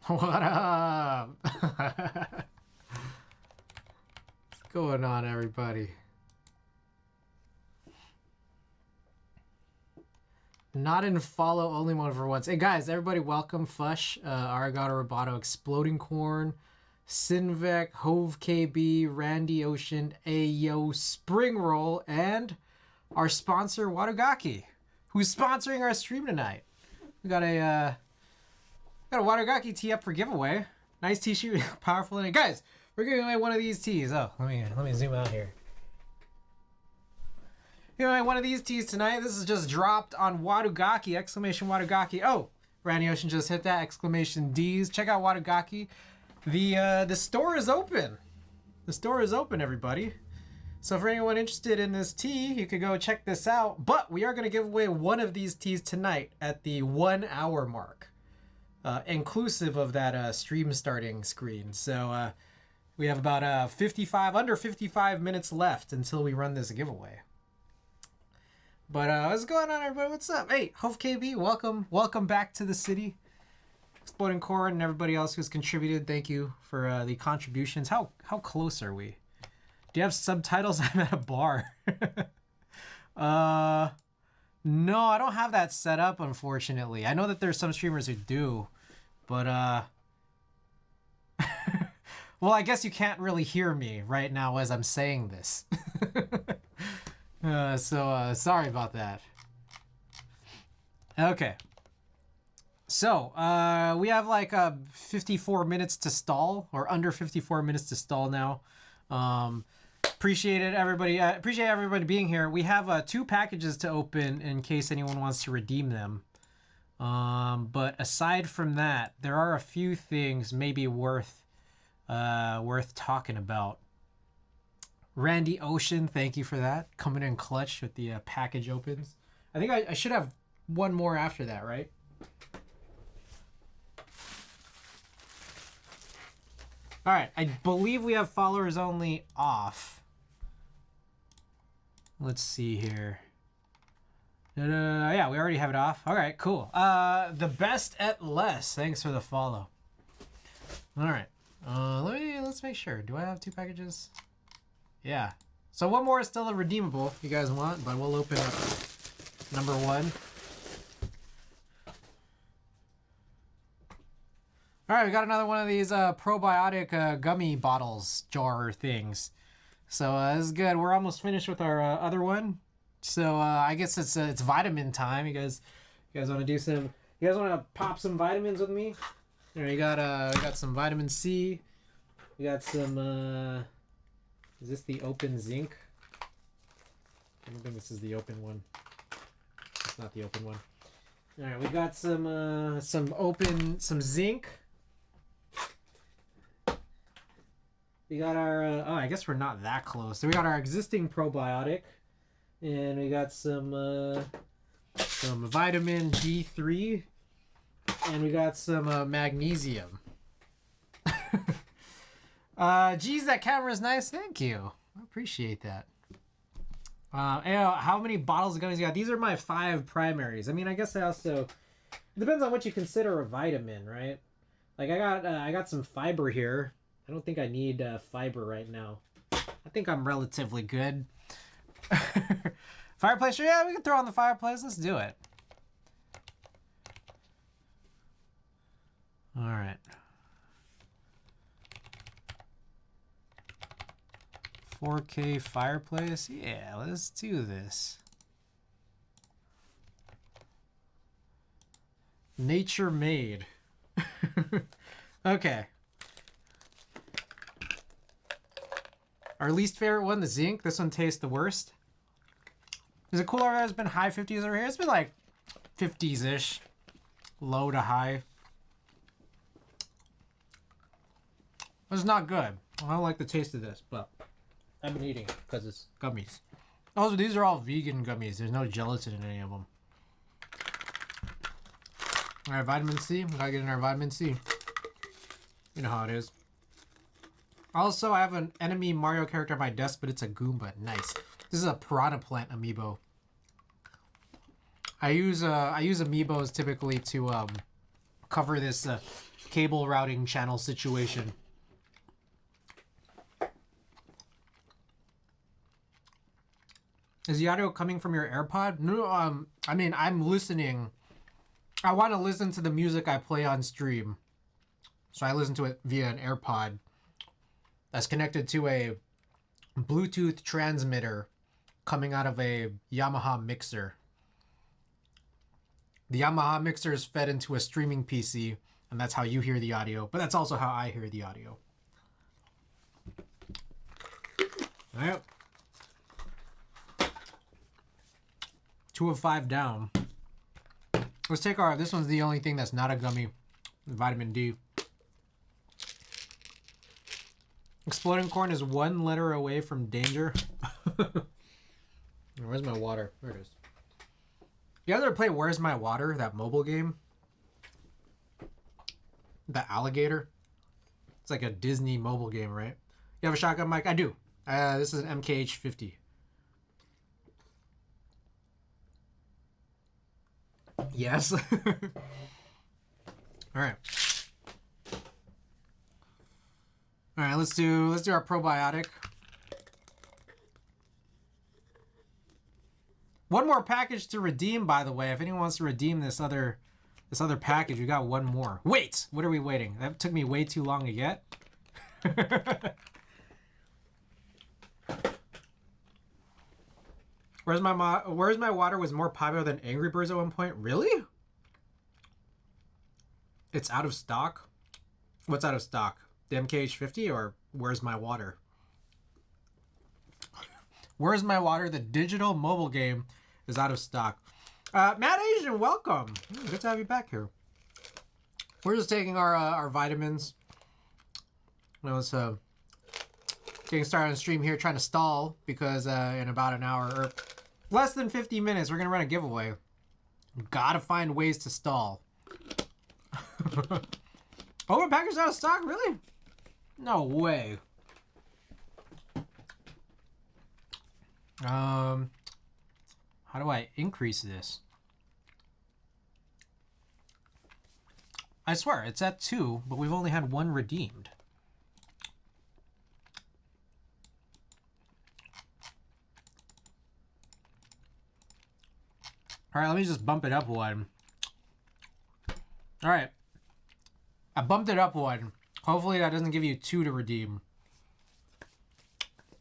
What up? What's going on, everybody? Not in follow only mode for once. Hey guys, everybody, welcome. Fush, Arigato Roboto, Exploding Corn, Sinvec, Hove KB, Randy Ocean, Ayo, Spring Roll, and our sponsor Wadogaki, who's sponsoring our stream tonight. We got a Wadogaki tee up for giveaway. Nice t-shirt, powerful in it. Guys, we're giving away one of these tees. Oh, let me zoom out here. Giving away one of these tees tonight. This is just dropped on Wadogaki, exclamation Wadogaki. Oh, Randy Ocean just hit that, exclamation D's. Check out Wadogaki. The store is open. The store is open, everybody. So for anyone interested in this tee, you could go check this out. But we are going to give away one of these tees tonight at the 1 hour mark. Inclusive of that stream starting screen. So we have about under 55 minutes left until we run this giveaway. But what's going on, everybody? What's up? Hey, Hove KB, welcome back to the city. Exploding Corn and everybody else who's contributed, thank you for the contributions. How close are we? Do you have subtitles? I'm at a bar. No, I don't have that set up, unfortunately. I know that there's some streamers who do, but well, I guess you can't really hear me right now as I'm saying this. Sorry about that. Okay. So, we have like 54 minutes to stall, or under 54 minutes to stall now. Appreciate everybody being here. We have 2 packages to open in case anyone wants to redeem them. But aside from that, there are a few things maybe worth talking about. Randy Ocean, thank you for that. Coming in clutch with the package opens. I think I should have one more after that, right? All right, I believe we have followers only off. Let's see here. Yeah, we already have it off. All right, cool. The best at less. Thanks for the follow. All right. Let's make sure. Do I have 2 packages? Yeah. So one more is still a redeemable if you guys want, but we'll open up number 1. All right, we got another one of these probiotic gummy bottles jar things. So this is good. We're almost finished with our other one. So I guess it's vitamin time. You guys want to do some? You guys want to pop some vitamins with me? There, we got some vitamin C. We got some. Is this the open zinc? I don't think this is the open one. It's not the open one. All right, we got some zinc. We got our oh, I guess we're not that close. So we got our existing probiotic, and we got some vitamin D3, and we got some magnesium. Geez, that camera is nice. Thank you. I appreciate that. How many bottles of gummies you got? These are my 5 primaries. I mean, I guess I also... It depends on what you consider a vitamin, right? Like, I got some fiber here. I don't think I need fiber right now. I think I'm relatively good. Fireplace? Yeah, we can throw on the fireplace. Let's do it. All right. 4K fireplace? Yeah, let's do this. Nature made. Okay. Our least favorite one, the zinc. This one tastes the worst. Is it cooler? It's been high 50s over here. It's been like 50s-ish. Low to high. It's not good. I don't like the taste of this, but I've been eating it because it's gummies. Also, these are all vegan gummies. There's no gelatin in any of them. All right, vitamin C. We gotta get in our vitamin C. You know how it is. Also, I have an enemy Mario character on my desk, but it's a Goomba. Nice. This is a piranha plant amiibo. I use amiibos typically to cover this cable routing channel situation. Is the audio coming from your AirPod? No, I mean, I'm listening. I want to listen to the music I play on stream. So I listen to it via an AirPod that's connected to a Bluetooth transmitter coming out of a Yamaha mixer. The Yamaha mixer is fed into a streaming PC, and that's how you hear the audio, but that's also how I hear the audio. All right. 2 of 5 down. Let's take our, this one's the only thing that's not a gummy, vitamin D. Exploding corn is 1 letter away from danger. Where's my water? There it is. You guys ever play Where's My Water, that mobile game? The alligator? It's like a Disney mobile game, right? You have a shotgun mic? I do. This is an hb60. Yes. All right. All right, let's do our probiotic. One more package to redeem, by the way. If anyone wants to redeem this other package, we got one more. Wait, what are we waiting? That took me way too long to get. Where's My Water was more popular than Angry Birds at one point? Really? It's out of stock? What's out of stock? The MKH50 or Where's My Water? Where's My Water, the digital mobile game, is out of stock. Matt Asian, welcome. Good to have you back here. We're just taking our vitamins. I was getting started on the stream here, trying to stall because in about an hour or less than 50 minutes, we're gonna run a giveaway. Gotta find ways to stall. Oh, package out of stock, really? No way. How do I increase this? I swear, it's at 2, but we've only had 1 redeemed. All right, let me just bump it up 1. All right. I bumped it up 1. Hopefully that doesn't give you 2 to redeem.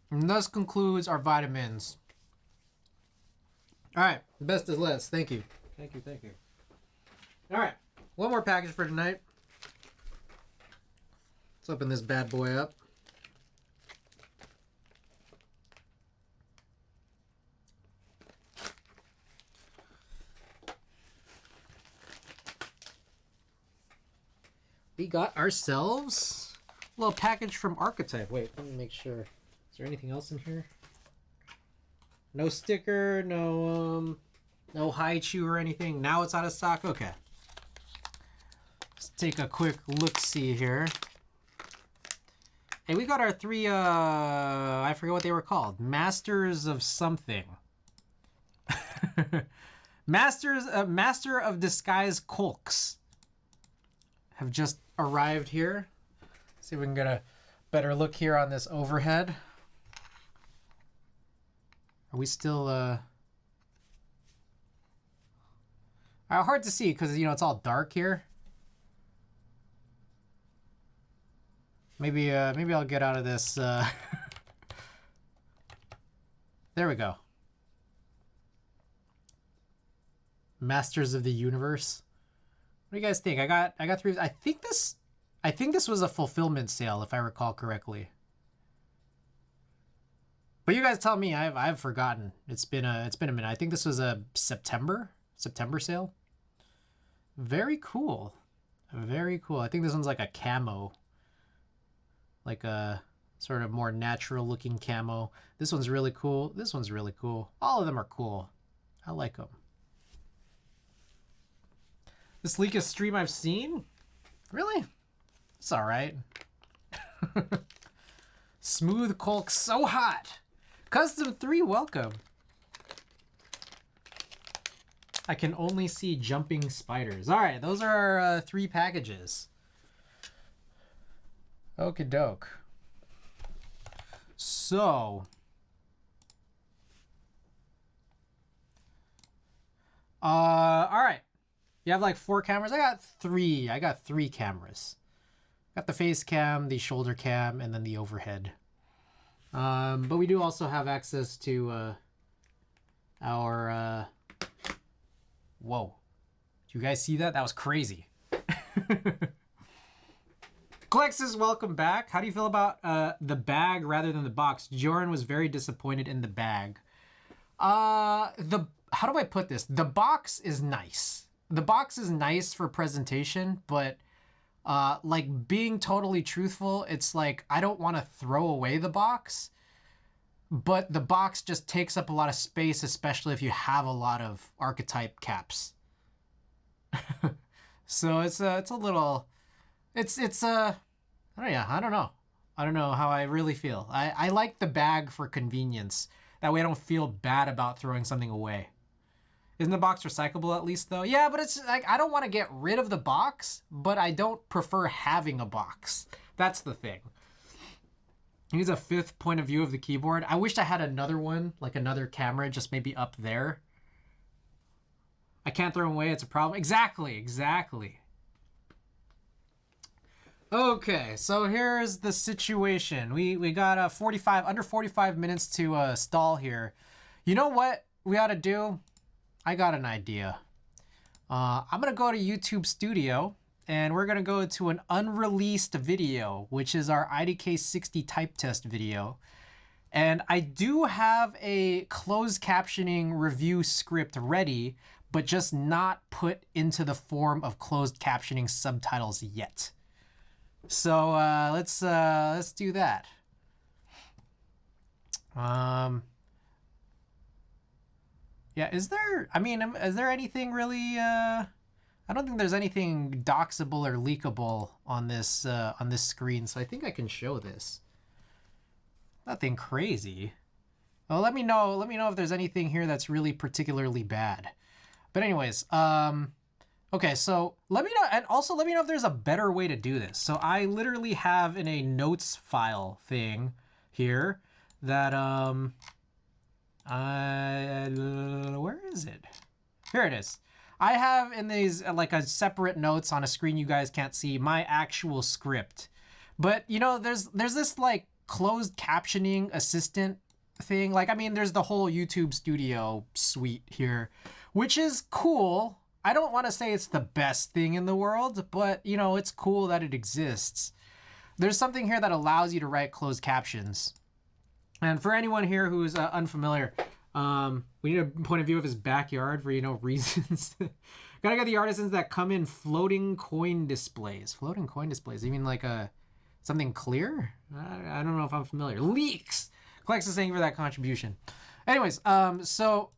And thus concludes our vitamins. All right, best is last. Thank you. Thank you, thank you. All right, one more package for tonight. Let's open this bad boy up. We got ourselves a little package from Archetype. Wait, let me make sure. Is there anything else in here? No sticker, no Haichu or anything. Now it's out of stock. Okay. Let's take a quick look-see here. Hey, we got our 3, I forget what they were called. Masters of something. Master of Disguise Colks have just arrived here. See if we can get a better look here on this overhead. Are we still hard to see because, you know, it's all dark here. Maybe I'll get out of this. There we go. Masters of the Universe. What do you guys think? I got 3. I think this was a fulfillment sale, if I recall correctly. But you guys tell me. I've forgotten. It's been a minute. I think this was a September sale. Very cool. Very cool. I think this one's like a camo. Like a sort of more natural looking camo. This one's really cool. This one's really cool. All of them are cool. I like them. The sleekest stream I've seen? Really? It's all right. Smooth Colk, so hot. Custom 3, welcome. I can only see jumping spiders. All right, those are our 3 packages. Okie doke. So, all right. You have like 4 cameras. I got 3. I got 3 cameras. Got the face cam, the shoulder cam, and then the overhead. But we do also have access to our. Whoa! Did you guys see that? That was crazy. Klexus, welcome back. How do you feel about the bag rather than the box? Joran was very disappointed in the bag. How do I put this? The box is nice. The box is nice for presentation, but like being totally truthful, it's like I don't want to throw away the box, but the box just takes up a lot of space, especially if you have a lot of archetype caps. So it's a little, I don't know how I really feel. I like the bag for convenience. That way I don't feel bad about throwing something away. Isn't the box recyclable at least though? Yeah, but it's like, I don't want to get rid of the box, but I don't prefer having a box. That's the thing. He needs a 5th point of view of the keyboard. I wish I had another one, like another camera, just maybe up there. I can't throw them away, it's a problem. Exactly. Okay, so here's the situation. We got under 45 minutes to stall here. You know what we ought to do? I got an idea. I'm gonna go to YouTube Studio and we're gonna go to an unreleased video, which is our IDK60 type test video. And I do have a closed captioning review script ready, but just not put into the form of closed captioning subtitles yet. So let's do that. Yeah, is there anything really, I don't think there's anything doxable or leakable on this screen, so I think I can show this. Nothing crazy. Well, let me know if there's anything here that's really particularly bad. But anyways, okay, so let me know, and also let me know if there's a better way to do this. So I literally have in a notes file thing here that where is it? Here it is. I have in these like a separate notes on a screen you guys can't see my actual script. But you know, there's this like closed captioning assistant thing. Like, I mean, there's the whole YouTube Studio suite here, which is cool. I don't want to say it's the best thing in the world, but you know, it's cool that it exists. There's something here that allows you to write closed captions. And for anyone here who's unfamiliar, we need a point of view of his backyard for, you know, reasons. Gotta get the artisans that come in floating coin displays. Floating coin displays? You mean like something clear? I don't know if I'm familiar. Leaks! Klex is saying for that contribution. Anyways, so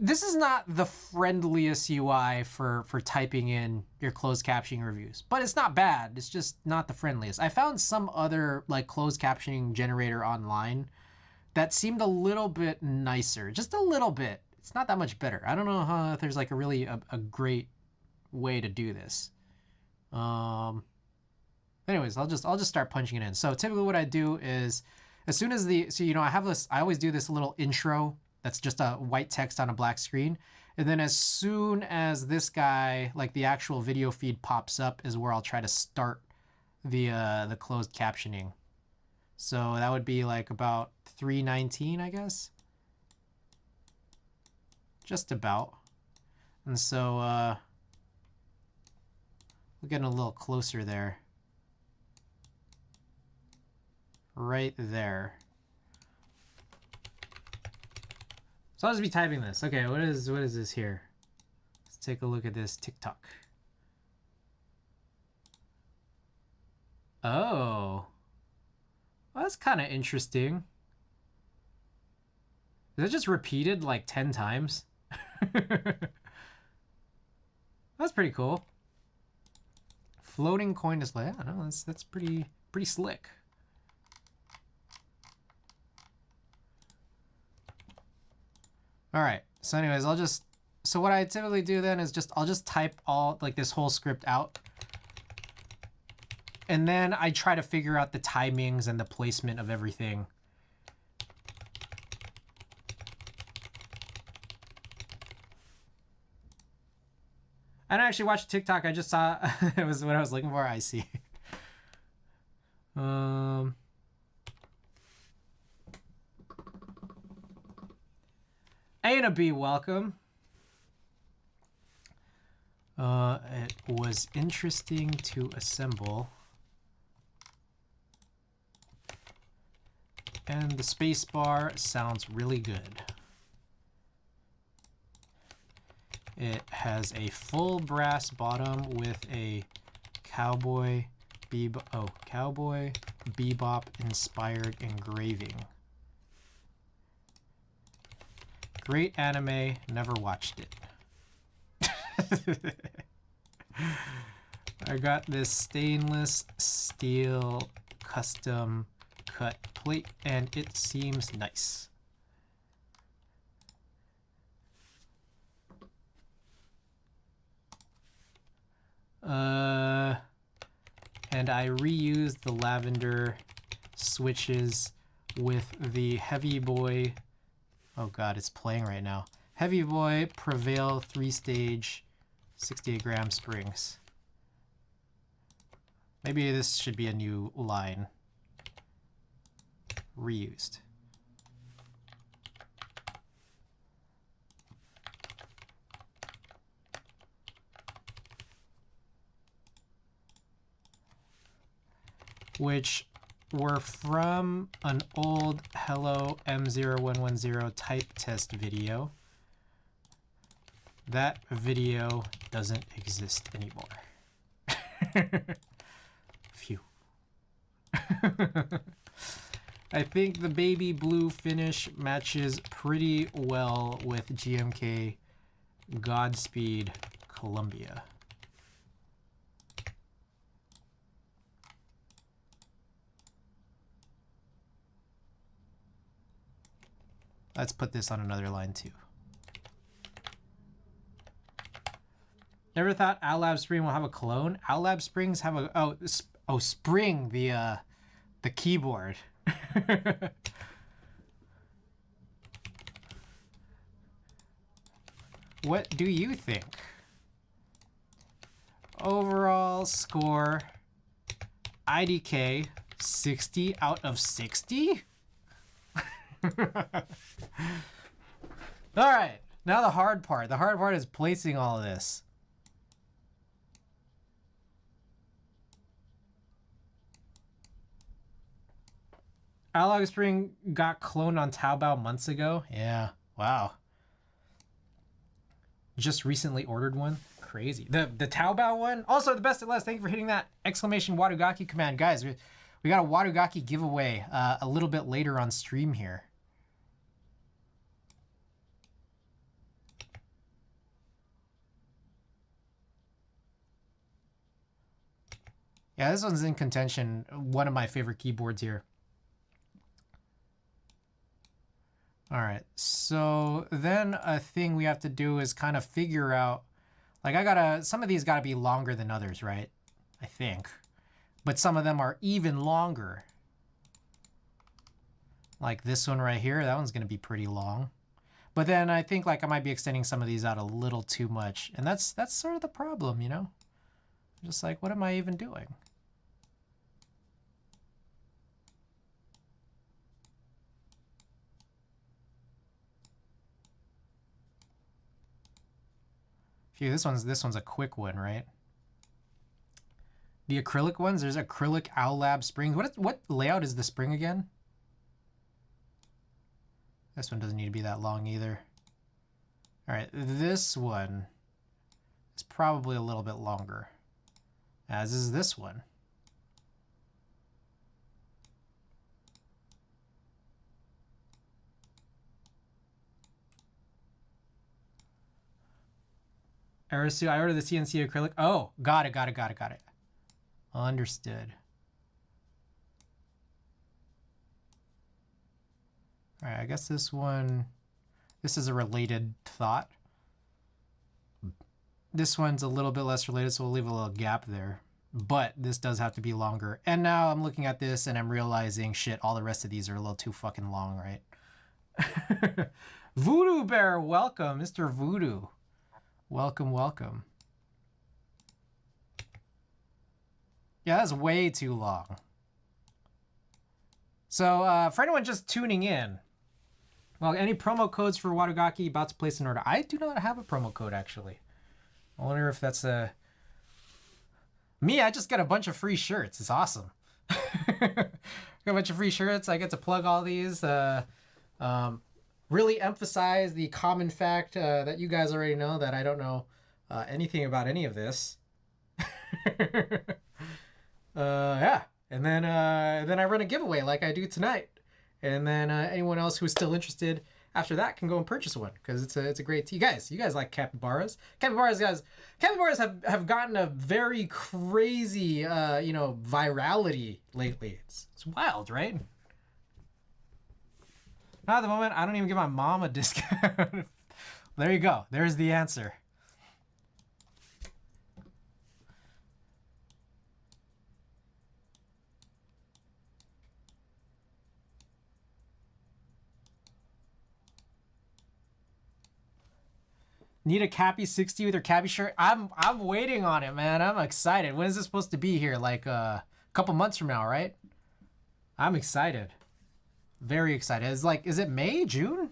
this is not the friendliest UI for typing in your closed captioning reviews, but it's not bad. It's just not the friendliest. I found some other like closed captioning generator online that seemed a little bit nicer, just a little bit. It's not that much better. I don't know if there's like a great way to do this. Anyways, I'll just start punching it in. So typically what I do is as soon as I always do this little intro that's just a white text on a black screen. And then as soon as this guy, like the actual video feed pops up is where I'll try to start the closed captioning. So that would be like about 3:19, I guess. Just about. And so we're getting a little closer there. Right there. So I'll just be typing this. Okay, what is this here? Let's take a look at this TikTok. Oh. Well, that's kind of interesting. Is it just repeated like 10 times? That's pretty cool. Floating coin display. I don't know, that's pretty slick. All right, so anyways, so what I typically do then is I'll just type all, like this whole script out. And then I try to figure out the timings and the placement of everything. I don't actually watch TikTok. I just saw it was what I was looking for. I see. A and a B, welcome. It was interesting to assemble. And the space bar sounds really good. It has a full brass bottom with a cowboy bebop inspired engraving. Great anime, never watched it. I got this stainless steel custom cut plate and it seems nice. And I reused the lavender switches with the Heavy Boy. Oh god, it's playing right now. Heavy Boy Prevail 3-stage 68 gram springs. Maybe this should be a new line. Reused. Which were from an old Hello M0110 type test video. That video doesn't exist anymore. Phew. I think the baby blue finish matches pretty well with GMK Godspeed Columbia. Let's put this on another line too. Never thought OwlLab Spring will have a clone. OwlLab Springs have a Spring, the keyboard. What do you think? Overall score, IDK 60 out of 60? All right, now the hard part. The hard part is placing all of this. OwlLab Spring got cloned on Taobao months ago. Yeah, wow. Just recently ordered one. Crazy. The Taobao one. Also, the best at last. Thank you for hitting that exclamation Wadugaki command. Guys, we got a Wadugaki giveaway a little bit later on stream here. Yeah, this one's in contention. One of my favorite keyboards here. All right, so then a thing we have to do is kind of figure out, like some of these gotta be longer than others, right? I think. But some of them are even longer. Like this one right here, that one's gonna be pretty long. But then I think like I might be extending some of these out a little too much. And that's sort of the problem, you know? Just like, what am I even doing? Phew, this one's a quick one, right? The acrylic ones, there's acrylic OwlLab springs. What layout is the spring again? This one doesn't need to be that long either. All right, this one is probably a little bit longer, as is this one. Arisu, I ordered the CNC acrylic. Oh, got it. Understood. All right, I guess this is a related thought. This one's a little bit less related, so we'll leave a little gap there. but this does have to be longer. And now I'm looking at this and I'm realizing, shit, all the rest of these are a little too fucking long, right? Voodoo Bear, welcome. Mr. Voodoo. Welcome, welcome. Yeah, that's way too long. So for anyone just tuning in, well, any promo codes for Wadogaki about to place an order? I do not have a promo code, actually. I wonder if that's a... Me, I just get a bunch of free shirts. It's awesome. Got a bunch of free shirts. I get to plug all these. Really emphasize the common fact that you guys already know, that I don't know anything about any of this. Yeah. And then I run a giveaway like I do tonight. And then anyone else who's still interested after that can go and purchase one, because it's a great tea. You guys like capybaras. Capybaras have gotten a very crazy virality lately. It's wild, right? Not at the moment. I don't even give my mom a discount. There you go. There's the answer. Need a Cappy 60 with your Cappy shirt? I'm waiting on it, man. I'm excited. When is this supposed to be here? Like a couple months from now, right? I'm excited. Very excited. Is it May, June?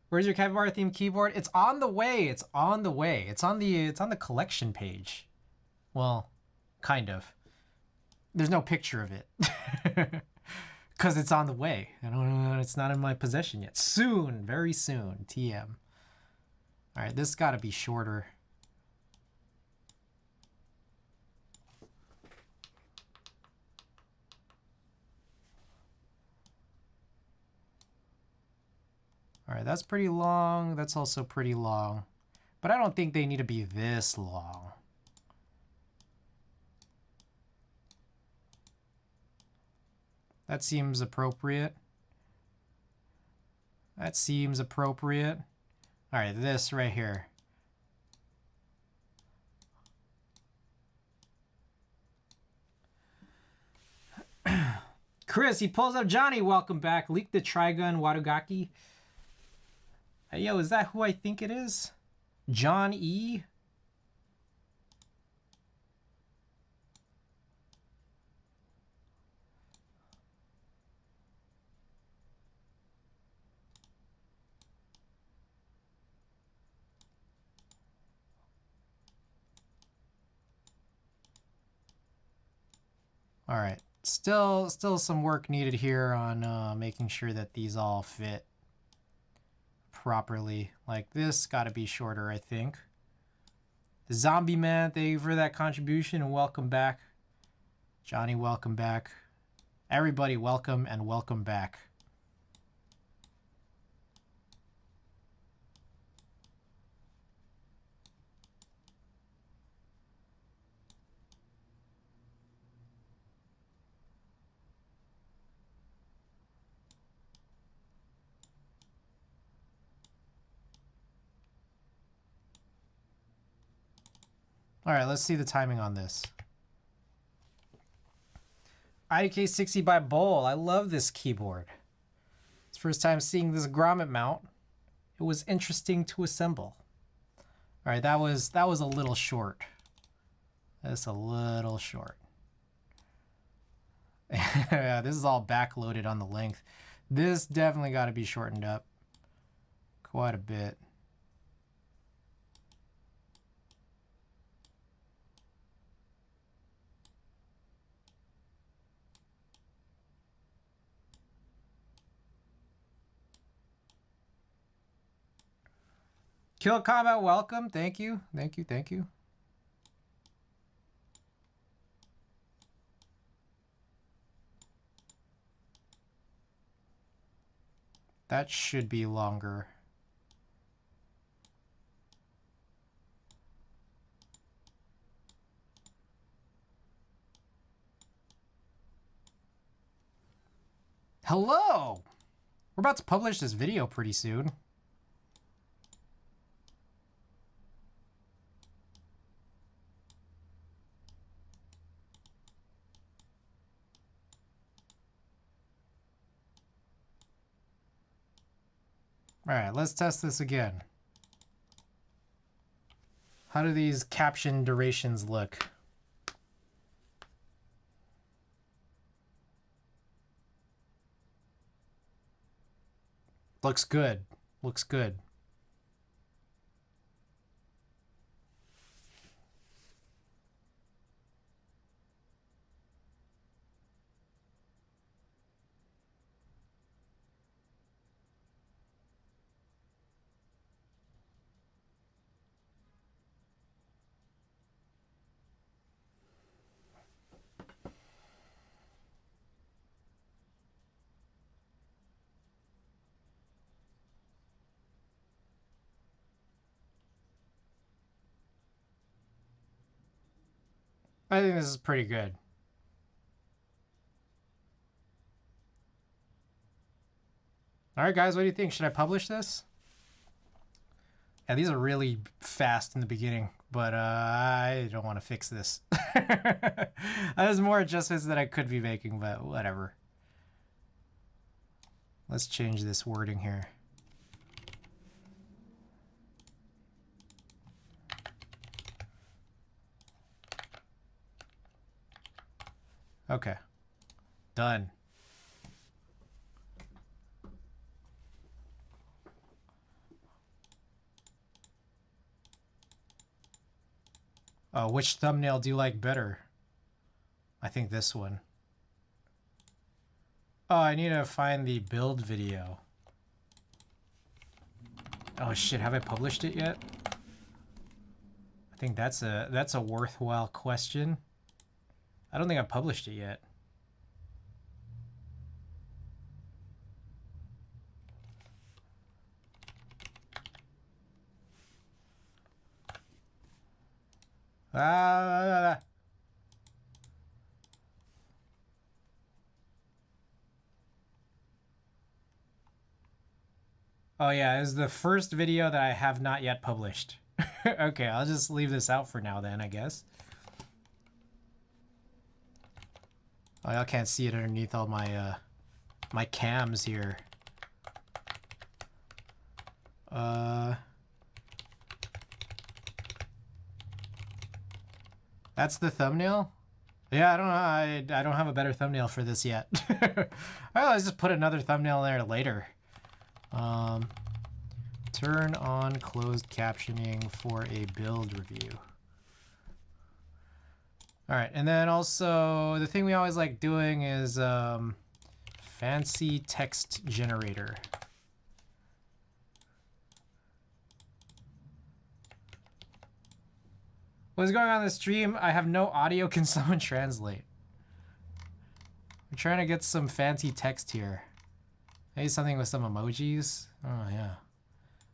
Where's your capybara themed keyboard? It's on the way. It's on the way. It's on the collection page. Well, kind of. There's no picture of it. Because it's on the way. I don't know. It's not in my possession yet. Soon. Very soon. TM. All right. This got to be shorter. All right. That's pretty long. That's also pretty long. But I don't think they need to be this long. That seems appropriate. That seems appropriate. All right, this right here. Chris, he pulls up Johnny. Welcome back. Leak the Trigun Wadogaki. Hey, yo, is that who I think it is? John E? All right, still some work needed here on making sure that these all fit properly. Like this got to be shorter, I think. The Zombie Man, thank you for that contribution and welcome back. Johnny, welcome back. Everybody, welcome and welcome back. All right, let's see the timing on this. hb60 by Bowl. I love this keyboard. It's the first time seeing this grommet mount. It was interesting to assemble. All right, that was a little short. That's a little short. Yeah, this is all backloaded on the length. This definitely got to be shortened up quite a bit. Kill Combat, welcome. Thank you. Thank you. Thank you. That should be longer. Hello! We're about to publish this video pretty soon. All right, let's test this again. How do these caption durations look? Looks good. Looks good. I think this is pretty good. All right, guys, what do you think? Should I publish this? Yeah, these are really fast in the beginning, but I don't want to fix this. There's more adjustments that I could be making, but whatever. Let's change this wording here. Okay. Done. Which thumbnail do you like better? I think this one. Oh, I need to find the build video. Oh shit, have I published it yet? I think that's a worthwhile question. I don't think I published it yet. Oh yeah, this is the first video that I have not yet published. Okay, I'll just leave this out for now then, I guess. Oh, y'all can't see it underneath all my my cams here. That's the thumbnail? Yeah, I don't know. I don't have a better thumbnail for this yet. Well, let's just put another thumbnail there later. Turn on closed captioning for a build review. All right, and then also the thing we always like doing is fancy text generator. What's going on in the stream? I have no audio. Can someone translate? We're trying to get some fancy text here. Maybe something with some emojis. Oh, yeah.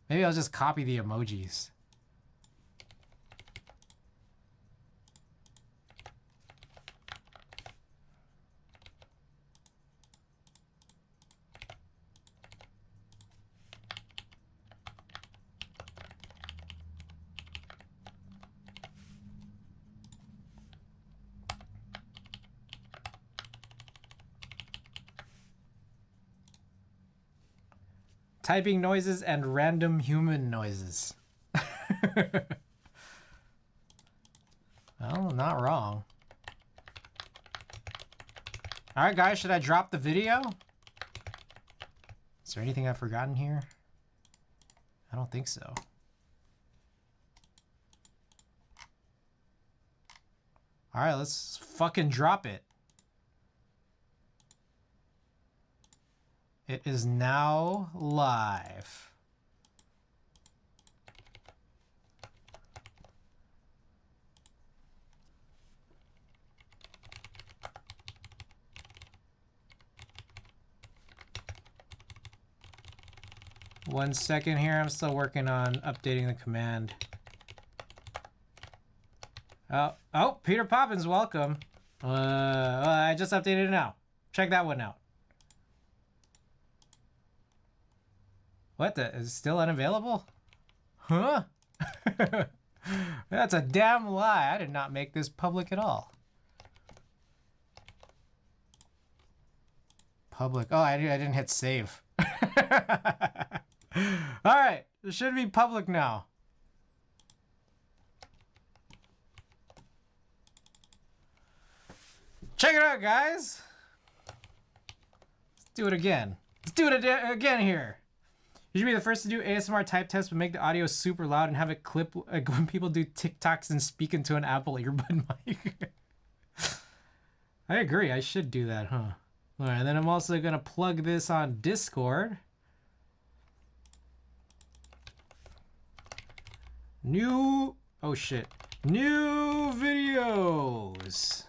Maybe I'll just copy the emojis. Typing noises and random human noises. Well, not wrong. All right, guys, should I drop the video? Is there anything I've forgotten here? I don't think so. All right, let's fucking drop it. It is now live. One second here, I'm still working on updating the command. Oh, Peter Poppins, welcome. I just updated it now. Check that one out. What the? Is it still unavailable? Huh? That's a damn lie. I did not make this public at all. Public. Oh, I didn't hit save. Alright, it should be public now. Check it out, guys. Let's do it again. Let's do it again here. You should be the first to do ASMR type tests, but make the audio super loud and have it clip like when people do TikToks and speak into an Apple earbud mic. I agree. I should do that, huh? All right, and then I'm also going to plug this on Discord. New... Oh, shit. New videos.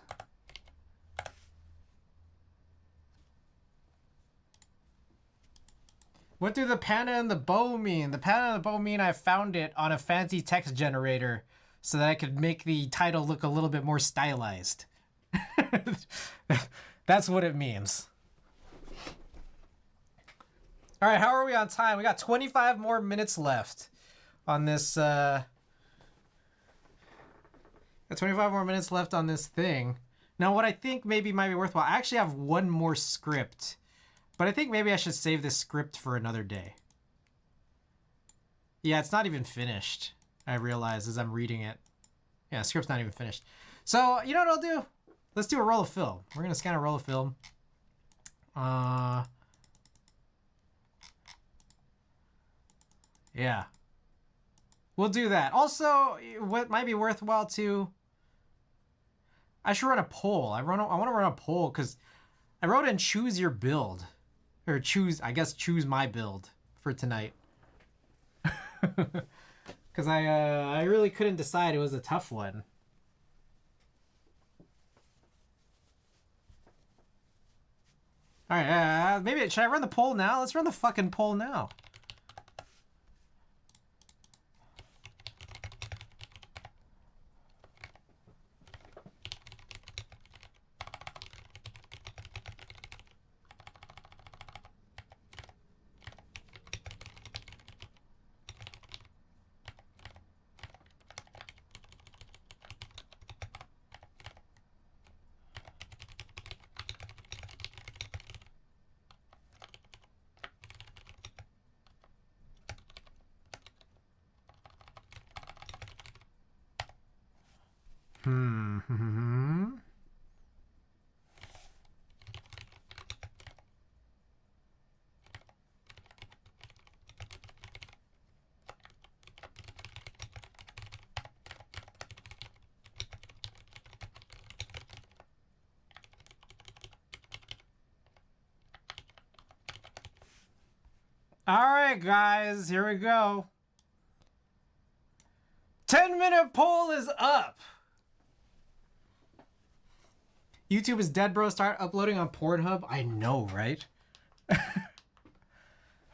What do the panda and the bow mean? The panda and the bow mean I found it on a fancy text generator so that I could make the title look a little bit more stylized. That's what it means. All right, how are we on time? We got 25 more minutes left on this. Got 25 more minutes left on this thing. Now, what I think maybe might be worthwhile, I actually have one more script. But I think maybe I should save this script for another day. Yeah, it's not even finished. I realize as I'm reading it. Yeah, the script's not even finished. So, you know what I'll do? Let's do a roll of film. We're going to scan a roll of film. Yeah. We'll do that. Also, what might be worthwhile too, I should run a poll. I want to run a poll because I wrote in choose your build. Or choose my build for tonight. Because I really couldn't decide. It was a tough one. All right, maybe should I run the poll now? Let's run the fucking poll now. All right, guys, here we go. 10-minute poll is up. YouTube is dead, bro. Start uploading on Pornhub. I know, right?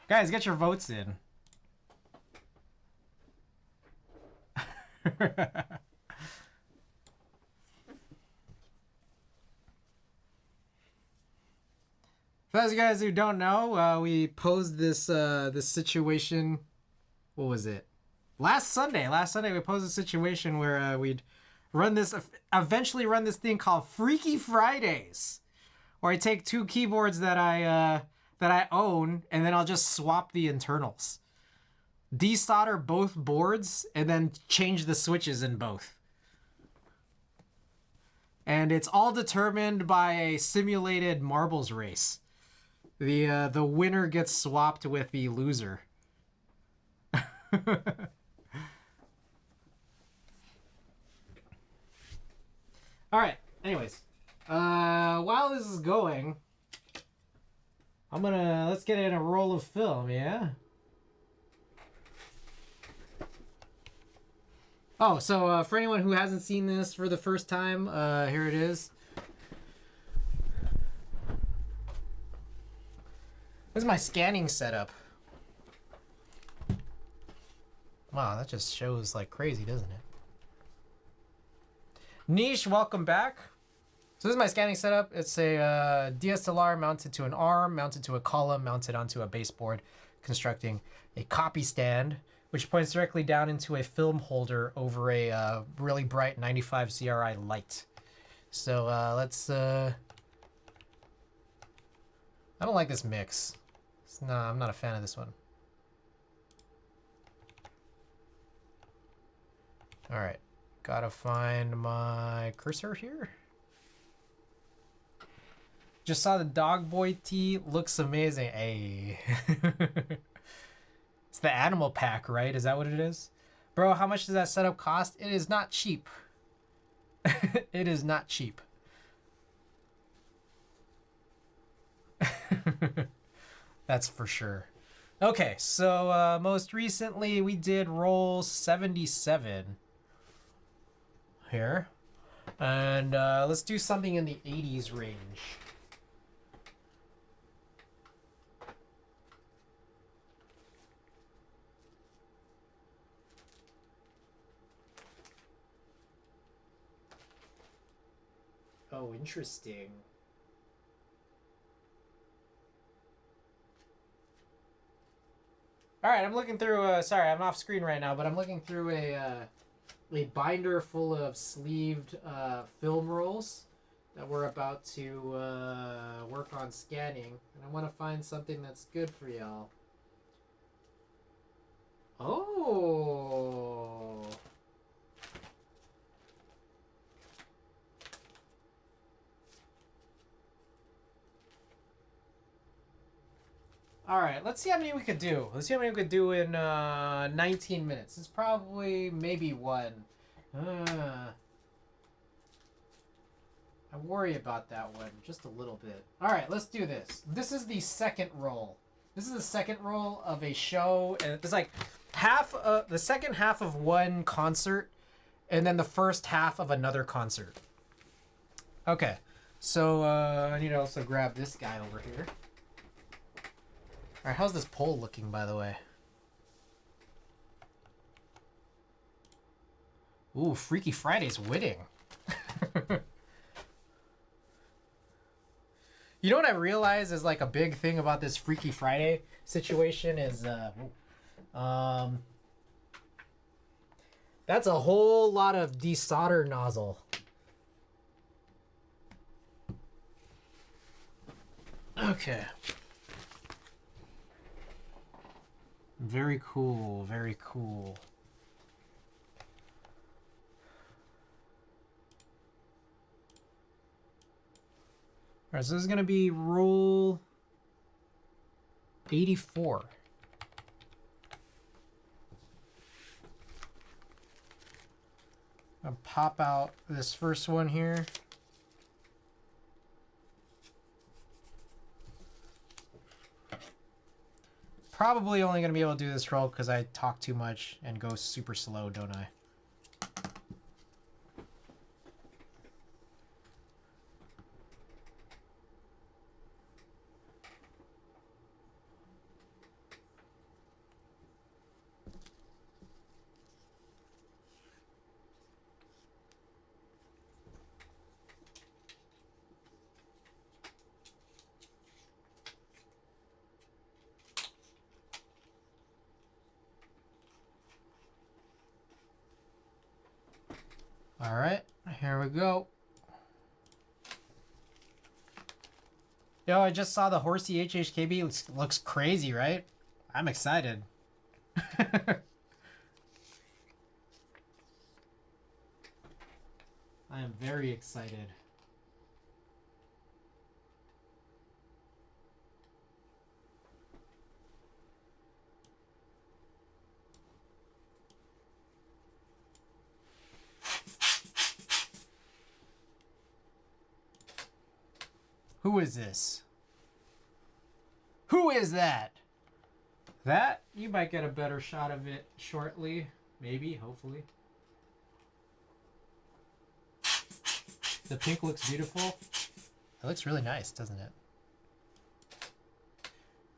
Guys, get your votes in. For those of you guys who don't know, we posed this this situation. What was it? Last Sunday we posed a situation where we'd eventually run this thing called Freaky Fridays, where I take two keyboards that I own and then I'll just swap the internals, desolder both boards, and then change the switches in both. And it's all determined by a simulated marbles race. The winner gets swapped with the loser. All right. Anyways, while this is going, let's get in a roll of film, yeah? Oh, so for anyone who hasn't seen this for the first time, here it is. This is my scanning setup. Wow, that just shows like crazy, doesn't it? Niche, welcome back. So this is my scanning setup. It's a DSLR mounted to an arm, mounted to a column, mounted onto a baseboard, constructing a copy stand, which points directly down into a film holder over a really bright 95 CRI light. So let's... I don't like this mix. No, I'm not a fan of this one. All right, gotta find my cursor here. Just saw the Dog Boy tee. Looks amazing. Hey. It's the animal pack, right? Is that what it is? Bro, how much does that setup cost? It is not cheap. It is not cheap. That's for sure. Okay, so most recently we did roll 77 here. And let's do something in the 80s range. Oh, interesting. All right, I'm looking through. Sorry, I'm off screen right now, but I'm looking through a binder full of sleeved film rolls that we're about to work on scanning, and I want to find something that's good for y'all. Oh. All right, let's see how many we could do. Let's see how many we could do in 19 minutes. It's probably maybe one. I worry about that one just a little bit. All right, let's do this. This is the second roll. This is the second roll of a show, and it's like the second half of one concert, and then the first half of another concert. Okay, so I need to also grab this guy over here. All right, how's this poll looking, by the way? Ooh, Freaky Friday's winning. You know what I realize is like a big thing about this Freaky Friday situation is, that's a whole lot of desolder nozzle. Okay. Very cool, very cool. All right, so this is gonna be roll 84. I'll pop out this first one here. Probably only gonna be able to do this roll because I talk too much and go super slow, don't I? All right, here we go. Yo, I just saw the Horsey HHKB. Looks crazy, right? I'm excited. I am very excited. Who is this? Who is that? That? You might get a better shot of it shortly. Maybe, hopefully. The pink looks beautiful. It looks really nice, doesn't it?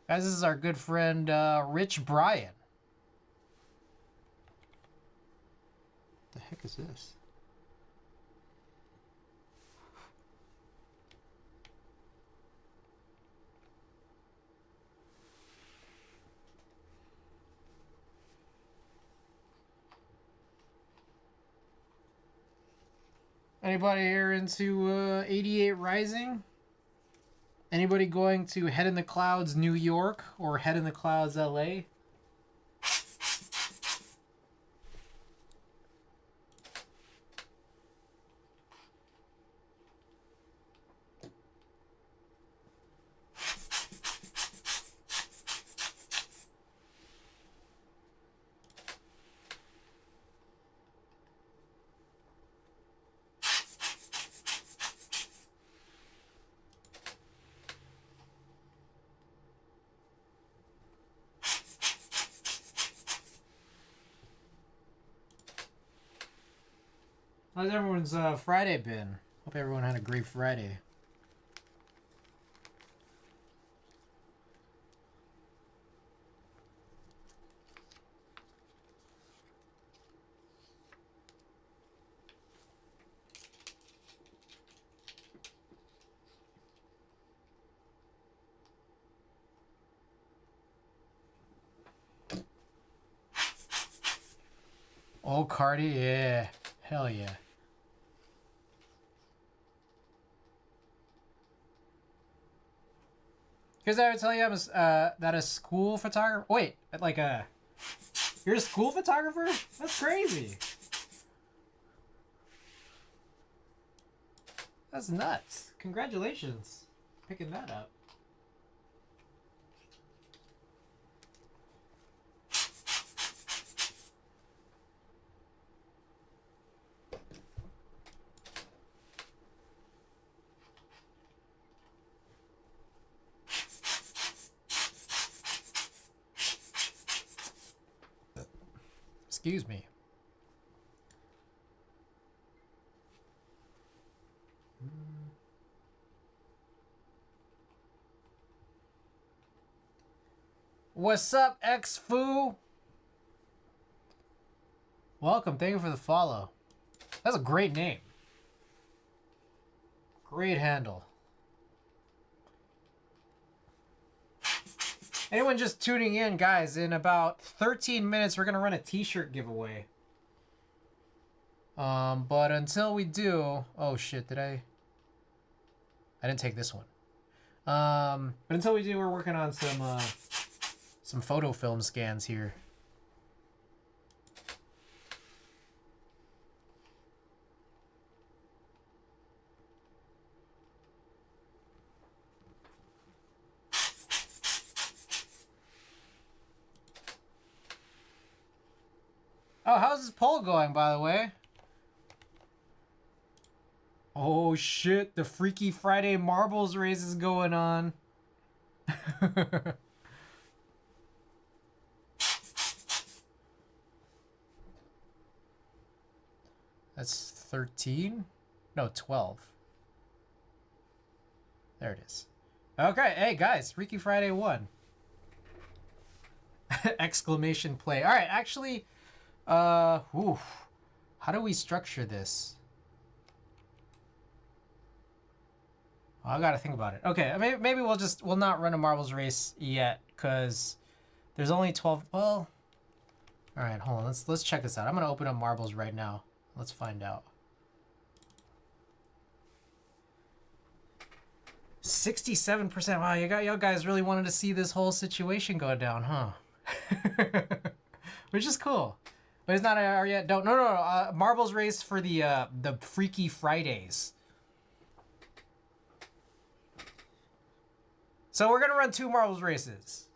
Guys, this is our good friend, Rich Bryan. What the heck is this? Anybody here into 88 Rising? Anybody going to Head in the Clouds New York or Head in the Clouds LA? How's everyone's Friday been? Hope everyone had a great Friday. Oh, Cardi, yeah. Hell yeah. Because I would tell you that a school photographer... Wait, like a... You're a school photographer? That's crazy. That's nuts. Congratulations. Picking that up. Excuse me. What's up, X-Foo? Welcome, thank you for the follow. That's a great name. Great handle. Anyone just tuning in, guys, in about 13 minutes, we're going to run a t-shirt giveaway. But until we do... Oh, shit, did I didn't take this one. But until we do, we're working on some photo film scans here. Oh, how's this poll going, by the way? Oh, shit. The Freaky Friday marbles race is going on. That's 13? No, 12. There it is. Okay, hey, guys. Freaky Friday 1. Exclamation play. All right, actually... how do we structure this? Oh, I gotta think about it. Okay, maybe we'll not run a marbles race yet, because there's only 12. Well, all right, hold on. Let's check this out. I'm gonna open up marbles right now. Let's find out. 67%. Wow, y'all guys really wanted to see this whole situation go down, huh? Which is cool. But it's not our yet. Don't no. Marbles race for the Freaky Fridays. So we're gonna run 2 marbles races.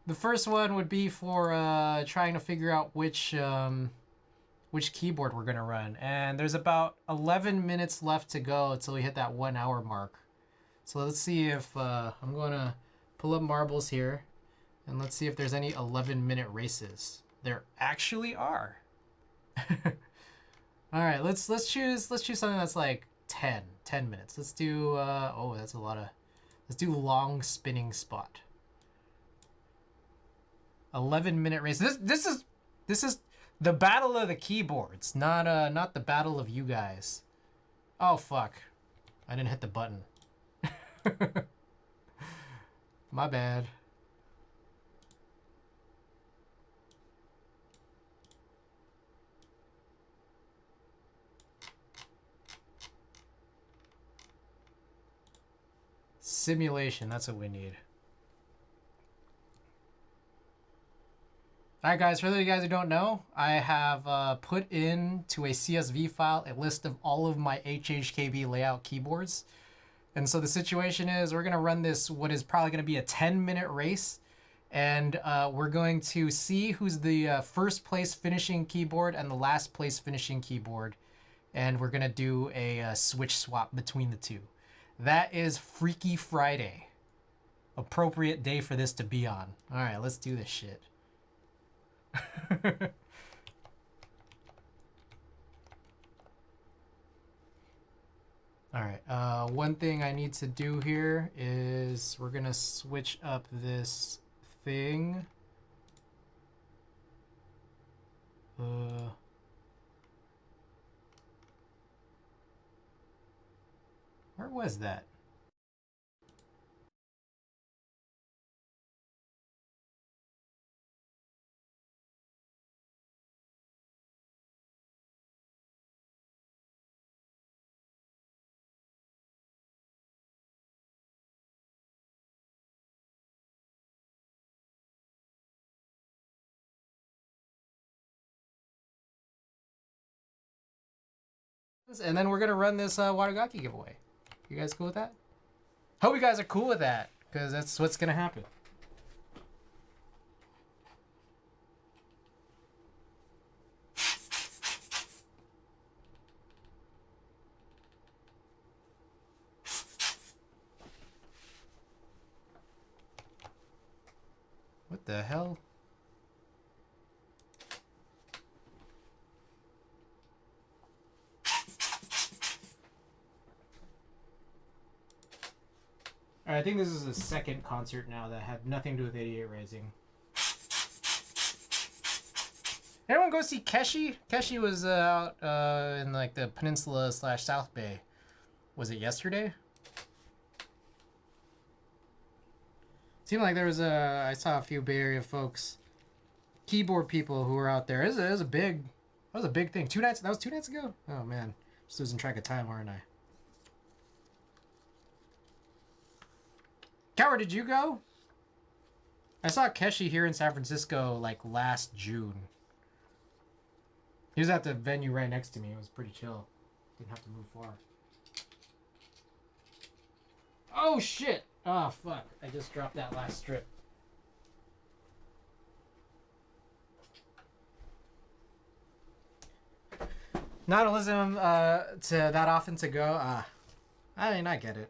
The first one would be for trying to figure out which keyboard we're gonna run, and there's about 11 minutes left to go until we hit that 1 hour mark. So let's see if I'm gonna pull up marbles here, and let's see if there's any 11-minute races. There actually are. All right, let's choose something that's like 10 minutes. Let's do oh, that's a lot of. Let's do long spinning spot. 11-minute race. This is the battle of the keyboards, not the battle of you guys. Oh fuck. I didn't hit the button. My bad. Simulation, that's what we need. Alright guys, for those of you guys who don't know, I have put into a CSV file a list of all of my HHKB layout keyboards. And so the situation is we're going to run this, what is probably going to be a 10-minute race. And we're going to see who's the first place finishing keyboard and the last place finishing keyboard. And we're going to do a switch swap between the two. That is Freaky Friday. Appropriate day for this to be on. All right, let's do this shit. Alright, one thing I need to do here is we're gonna switch up this thing. Where was that? And then we're gonna run this Watagaki giveaway. You guys cool with that? Hope you guys are cool with that, because that's what's gonna happen. What the hell? Alright, I think this is the second concert now that had nothing to do with 88 Rising. Anyone go see Keshi? Keshi was out in like the Peninsula / South Bay. Was it yesterday? Seemed like there was I saw a few Bay Area folks, keyboard people who were out there. It was a big thing. That was 2 nights ago? Oh man, just losing track of time, aren't I? Coward, did you go? I saw Keshi here in San Francisco like last June. He was at the venue right next to me. It was pretty chill. Didn't have to move far. Oh shit! Oh fuck, I just dropped that last strip. Not a listen to that often to go. I mean, I get it.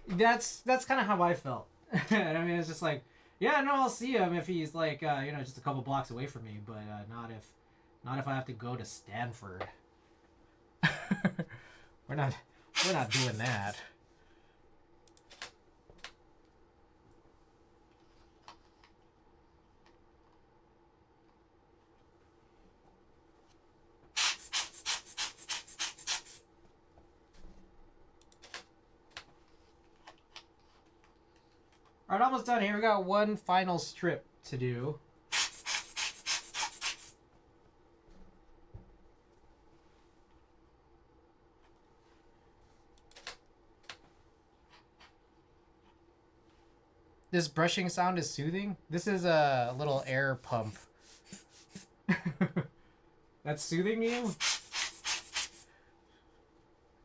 That's kind of how I felt. I mean, it's just like, yeah, no, I'll see him if he's like, you know, just a couple blocks away from me, but not if I have to go to Stanford. We're not doing that. Alright, almost done here. We got one final strip to do. This brushing sound is soothing. This is a little air pump. That's soothing to you?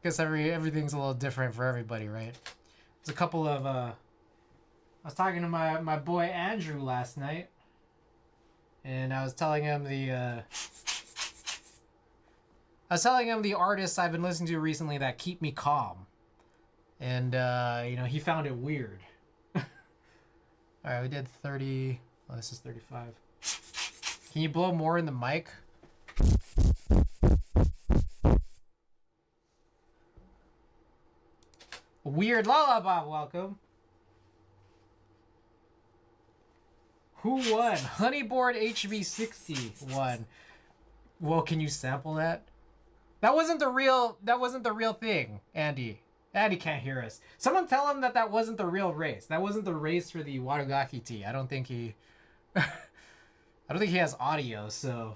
Guess everything's a little different for everybody, right? There's a couple of I was talking to my boy Andrew last night, and I was telling him the artists I've been listening to recently that keep me calm, and you know, he found it weird. All right, we did 30. Oh, this is 35. Can you blow more in the mic? Weird Lullaby, welcome. Who won? Honeyboard hb60 won. Well, can you sample that? That wasn't the real thing, Andy. Andy can't hear us. Someone tell him that wasn't the real race. That wasn't the race for the Watagaki tea. I don't think he has audio, so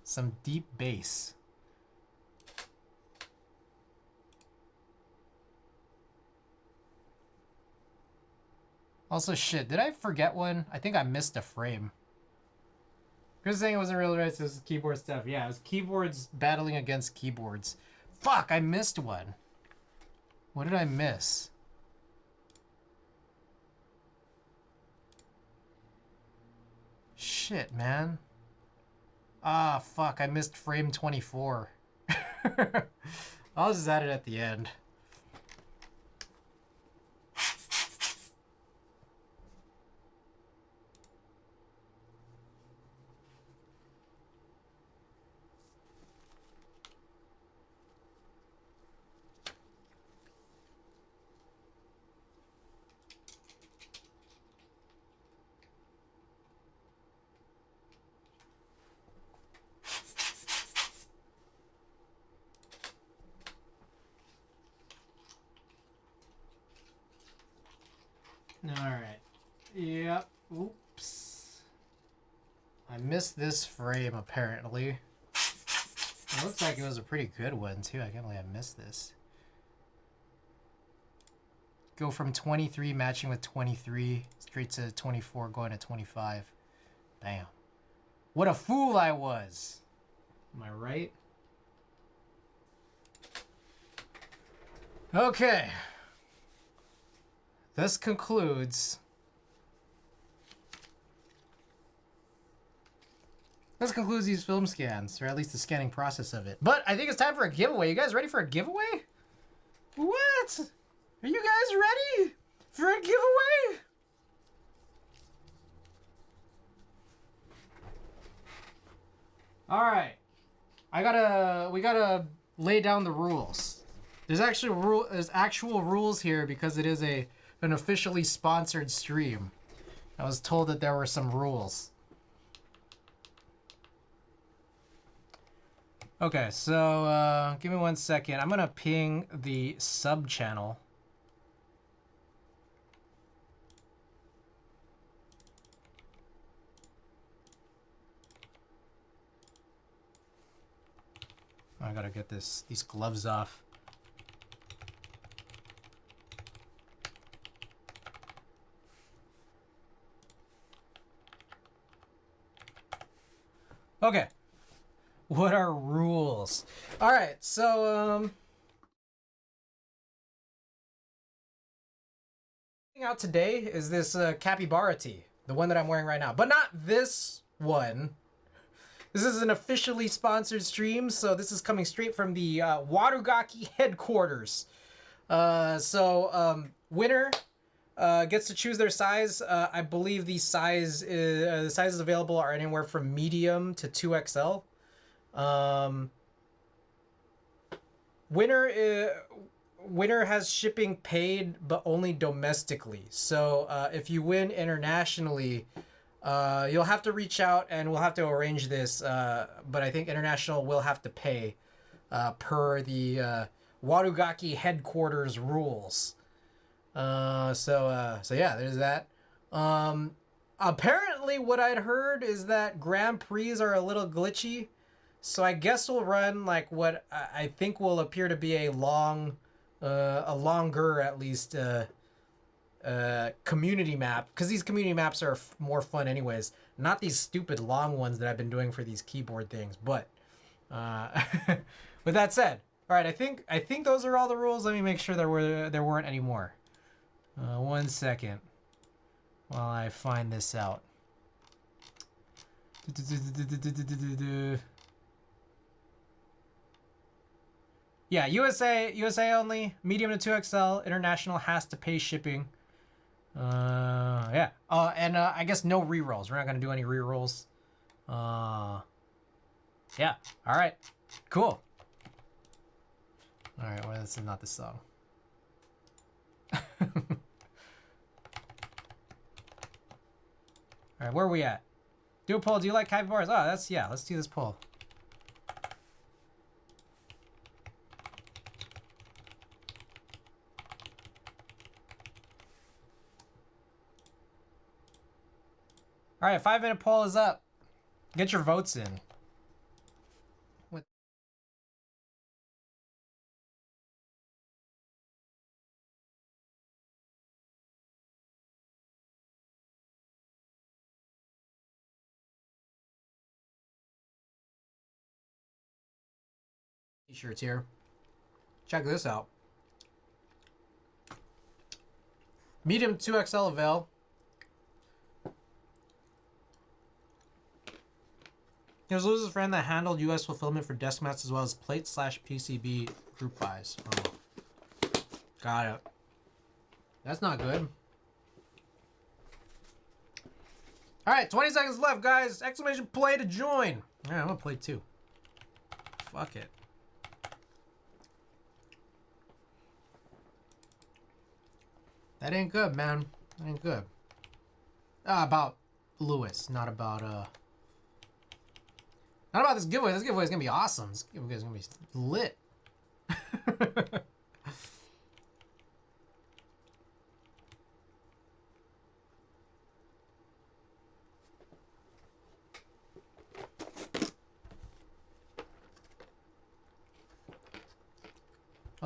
some deep bass. Also, shit, did I forget one? I think I missed a frame. Chris saying it wasn't real race, it was keyboard stuff. Yeah, it was keyboards battling against keyboards. Fuck, I missed one. What did I miss? Shit, man. Ah, fuck, I missed frame 24. I'll just add it at the end. Alright. Yep. Oops. I missed this frame, apparently. It looks like it was a pretty good one, too. I can't believe I missed this. Go from 23 matching with 23 straight to 24 going to 25. Damn. What a fool I was. Am I right? Okay. This concludes these film scans, or at least the scanning process of it. But I think it's time for a giveaway. You guys ready for a giveaway? What? Are you guys ready for a giveaway? All right. We gotta lay down the rules. There's actual rules here because it is an officially sponsored stream. I was told that there were some rules. Okay, so give me 1 second. I'm gonna ping the sub channel. I gotta get these gloves off. Okay. What are rules? All right, so out today is this capybara tee, the one that I'm wearing right now, but not this one. This is an officially sponsored stream, so this is coming straight from the Wadugaki headquarters. Winner gets to choose their size. I believe the sizes available are anywhere from medium to 2XL. Winner has shipping paid, but only domestically. So if you win internationally, you'll have to reach out and we'll have to arrange this. But I think international will have to pay per the Wadugaki headquarters rules. So yeah, there's that. Apparently what I'd heard is that Grand Prix are a little glitchy. So I guess we'll run like what I think will appear to be a longer at least community map, because these community maps are more fun anyways, not these stupid long ones that I've been doing for these keyboard things. But with that said, all right, I think those are all the rules. Let me make sure there weren't any more. 1 second while I find this out. Yeah, USA only, medium to 2XL, international has to pay shipping. Yeah. And I guess no rerolls. We're not gonna do any rerolls. Yeah. All right. Cool. All right. Well, this is not the song. All right. Where are we at? Do a poll. Do you like capybaras? Oh, yeah. Let's do this poll. All right, 5-minute poll is up. Get your votes in. What? T-shirts here. Check this out. Medium 2XL avail. Here's Luz's friend that handled US fulfillment for desk mats as well as plate/PCB group buys. Oh. Got it. That's not good. All right, 20 seconds left, guys. Exclamation play to join. All right, I'm gonna play too. Fuck it. That ain't good, man. That ain't good. About Lewis, not about not about this giveaway. This giveaway is gonna be awesome. This giveaway is gonna be lit.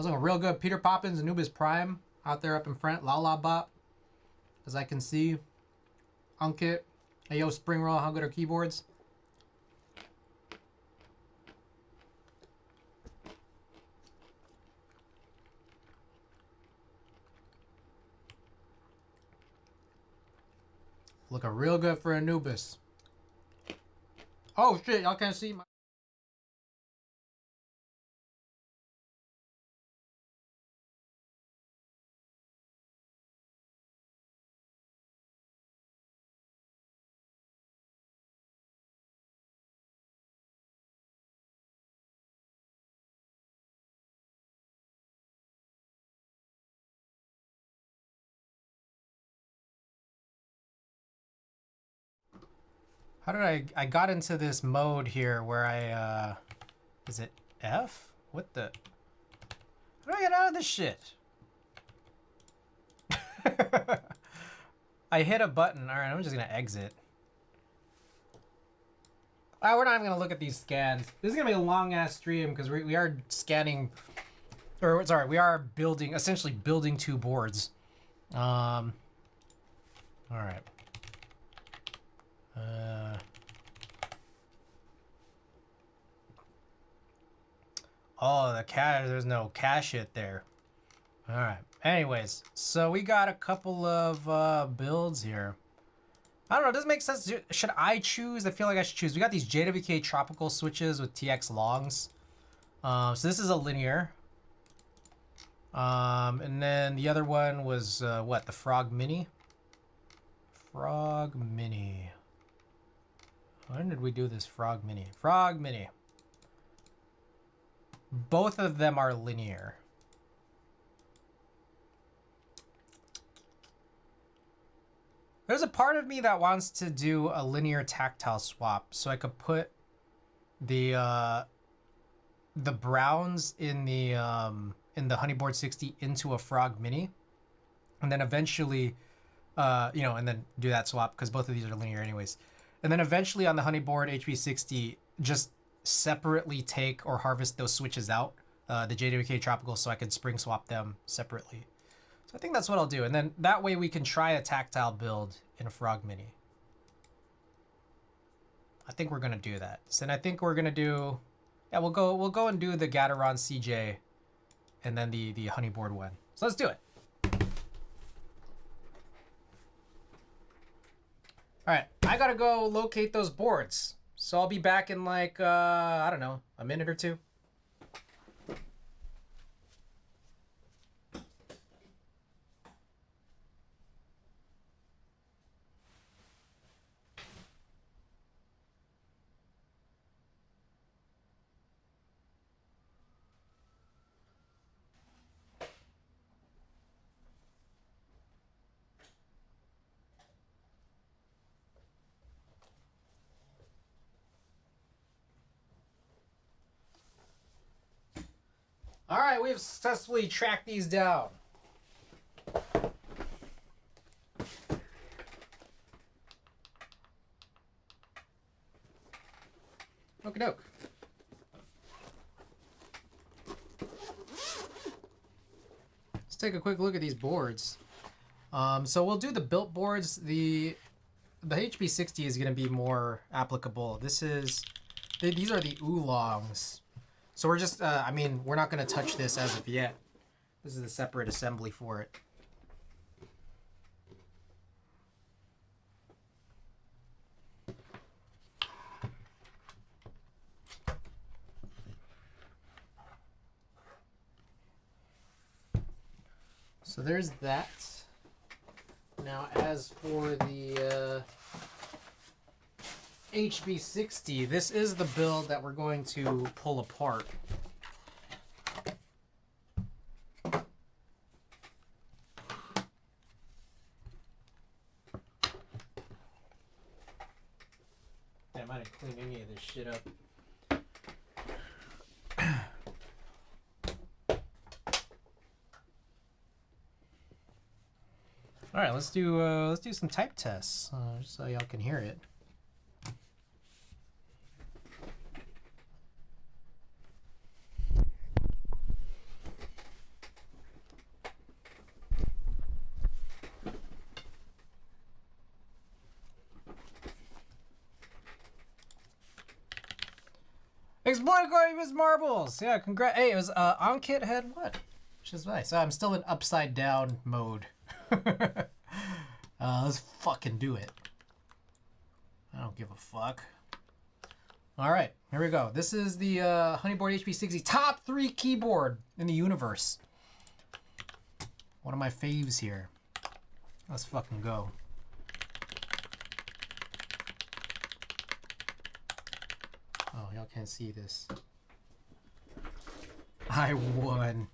was looking real good. Peter Poppins, Anubis Prime out there up in front. La La Bop, as I can see. Unkit. Hey, yo, Spring Roll, how good are keyboards? Looking real good for Anubis. Oh, shit, y'all can't see my... How did I got into this mode here where I, is it F? What the? How do I get out of this shit? I hit a button. All right, I'm just gonna exit. We're not even gonna look at these scans. This is gonna be a long ass stream because we are scanning, or sorry, we are building, essentially building 2 boards. All right. Oh, the cache, there's no cache hit there. All right. Anyways, so we got a couple of builds here. I don't know, does it make sense? Should I choose? I feel like I should choose. We got these JWK tropical switches with TX longs. So this is a linear. And then the other one was what? The Frog Mini? Frog Mini. When did we do this Frog Mini? Frog Mini. Both of them are linear. There's a part of me that wants to do a linear tactile swap so I could put the browns in the Honeyboard 60 into a Frog Mini, and then eventually and then do that swap because both of these are linear anyways. And then eventually on the Honeyboard hb60 just separately take or harvest those switches out, the JWK Tropical, so I could spring swap them separately. So I think that's what I'll do. And then that way we can try a tactile build in a Frog Mini. I think we're going to do that. So then I think we're going to do, yeah, we'll go and do the Gateron CJ and then the Honeyboard one. So let's do it. All right, I got to go locate those boards. So I'll be back in like, I don't know, a minute or 2. All right, we've successfully tracked these down. Okie doke. Let's take a quick look at these boards. So we'll do the built boards. The hb60 is going to be more applicable. These are the oolongs. So we're just, I mean, we're not going to touch this as of yet. This is a separate assembly for it. So there's that. Now, as for the hb60, this is the build that we're going to pull apart. Damn, I didn't clean any of this shit up. All right, let's do some type tests, just so y'all can hear it. Exploit Miss Marbles! Yeah, congrats. Hey, it was Ankit had what? Which is nice. I'm still in upside down mode. Let's fucking do it. I don't give a fuck. Alright, here we go. This is the Honeyboard hb60 top 3 keyboard in the universe. One of my faves here. Let's fucking go. Oh, y'all can't see this. I won.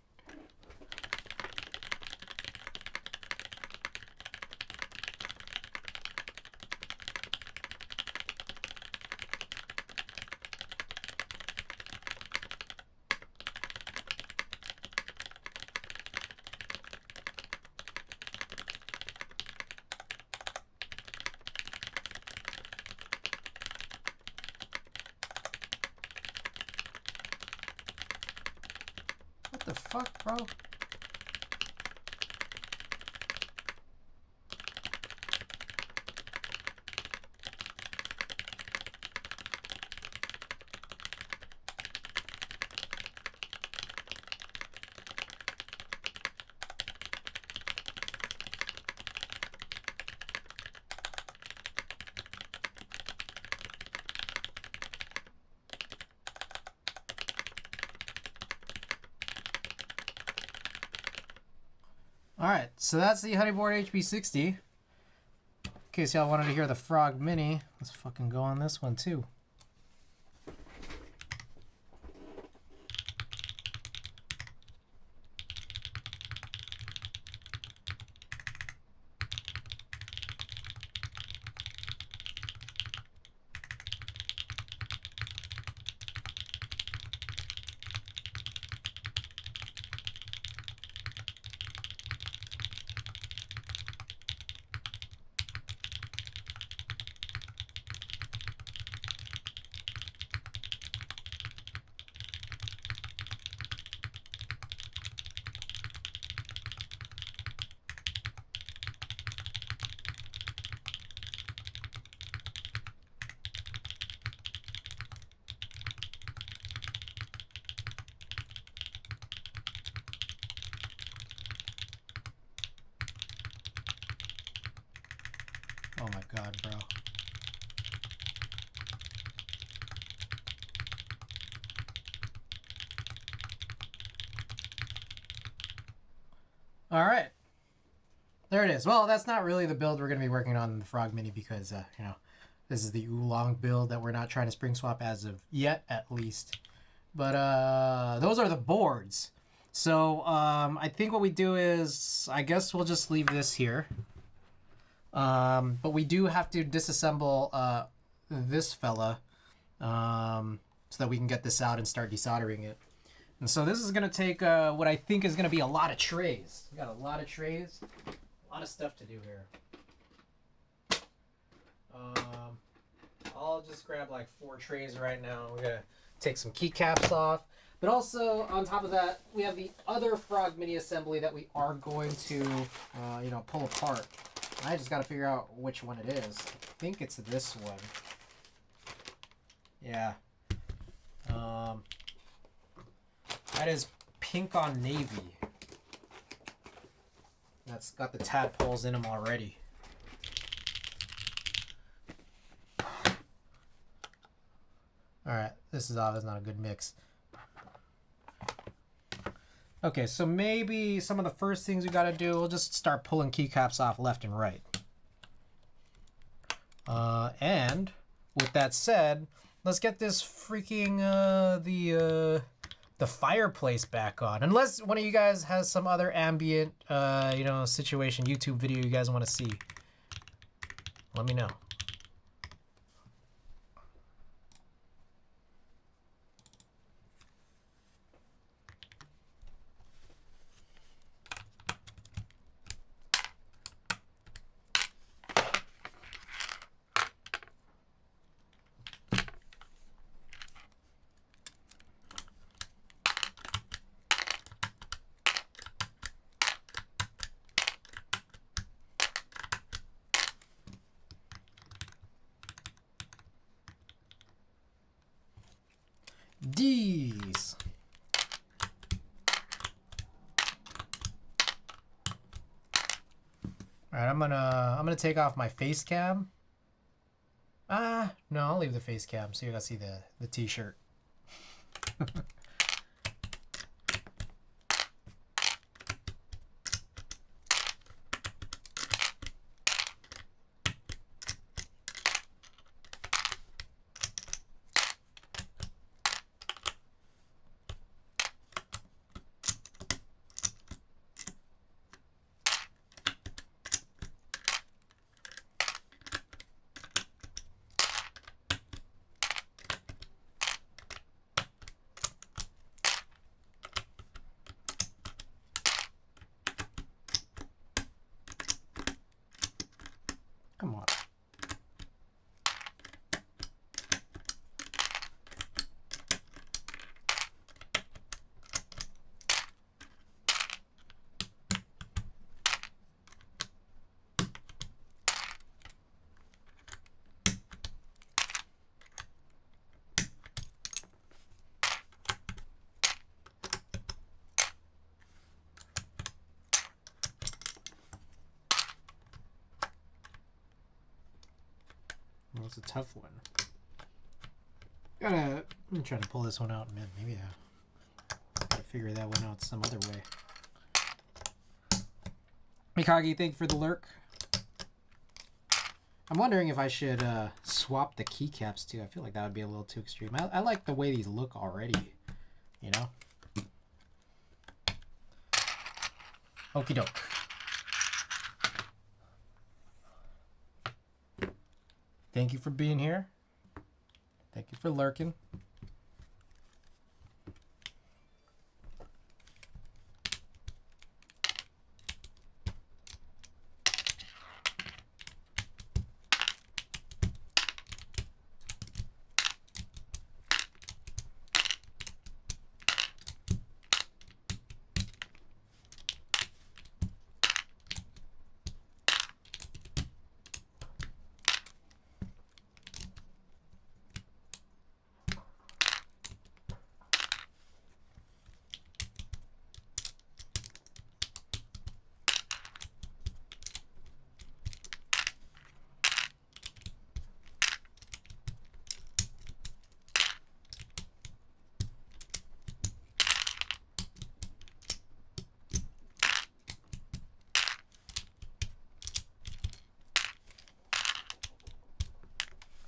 What the fuck, bro? Alright, so that's the Honeyboard hb60. In case y'all wanted to hear the Frog Mini, let's fucking go on this one too. Oh my god, bro. Alright. There it is. Well, that's not really the build we're going to be working on in the Frog Mini because, you know, this is the oolong build that we're not trying to spring swap as of yet, at least. But those are the boards. So I think what we do is, I guess we'll just leave this here. But we do have to disassemble this fella so that we can get this out and start desoldering it. And so this is going to take what I think is going to be a lot of trays. We got a lot of trays, a lot of stuff to do here. I'll just grab like 4 trays right now. We're going to take some keycaps off. But also, on top of that, we have the other Frog Mini assembly that we are going to, you know, pull apart. I just got to figure out which one it is. I think it's this one. Yeah. That is pink on navy. That's got the tadpoles in them already. Alright, this is obviously not a good mix. Okay, so maybe some of the first things we gotta do, we'll just start pulling keycaps off left and right. And with that said, let's get this freaking the fireplace back on. Unless one of you guys has some other ambient, you know, situation, YouTube video you guys want to see, let me know. I'm gonna take off my face cam. No, I'll leave the face cam so you guys see the t-shirt. Come on. Well, it's a tough one. I'm trying to pull this one out, man. Maybe I gotta figure that one out some other way. Mikagi, thank you for the lurk. I'm wondering if I should swap the keycaps too. I feel like that would be a little too extreme. I like the way these look already, you know? Okie doke. Thank you for being here. Thank you for lurking.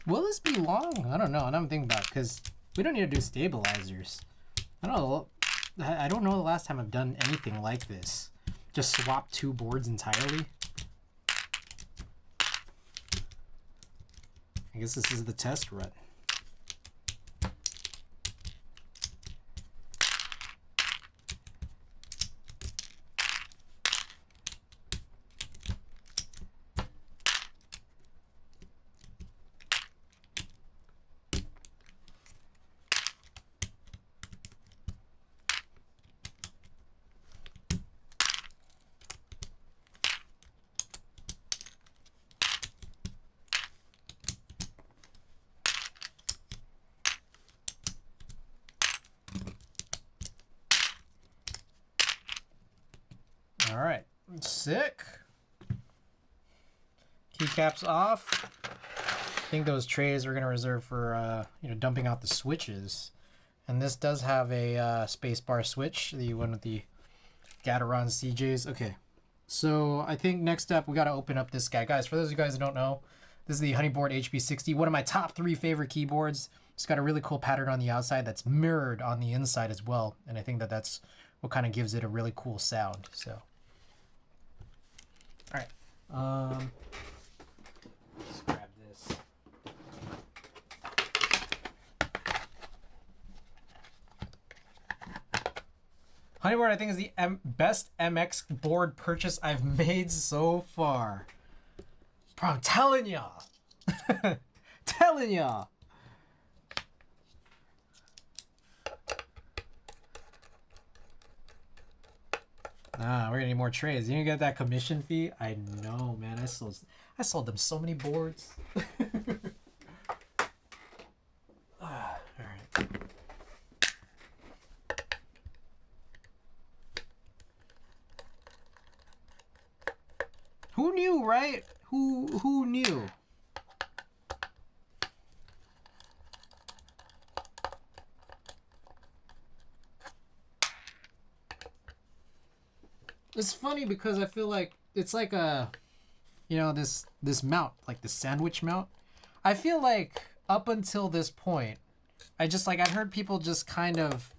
Will this be long? I don't know. And I'm thinking about because we don't need to do stabilizers. I don't know. I don't know the last time I've done anything like this. Just swap two boards entirely. I guess this is the test run. All right, sick. Keycaps off. I think those trays we're gonna reserve for dumping out the switches. And this does have a spacebar switch, the one with the Gateron CJs. Okay, so I think next up we gotta open up this guy, guys. For those of you guys that don't know, this is the Honeyboard hb60, one of my top 3 favorite keyboards. It's got a really cool pattern on the outside that's mirrored on the inside as well, and I think that that's what kind of gives it a really cool sound. So. All right, let's grab this. Honeyboard, I think, is the best MX board purchase I've made so far. Bro, I'm telling y'all. Telling y'all. We're gonna need more trays. You gonna get that commission fee? I know, man. I sold them so many boards. All right. Who knew knew, right? Who knew? It's funny because I feel like it's like a, you know, this mount, like the sandwich mount. I feel like up until this point, I'd heard people just kind of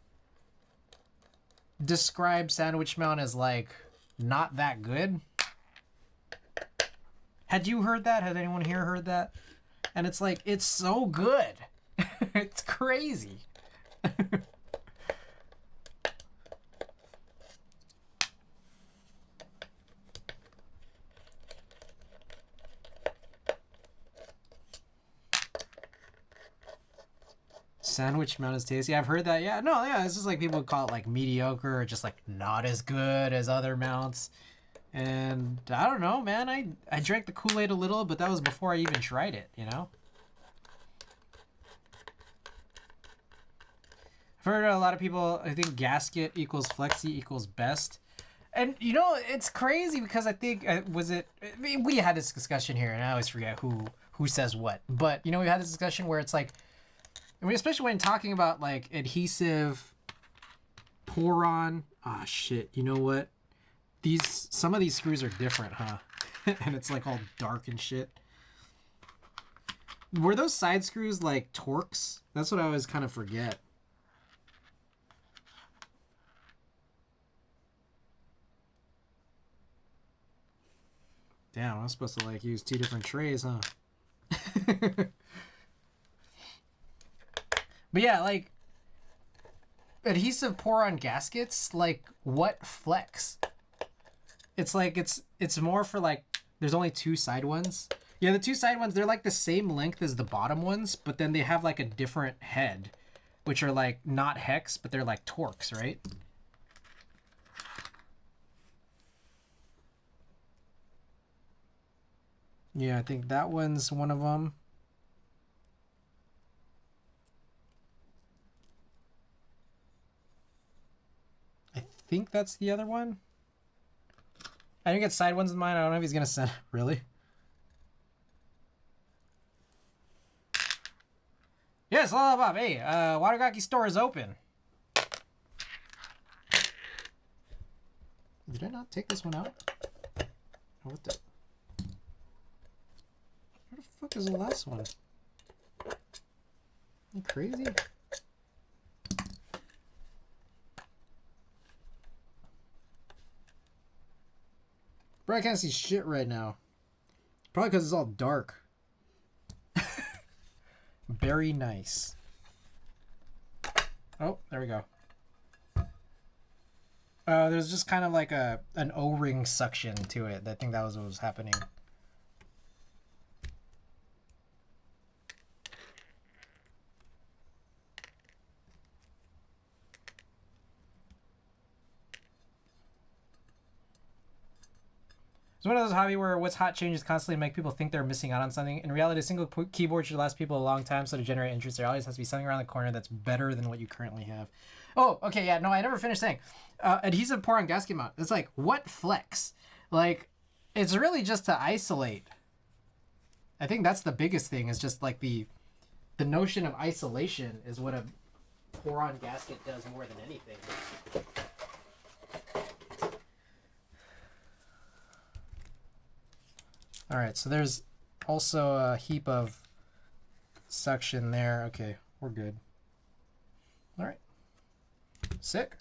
describe sandwich mount as like not that good. Had you heard that? Had anyone here heard that? And it's like, it's so good. It's crazy. Sandwich mount is tasty. I've heard that. Yeah, no, yeah. It's just like people would call it like mediocre or just like not as good as other mounts. And I don't know, man. I drank the Kool-Aid a little, but that was before I even tried it, you know? I've heard a lot of people, I think gasket equals flexi equals best. And, you know, it's crazy because I think, we had this discussion here, and I always forget who says what. But, you know, we had this discussion where it's like, I mean, especially when talking about, like, adhesive, pour-on. Ah, shit, you know what? Some of these screws are different, huh? And it's, like, all dark and shit. Were those side screws, like, Torx? That's what I always kind of forget. Damn, I'm supposed to, like, use 2 different trays, huh? But yeah, like, adhesive pour-on gaskets, like, what flex? It's like, it's more for, like, there's only 2 side ones. Yeah, the 2 side ones, they're, like, the same length as the bottom ones, but then they have, like, a different head, which are, like, not hex, but they're, like, Torx, right? Yeah, I think that one's one of them. I think that's the other one. I didn't get side ones in mine. I don't know if he's gonna send. Really? Yes, hello, Bob. Hey, Wadogaki store is open. Did I not take this one out? Oh, what the? Where the fuck is the last one? Are you crazy? Bro, I can't see shit right now. Probably because it's all dark. Very nice. Oh, there we go. There's just kind of like an O-ring suction to it. I think that was what was happening. It's one of those hobby where what's hot changes constantly make people think they're missing out on something. In reality, a single keyboard should last people a long time, so to generate interest, there always has to be something around the corner that's better than what you currently have. Oh, okay, yeah, no, I never finished saying. Adhesive pour-on gasket mount. It's like, what flex? Like, it's really just to isolate. I think that's the biggest thing, is just like the notion of isolation is what a pour-on gasket does more than anything. All right, so there's also a heap of suction there. Okay, we're good. All right, sick.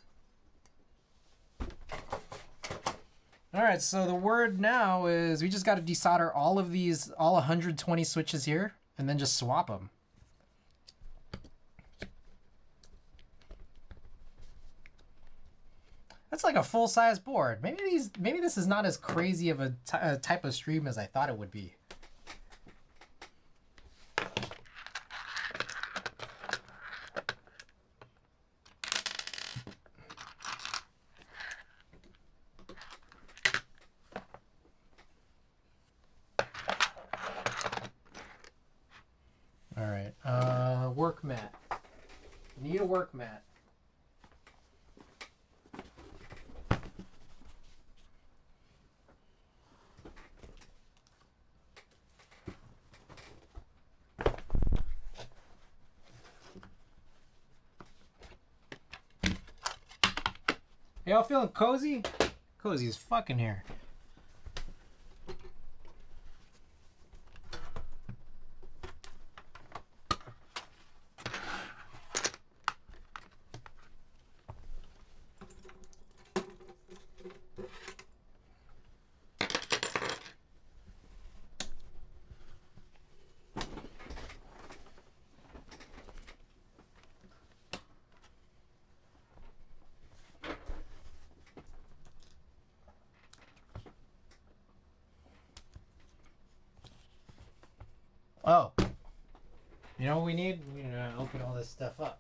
All right, so the word now is we just got to desolder all of these, all 120 switches here, and then just swap them. That's like a full-size board. Maybe this is not as crazy of a type of stream as I thought it would be. All right, work mat. Need a work mat. Y'all feeling cozy? Cozy as fucking here. Oh, you know what we need? We need to open all this stuff up.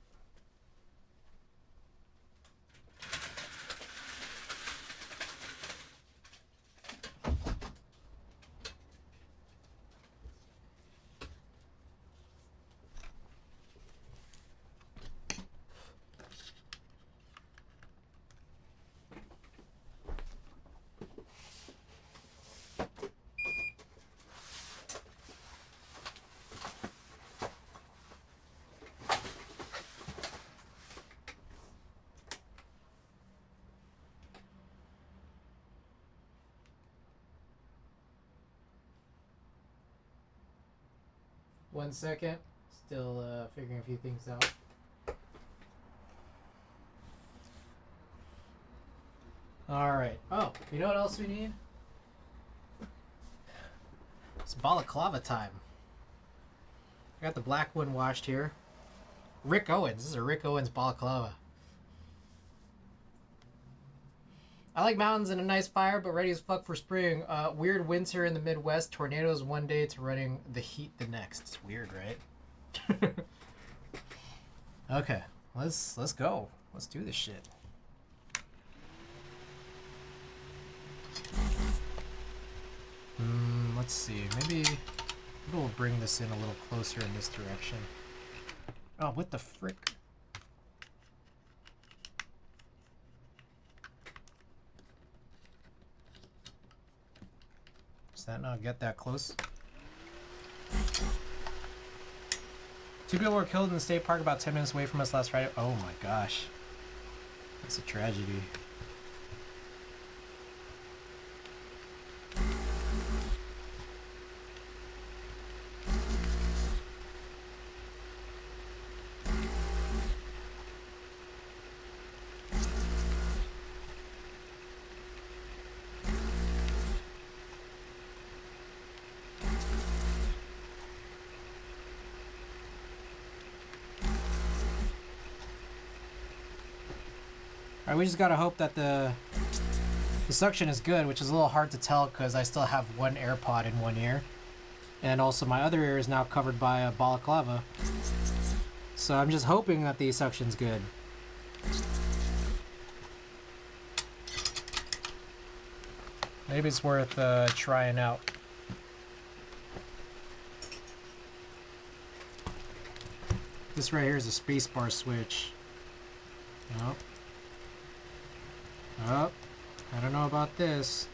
One second. Still figuring a few things out. Alright. Oh, you know what else we need? It's balaclava time. I got the black one washed here. Rick Owens. This is a Rick Owens balaclava. I like mountains and a nice fire, but ready as fuck for spring. Weird winds here in the Midwest. Tornadoes one day to running the heat the next. It's weird, right? Okay, let's go. Let's do this shit. Let's see. Maybe we'll bring this in a little closer in this direction. Oh, what the frick? Does that not get that close? 2 people were killed in the state park about 10 minutes away from us last Friday. Oh my gosh. That's a tragedy. Alright, we just gotta hope that the suction is good, which is a little hard to tell because I still have one AirPod in one ear. And also my other ear is now covered by a balaclava. So I'm just hoping that the suction's good. Maybe it's worth trying out. This right here is a spacebar switch. Nope. Oh, I don't know about this.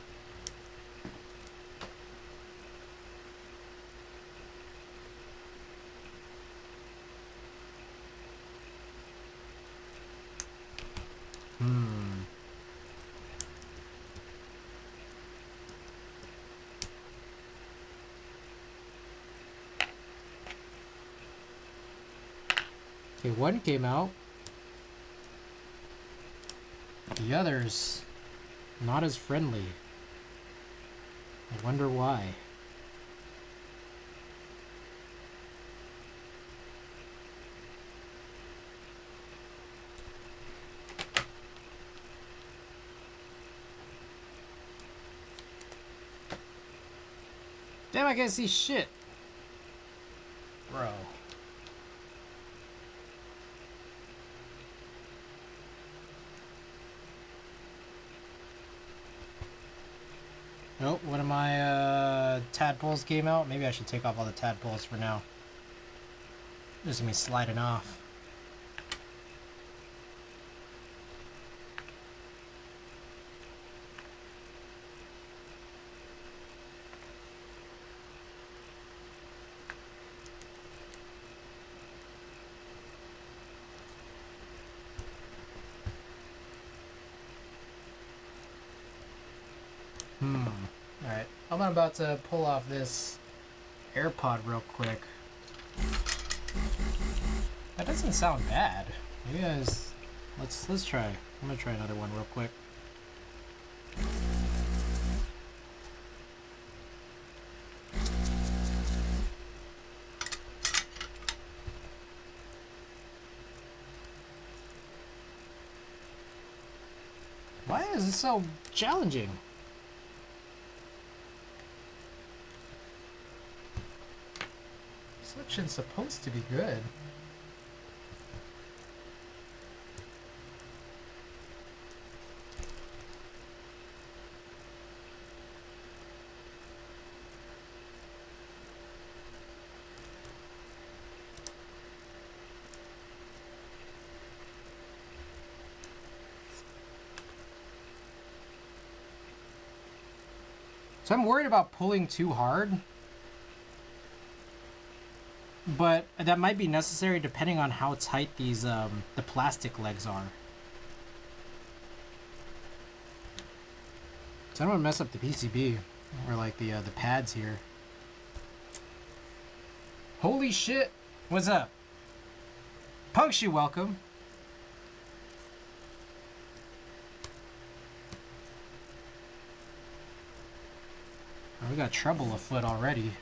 Okay, one came out. The others, not as friendly. I wonder why. Damn, I can't see shit. Bro. Nope, one of my tadpoles came out. Maybe I should take off all the tadpoles for now. Just gonna be sliding off. I'm about to pull off this AirPod real quick. That doesn't sound bad. You guys, let's try. I'm gonna try another one real quick. Why is it so challenging? Suction's supposed to be good. So I'm worried about pulling too hard, but that might be necessary depending on how tight these the plastic legs are. So I don't want to mess up the PCB or like the pads here. Holy shit! What's up? Punkshu, welcome. Oh, we got trouble afoot already.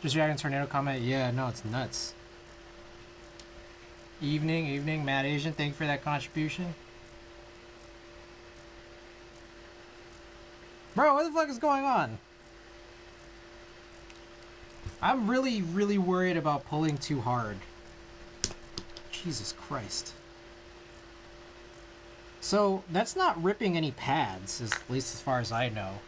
Just reacting to tornado comment. Yeah, no, it's nuts. Evening, Mad Asian. Thank you for that contribution. Bro, what the fuck is going on? I'm really, really worried about pulling too hard. Jesus Christ. So, that's not ripping any pads, at least as far as I know.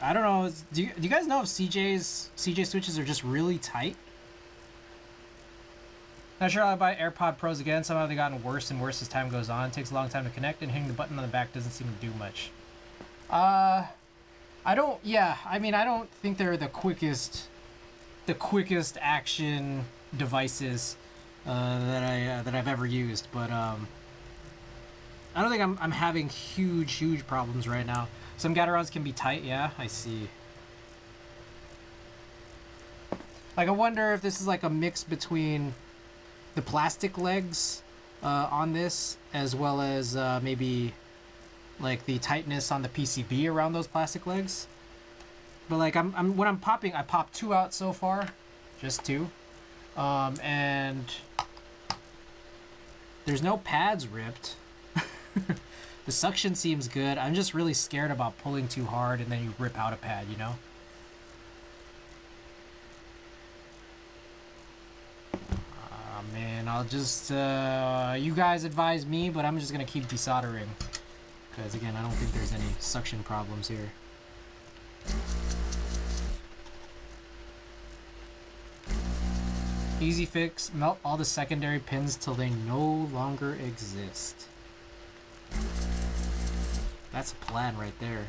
I don't know, do you guys know if CJ switches are just really tight? Not sure I'll buy AirPod Pros again. Somehow they've gotten worse and worse as time goes on. It takes a long time to connect, and hitting the button on the back doesn't seem to do much. I don't think they're the quickest action devices that I've ever used, but I don't think I'm having huge problems right now. Some Gatorons can be tight, yeah, I see. Like, I wonder if this is like a mix between the plastic legs on this, as well as maybe like the tightness on the PCB around those plastic legs. But like when I'm popping, I popped 2 out so far, just 2, and there's no pads ripped. The suction seems good. I'm just really scared about pulling too hard and then you rip out a pad, you know? Man, I'll just, you guys advise me, but I'm just gonna keep desoldering. Because again, I don't think there's any suction problems here. Easy fix, melt all the secondary pins till they no longer exist. That's a plan right there.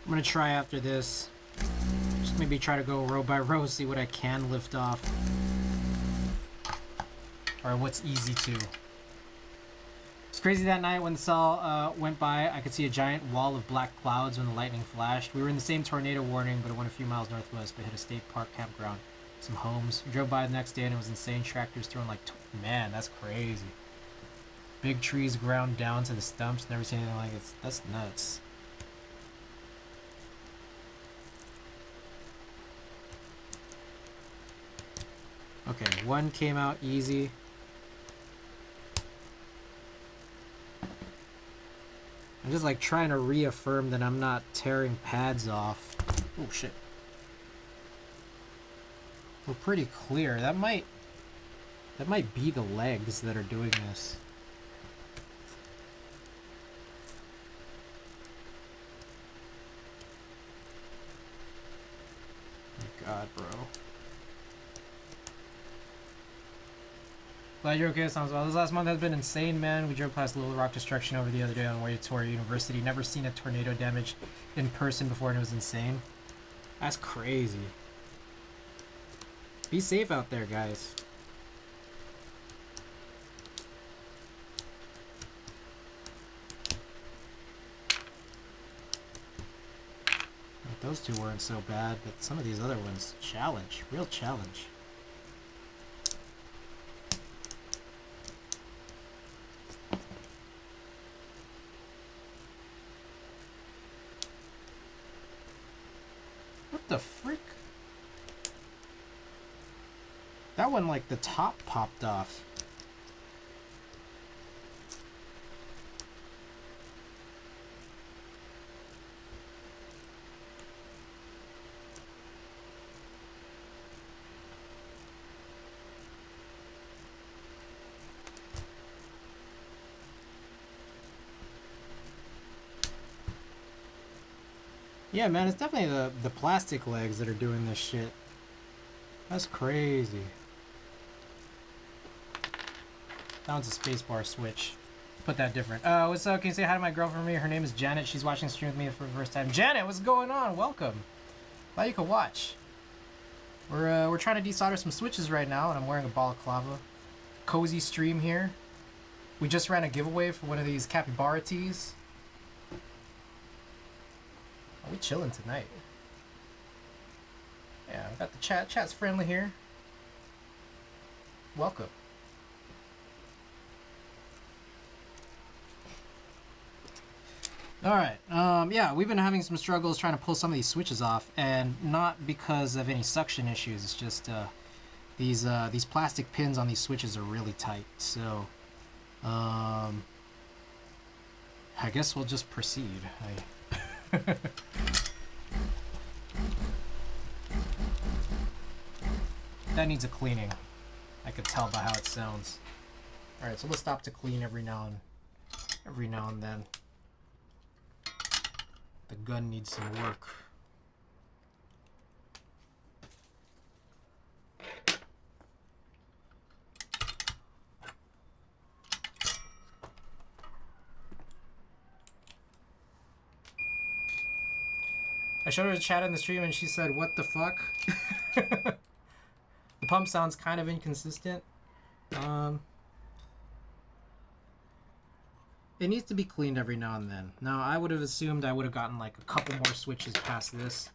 I'm gonna try after this. Just maybe try to go row by row, see what I can lift off. Or what's easy to. crazy that night when the cell went by. I could see a giant wall of black clouds when the lightning flashed. We were in the same tornado warning, but it went a few miles northwest, but hit a state park campground. Some homes. We drove by the next day and it was insane. Tractors throwing like... Man, that's crazy. Big trees ground down to the stumps. Never seen anything like it. That's nuts. Okay, one came out easy. I'm just like trying to reaffirm that I'm not tearing pads off. Oh shit. We're pretty clear. That might be the legs that are doing this. Oh God, bro. Glad you're okay. Sounds well. This last month has been insane, man. We drove past Little Rock destruction over the other day on the way to our university. Never seen a tornado damage in person before, and it was insane. That's crazy. Be safe out there, guys. Those two weren't so bad, but some of these other ones, challenge. Real challenge. What the frick? That one, like, the top popped off. Yeah, man, it's definitely the plastic legs that are doing this shit. That's crazy. That one's a spacebar switch. Put that different. What's up? Can you say hi to my girlfriend for me? Her name is Janet. She's watching the stream with me for the first time. Janet, what's going on? Welcome. Glad you could watch. We're trying to desolder some switches right now, and I'm wearing a balaclava. Cozy stream here. We just ran a giveaway for one of these capybara tees. Are we chilling tonight? Yeah, we got the chat. Chat's friendly here. Welcome. Alright, yeah, we've been having some struggles trying to pull some of these switches off, and not because of any suction issues, it's just, these plastic pins on these switches are really tight, so, I guess we'll just proceed. That needs a cleaning. I could tell by how it sounds. Alright, so let's stop to clean every now and then. The gun needs some work. I showed her a chat in the stream and she said, "What the fuck?" The pump sounds kind of inconsistent. It needs to be cleaned every now and then. Now, I would have assumed I would have gotten like a couple more switches past this.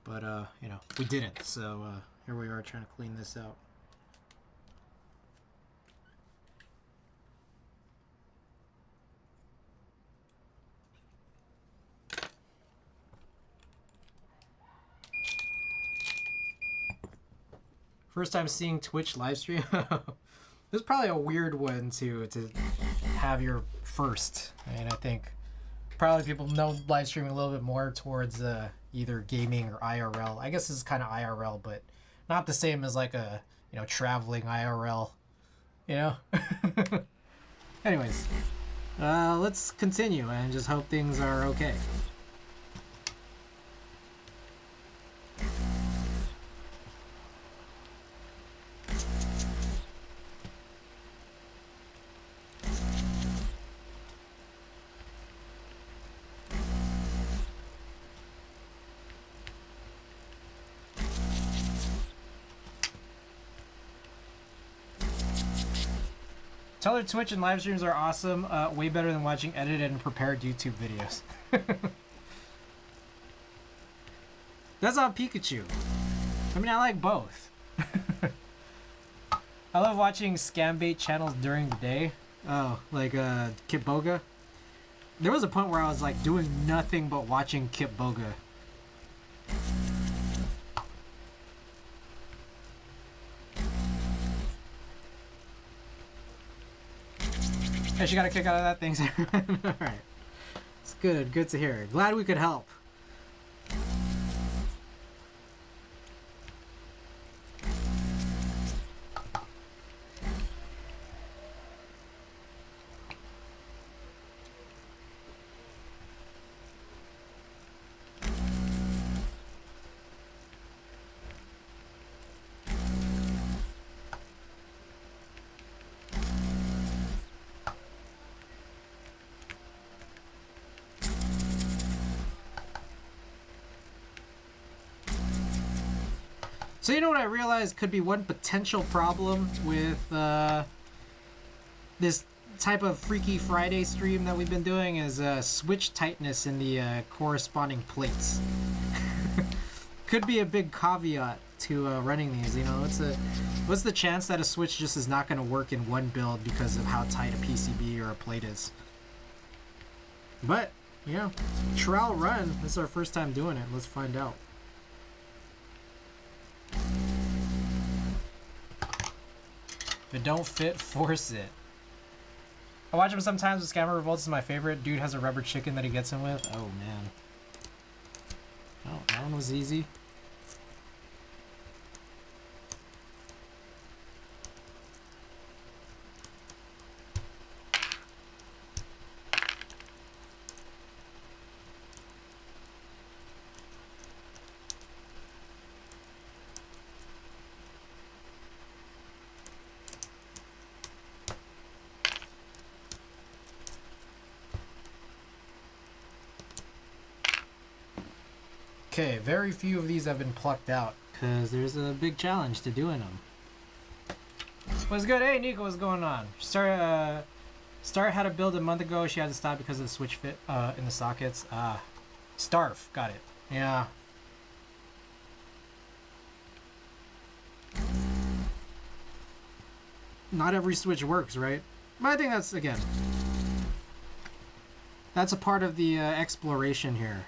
But, you know, we didn't. So, here we are trying to clean this out. First time seeing Twitch live stream. This is probably a weird one to have your first. I mean, I think probably people know live streaming a little bit more towards either gaming or IRL. I guess this is kind of IRL, but not the same as like a, you know, traveling IRL. You know. Anyways, let's continue and just hope things are okay. Tell her Twitch and live streams are awesome. Way better than watching edited and prepared YouTube videos. That's on Pikachu. I mean, I like both. I love watching scam bait channels during the day. Oh, like Kip Boga. There was a point where I was like doing nothing but watching Kip Boga. Hey, she got a kick out of that. Thanks, everyone. Alright. It's good. Good to hear. Glad we could help. So you know what I realized could be one potential problem with this type of Freaky Friday stream that we've been doing is switch tightness in the corresponding plates. Could be a big caveat to running these. You know, what's the chance that a switch just is not going to work in one build because of how tight a PCB or a plate is? But you know, trial run. This is our first time doing it. Let's find out. If it don't fit, force it. I watch him sometimes with Scammer Revolts is my favorite. Dude has a rubber chicken that he gets him with. Oh man. Oh, that one was easy. Okay, very few of these have been plucked out because there's a big challenge to doing them. What's good? Hey, Nico, what's going on? Start had to build a month ago. She had to stop because of the switch fit in the sockets. Starf, got it. Yeah. Not every switch works, right? But I think that's, again, that's a part of the exploration here.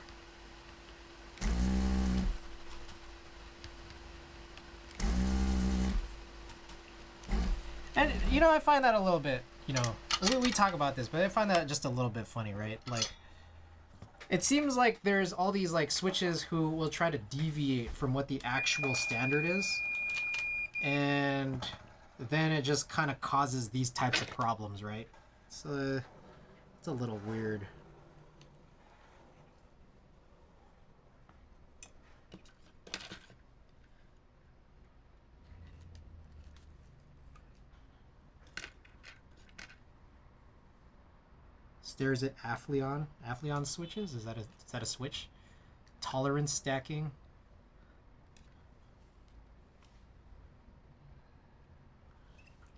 And, you know, I find that a little bit, you know, we talk about this, but I find that just a little bit funny, right? Like, it seems like there's all these, like, switches who will try to deviate from what the actual standard is. And then it just kind of causes these types of problems, right? So, it's a little weird. Stares at Aphelion switches. Is that a switch? Tolerance stacking.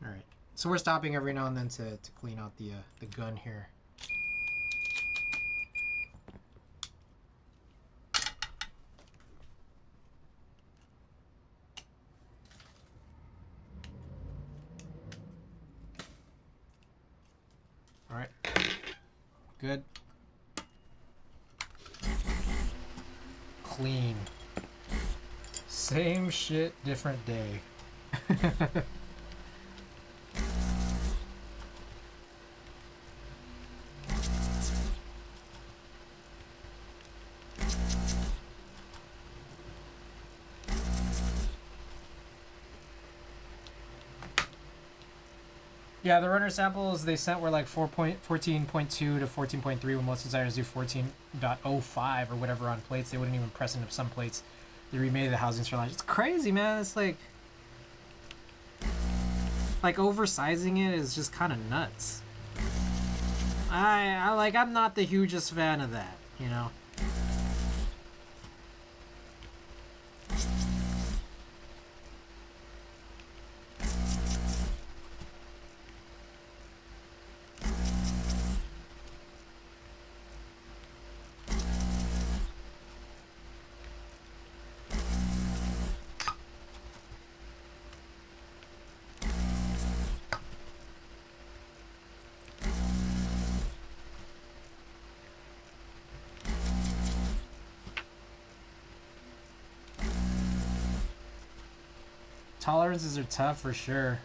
All right. So we're stopping every now and then to clean out the gun here. All right. Good. Clean. Same shit, different day. Yeah, the runner samples they sent were like 14.2 to 14.3 when most designers do 14.05 or whatever on plates. They wouldn't even press into some plates. They remade the housings for launch. It's crazy, man. It's like oversizing it is just kind of nuts. I'm not the hugest fan of that, you know. Tolerances are tough for sure.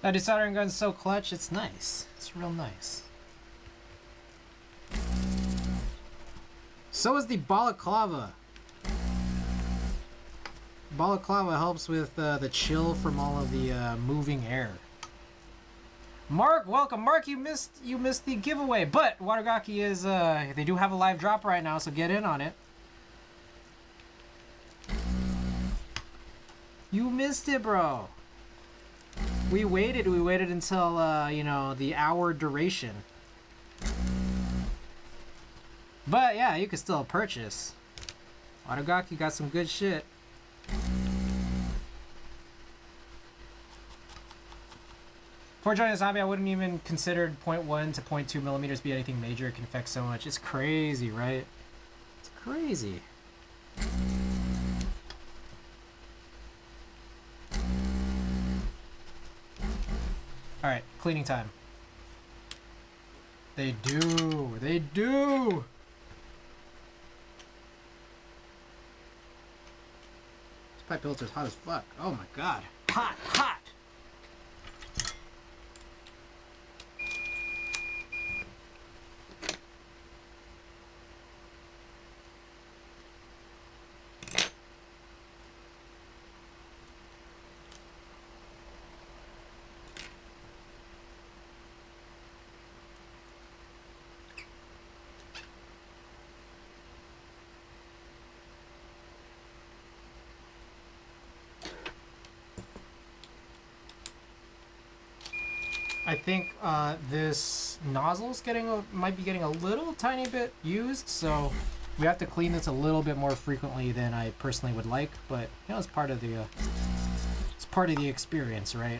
That desoldering gun's so clutch, it's nice. It's real nice. So is the balaclava. Balaclava helps with the chill from all of the moving air. Mark, welcome. Mark, you missed the giveaway, but Watagaki is they do have a live drop right now, so get in on it. You missed it, bro. We waited until you know, the hour duration. But yeah, you can still purchase. Watagaki got some good shit. Before joining this hobby, I wouldn't even consider 0.1 to 0.2 millimeters be anything major. It can affect so much. It's crazy, right? It's crazy. Alright, cleaning time. They do! They do! This pipe filter's hot as fuck. Oh my god. Hot! Hot! I think this nozzle's might be getting a little tiny bit used, so we have to clean this a little bit more frequently than I personally would like. But you know, it's part of the experience, right?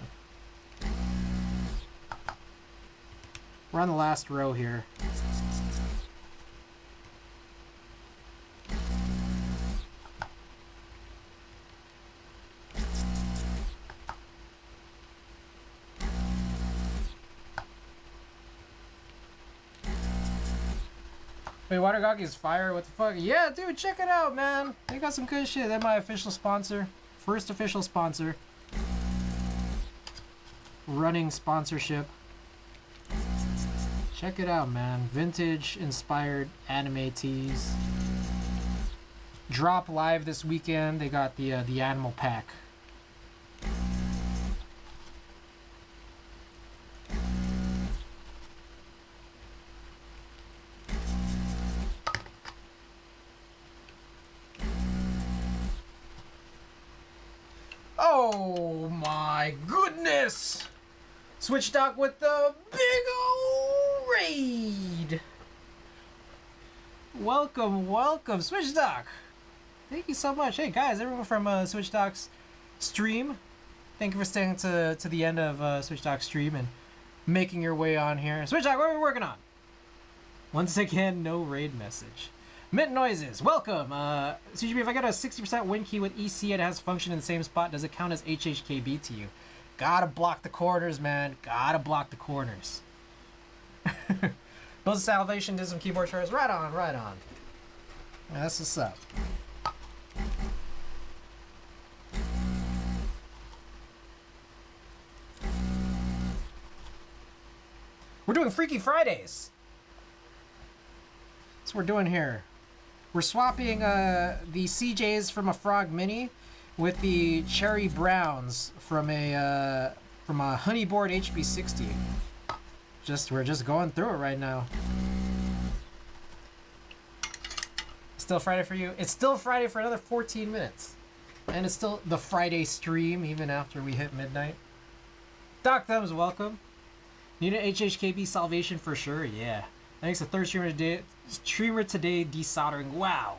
We're on the last row here. Wait, Watagaki's fire? What the fuck? Yeah, dude, check it out, man. They got some good shit. They're my official sponsor. First official sponsor. Running sponsorship. Check it out, man. Vintage inspired anime tees. Drop live this weekend. They got the animal pack. Oh my goodness! Switch Dock with the big ol' raid! Welcome, welcome, Switch Dock! Thank you so much. Hey guys, everyone from Switch Dock's stream, thank you for staying to the end of Switch Dock's stream and making your way on here. Switch Dock, what are we working on? Once again, no raid message. Mint Noises, welcome! CGB, if I got a 60% win key with EC and it has function in the same spot, does it count as HHKB to you? Gotta block the corners, man. Gotta block the corners. Those of Salvation did some keyboard charts. Right on, right on. Yeah, that's what's up. We're doing Freaky Fridays. That's what we're doing here. We're swapping the CJs from a Frog Mini with the Cherry Browns from a Honeyboard hb60. We're just going through it right now. Still Friday for you? It's still Friday for another 14 minutes. And it's still the Friday stream even after we hit midnight. Doc Thumbs, welcome. Need an HHKB salvation for sure? Yeah. Thanks to third streamer today desoldering. Wow.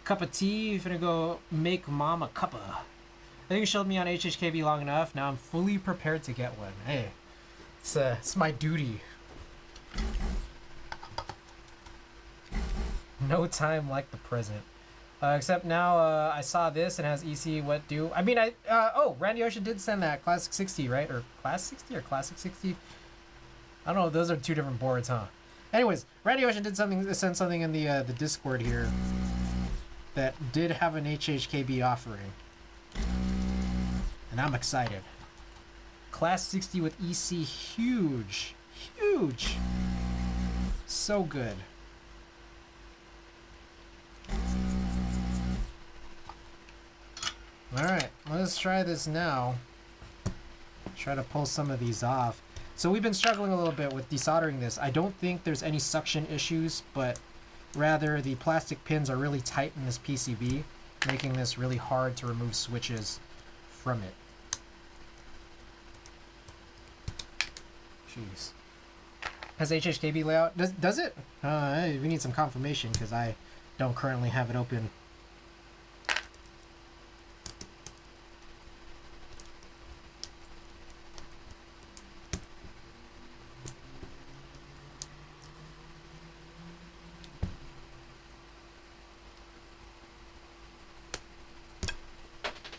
Cup of tea. You're gonna go make mom a cuppa. I think you showed me on HHKB long enough. Now I'm fully prepared to get one. Hey, it's my duty. No time like the present. Except now I saw this and it has EC what do. I mean, oh, Randy Ocean did send that Classic 60, right? Or Class 60 or Classic 60? I don't know. Those are two different boards, huh? Anyways, Randy Ocean did send something in the Discord here that did have an HHKB offering. And I'm excited. Class 60 with EC, huge. Huge. So good. Alright, let's try this now. Try to pull some of these off. So we've been struggling a little bit with desoldering this. I don't think there's any suction issues, but rather the plastic pins are really tight in this PCB, making this really hard to remove switches from it. Jeez. Has HHKB layout? Does it? We need some confirmation because I don't currently have it open.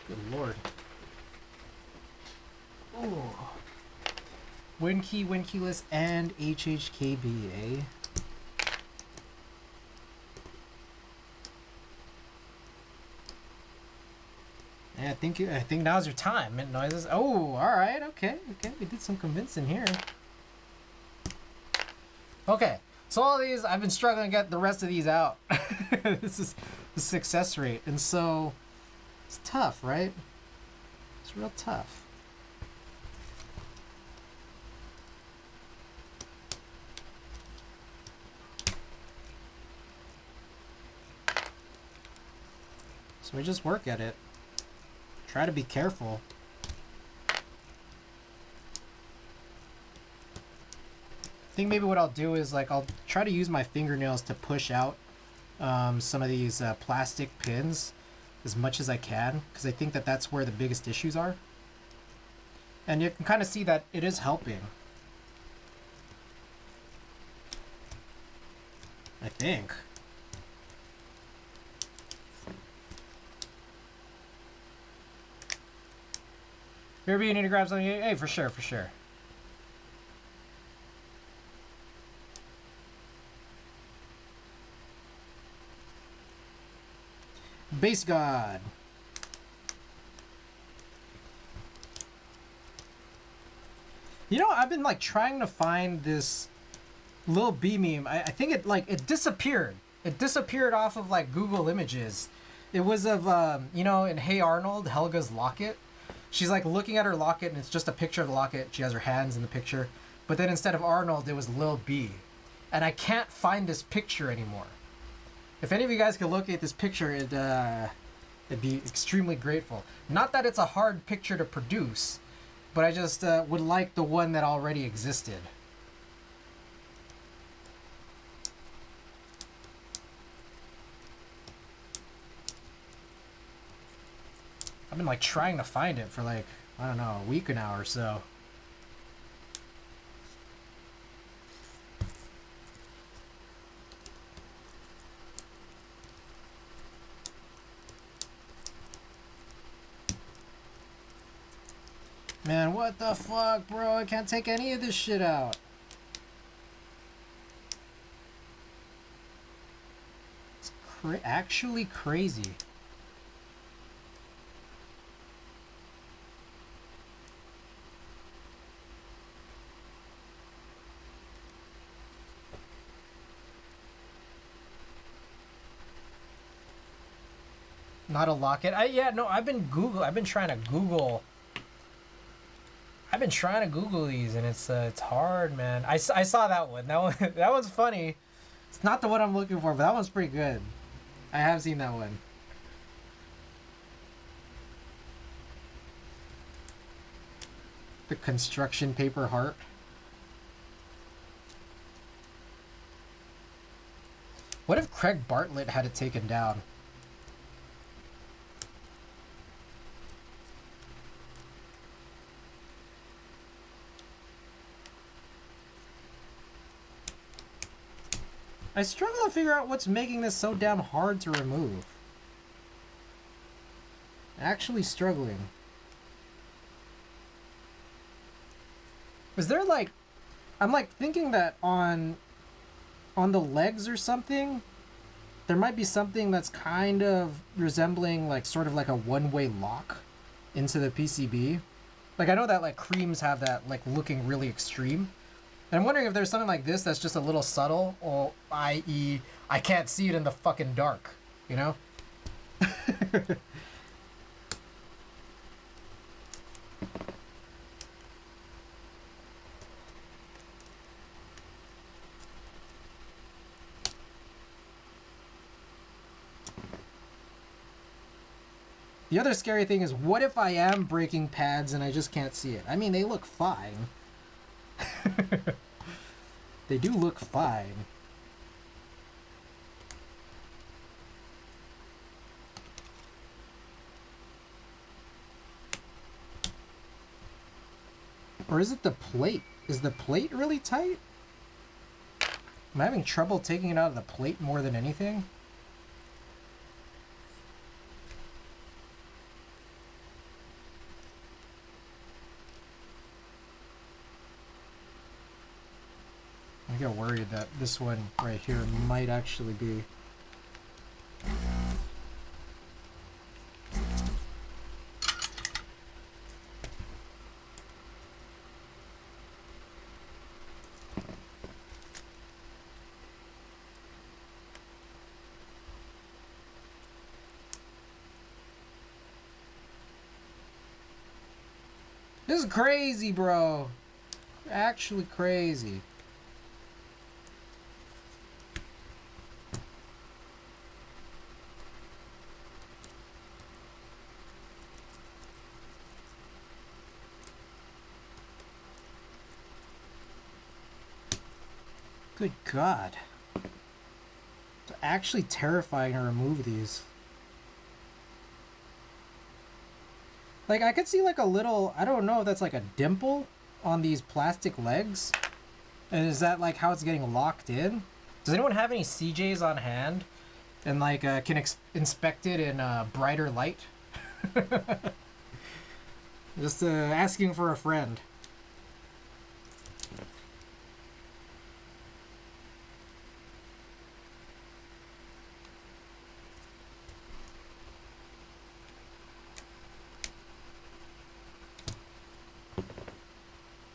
Good lord. Ooh. WinKey, WinKeyless, and HHKB, eh? Yeah, I think now's your time. Mint noises. Oh, all right, okay. We did some convincing here. Okay, so all these, I've been struggling to get the rest of these out. This is the success rate, and so it's tough, right? It's real tough. So we just work at it. Try to be careful. I think maybe what I'll do is like I'll try to use my fingernails to push out some of these plastic pins as much as I can, because I think that that's where the biggest issues are. And you can kind of see that it is helping. I think. Maybe you need to grab something. Hey, for sure, for sure. Base God. You know, I've been like trying to find this little B meme. I think it disappeared. It disappeared off of like Google Images. It was of you know, in Hey Arnold, Helga's locket. She's like looking at her locket and it's just a picture of the locket. She has her hands in the picture. But then instead of Arnold, it was Lil B. And I can't find this picture anymore. If any of you guys could locate this picture, it'd be extremely grateful. Not that it's a hard picture to produce, but I just would like the one that already existed. I've been like trying to find it for like, I don't know, a week now or so. Man, what the fuck, bro? I can't take any of this shit out. It's actually crazy. Not a locket. Yeah, no, I've been trying to Google these, and it's hard, man. I saw that one. That one's funny. It's not the one I'm looking for, but that one's pretty good. I have seen that one. The construction paper heart. What if Craig Bartlett had it taken down? I struggle to figure out what's making this so damn hard to remove. Actually struggling. Is there like... I'm like thinking that on the legs or something, there might be something that's kind of resembling like sort of like a one-way lock into the PCB. Like I know that like creams have that like looking really extreme. And I'm wondering if there's something like this that's just a little subtle, or i.e. I can't see it in the fucking dark, you know? The other scary thing is, what if I am breaking pads and I just can't see it? I mean, they look fine. They do look fine. Or is it the plate? Is the plate really tight? I'm having trouble taking it out of the plate more than anything. I get worried that this one right here might actually be. This is crazy, bro. Actually crazy. Good God. It's actually terrifying to remove these. Like, I could see like a little, I don't know if that's like a dimple on these plastic legs. And is that like how it's getting locked in? Does anyone have any CJs on hand? And like can inspect it in brighter light? Just asking for a friend.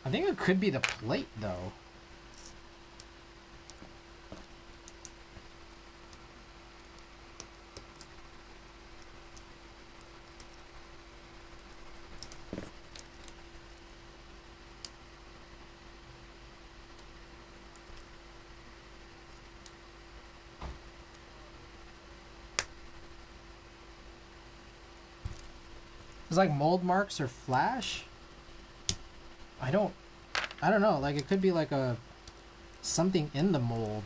I think it could be the plate, though. It's like mold marks or flash? I don't know, like it could be like a something in the mold.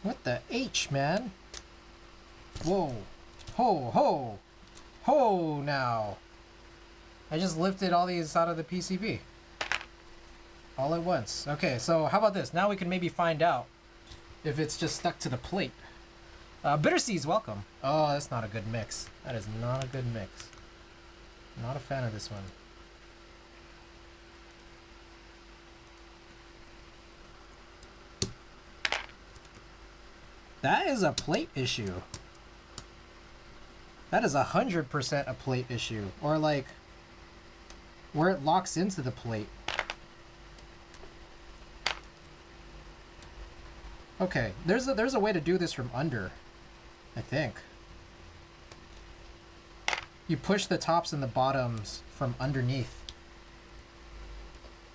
What the H, man? Whoa. Ho, ho. Ho, now. I just lifted all these out of the PCB. All at once. Okay, so how about this? Now we can maybe find out if it's just stuck to the plate. Bitter Seeds, welcome. Oh, that's not a good mix. That is not a good mix. Not a fan of this one. That is a plate issue. That is 100% a plate issue. Or like, where it locks into the plate. Okay, there's a way to do this from under, I think. You push the tops and the bottoms from underneath.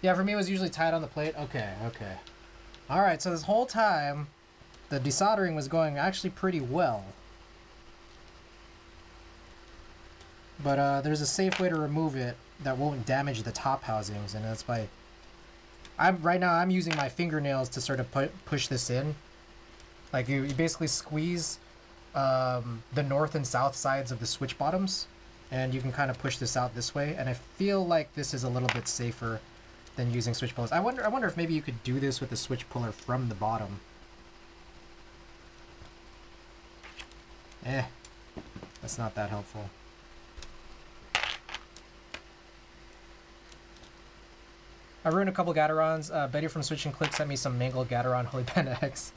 Yeah, for me it was usually tied on the plate. Okay, okay. Alright, so this whole time, the desoldering was going actually pretty well. But there's a safe way to remove it that won't damage the top housings, and that's by... right now I'm using my fingernails to sort of push this in. Like you basically squeeze the north and south sides of the switch bottoms, and you can kind of push this out this way. And I feel like this is a little bit safer than using switch pullers. I wonder if maybe you could do this with the switch puller from the bottom. That's not that helpful. I ruined a couple Gatorons. Betty from Switch and Click sent me some mangled Gatoron Holy Panda X.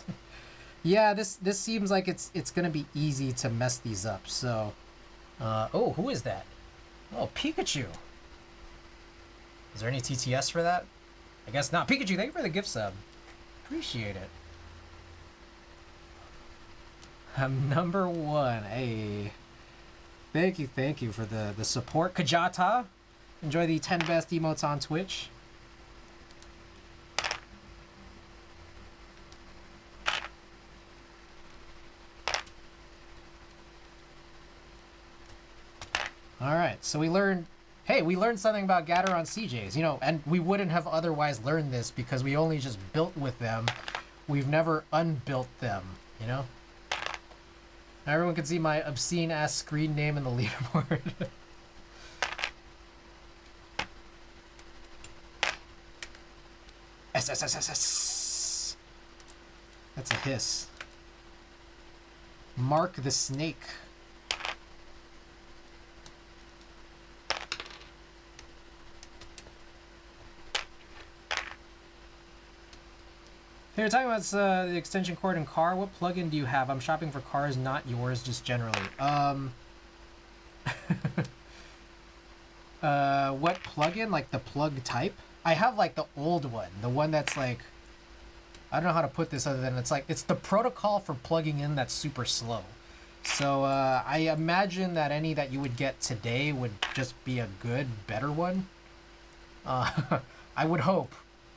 Yeah, this seems like it's gonna be easy to mess these up. So, oh, who is that? Oh, Pikachu. Is there any TTS for that? I guess not. Pikachu, thank you for the gift sub. Appreciate it. I'm number one. Hey, thank you for the support. Kajata, enjoy the 10 best emotes on Twitch. All right, so we learned, hey, we learned something about Gatoron CJs, you know, and we wouldn't have otherwise learned this because we only just built with them. We've never unbuilt them, you know? Everyone can see my obscene ass screen name in the leaderboard. SSSSS. That's a hiss. Mark the Snake. Hey, you're talking about the extension cord and car. What plugin do you have? I'm shopping for cars, not yours, just generally. What plugin? Like the plug type? I have like the old one, the one that's like, I don't know how to put this other than it's the protocol for plugging in that's super slow. So I imagine that any that you would get today would just be a good, better one. I would hope.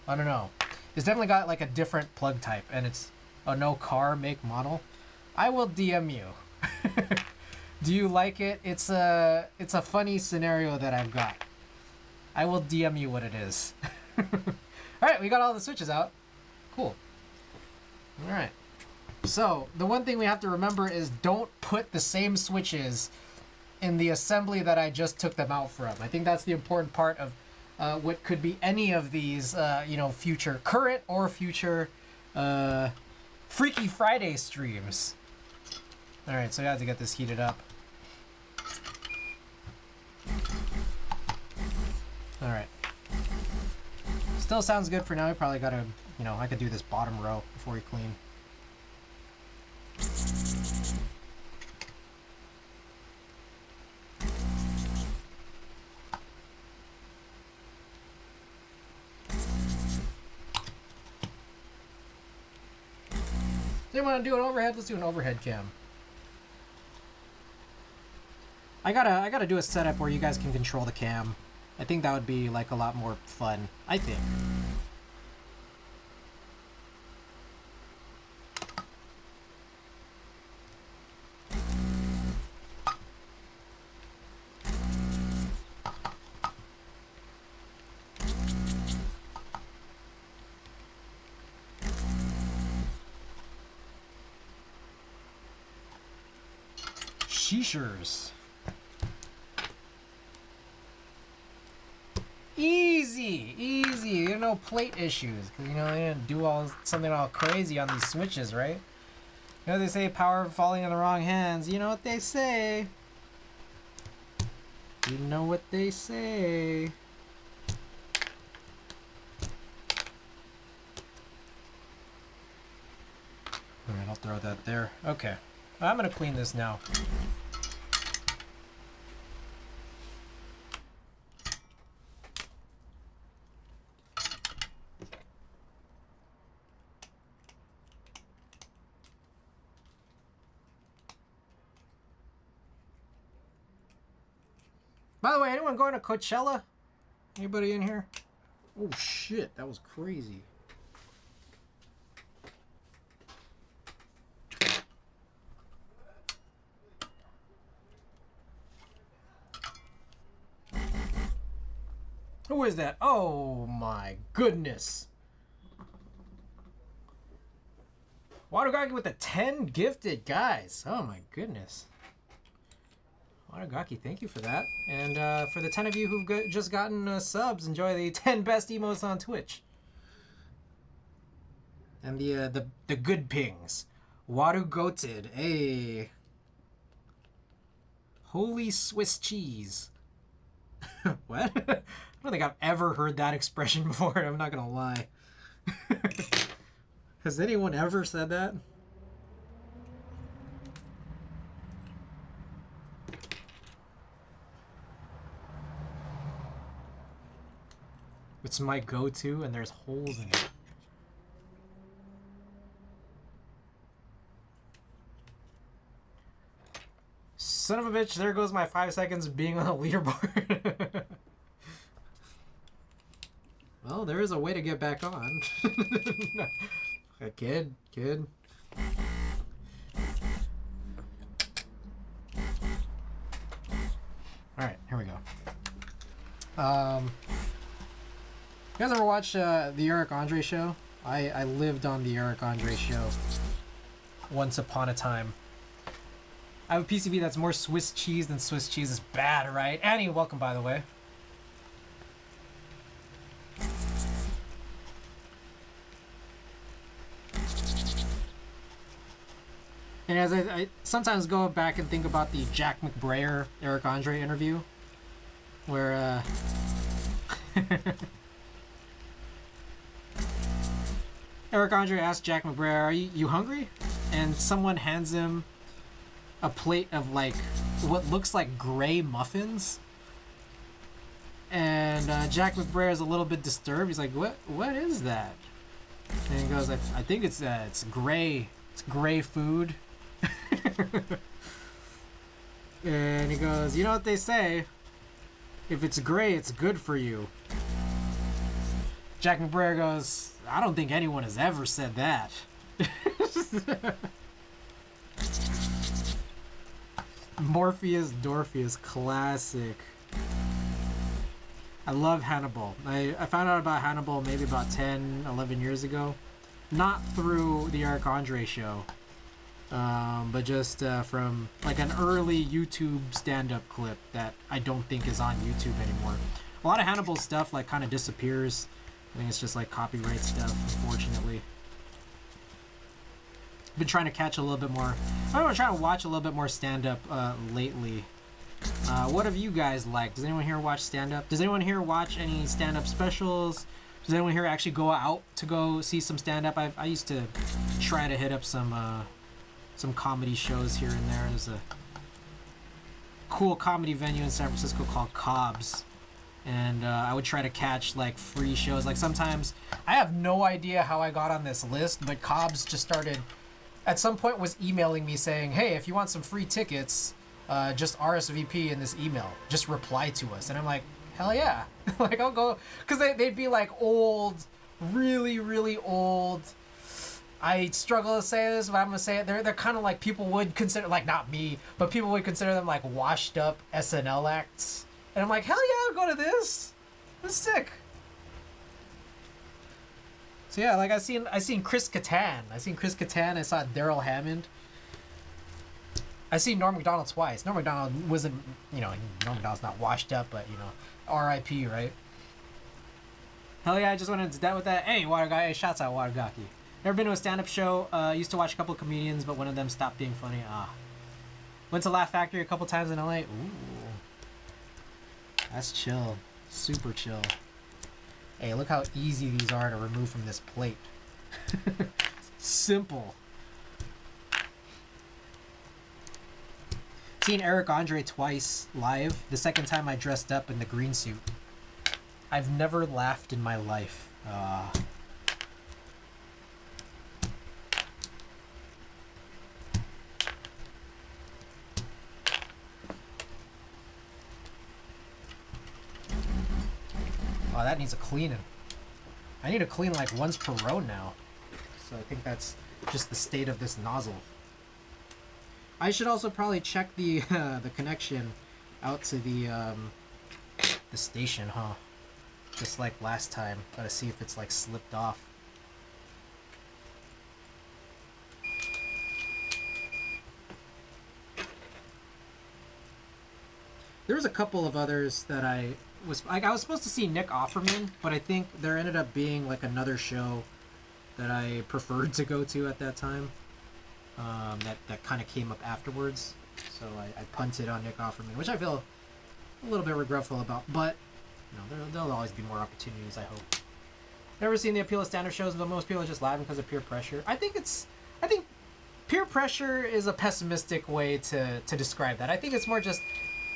I don't know. It's definitely got like a different plug type, and it's a no car make model. I will DM you. Do you like it? It's a funny scenario that I've got. I will DM you what it is. All right, we got all the switches out. Cool. All right. So the one thing we have to remember is don't put the same switches in the assembly that I just took them out from. I think that's the important part of what could be any of these, you know, future, current or future Freaky Friday streams. All right, so I have to get this heated up. All right. Still sounds good for now. We probably gotta, you know, I could do this bottom row before we clean. They want to do an overhead? Let's do an overhead cam. I gotta do a setup where you guys can control the cam. I think that would be like a lot more fun. I think. Sheeshers. Easy, easy. There are no plate issues. Cause you know they didn't do something all crazy on these switches, right? You know they say power falling in the wrong hands. You know what they say. You know what they say. All right, I'll throw that there. Okay, I'm gonna clean this now. By the way, anyone going to Coachella? Anybody in here? Oh shit, that was crazy. Who is that? Oh my goodness. Wadogaki with the 10 gifted, guys. Oh my goodness. Wadogaki, thank you for that. And for the 10 of you who've just gotten subs, enjoy the 10 best emotes on Twitch. And the good pings. Wadugoted. Hey. Holy Swiss cheese. What? I don't think I've ever heard that expression before. I'm not gonna lie. Has anyone ever said that? It's my go-to, and there's holes in it. Son of a bitch, there goes my 5 seconds of being on the leaderboard. Well, there is a way to get back on. Kid. Alright, here we go. You guys ever watch the Eric Andre show? I lived on the Eric Andre show once upon a time. I have a PCB that's more Swiss cheese than Swiss cheese is bad, right? Annie, welcome, by the way. And as I sometimes go back and think about the Jack McBrayer Eric Andre interview, where Eric Andre asked Jack McBrayer, "Are you hungry?" And someone hands him a plate of like what looks like gray muffins. And Jack McBrayer is a little bit disturbed. He's like, "What is that?" And he goes, "I think it's gray. It's gray food." And he goes, "You know what they say? If it's gray, it's good for you." Jack McBrayer goes, "I don't think anyone has ever said that." Morpheus Dorpheus, classic. I love Hannibal. I found out about Hannibal maybe about 10, 11 years ago. Not through the Eric Andre show, but just from like an early YouTube stand-up clip that I don't think is on YouTube anymore. A lot of Hannibal stuff like kind of disappears. I think it's just like copyright stuff, unfortunately. Been trying to catch a little bit more. I've been trying to watch a little bit more stand-up lately. What have you guys liked? Does anyone here watch stand-up? Does anyone here watch any stand-up specials? Does anyone here actually go out to go see some stand-up? I used to try to hit up some comedy shows here and there. There's a cool comedy venue in San Francisco called Cobb's. And I would try to catch like free shows. Like sometimes, I have no idea how I got on this list, but Cobb's just started, at some point was emailing me saying, "Hey, if you want some free tickets, just RSVP in this email. Just reply to us." And I'm like, hell yeah. Like I'll go, because they'd be like old, really, really old. I struggle to say this, but I'm gonna say it. They're kind of like people would consider, like not me, but people would consider them like washed up SNL acts. And I'm like, hell yeah, I'll go to this. This is sick. So yeah, like I seen Chris Kattan. I saw Daryl Hammond. I seen Norm Macdonald twice. Norm Macdonald wasn't, Norm Macdonald's not washed up, but R.I.P. right? Hell yeah, I just went into debt with that. Hey, Watergaki. Hey, shouts out Watergaki. Never been to a stand-up show. Used to watch a couple of comedians, but one of them stopped being funny. Went to Laugh Factory a couple times in LA. Ooh. That's chill. Super chill. Hey, look how easy these are to remove from this plate. Simple. Seen Eric Andre twice live. The second time I dressed up in the green suit. I've never laughed in my life. Oh, that needs a cleaning. I need to clean like once per row now. So I think that's just the state of this nozzle. I should also probably check the connection out to the station, huh? just like last time. Gotta see if it's like slipped off. There was a couple of others that I was supposed to see Nick Offerman, but I think there ended up being like another show that I preferred to go to at that time. That kind of came up afterwards, so I punted on Nick Offerman, which I feel a little bit regretful about. But you know, there'll always be more opportunities, I hope. Never seen the appeal of stand-up shows, but most people are just laughing because of peer pressure. I think peer pressure is a pessimistic way to describe that. I think it's more just,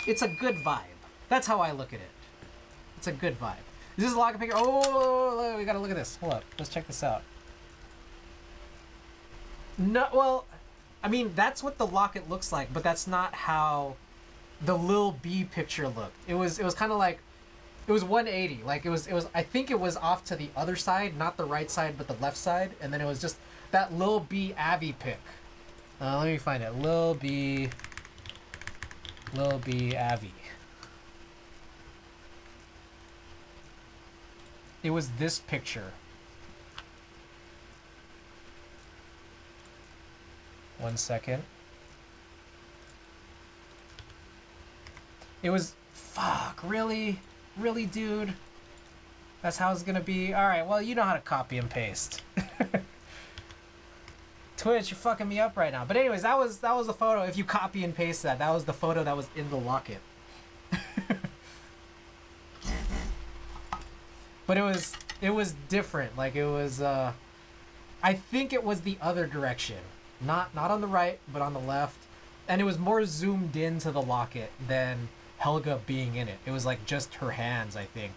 it's a good vibe. That's how I look at it. It's a good vibe. This is a locket picker. Oh, we gotta look at this. Hold up. Let's check this out. No, well, I mean, that's what the locket looks like, but that's not how the Lil B picture looked. It was kind of like, it was 180. Like, it was, I think it was off to the other side, not the right side, but the left side. And then it was just that Lil B Avi pic. Let me find it. Lil B Avi. It was this picture. One second. It was, fuck, really? Really, dude? That's how it's gonna be? Alright, well, you know how to copy and paste. Twitch, you're fucking me up right now. But anyways, that was the photo. If you copy and paste that was the photo that was in the locket. But it was different. Like, it was, I think it was the other direction. Not on the right, but on the left. And it was more zoomed into the locket than Helga being in it. It was like just her hands, I think.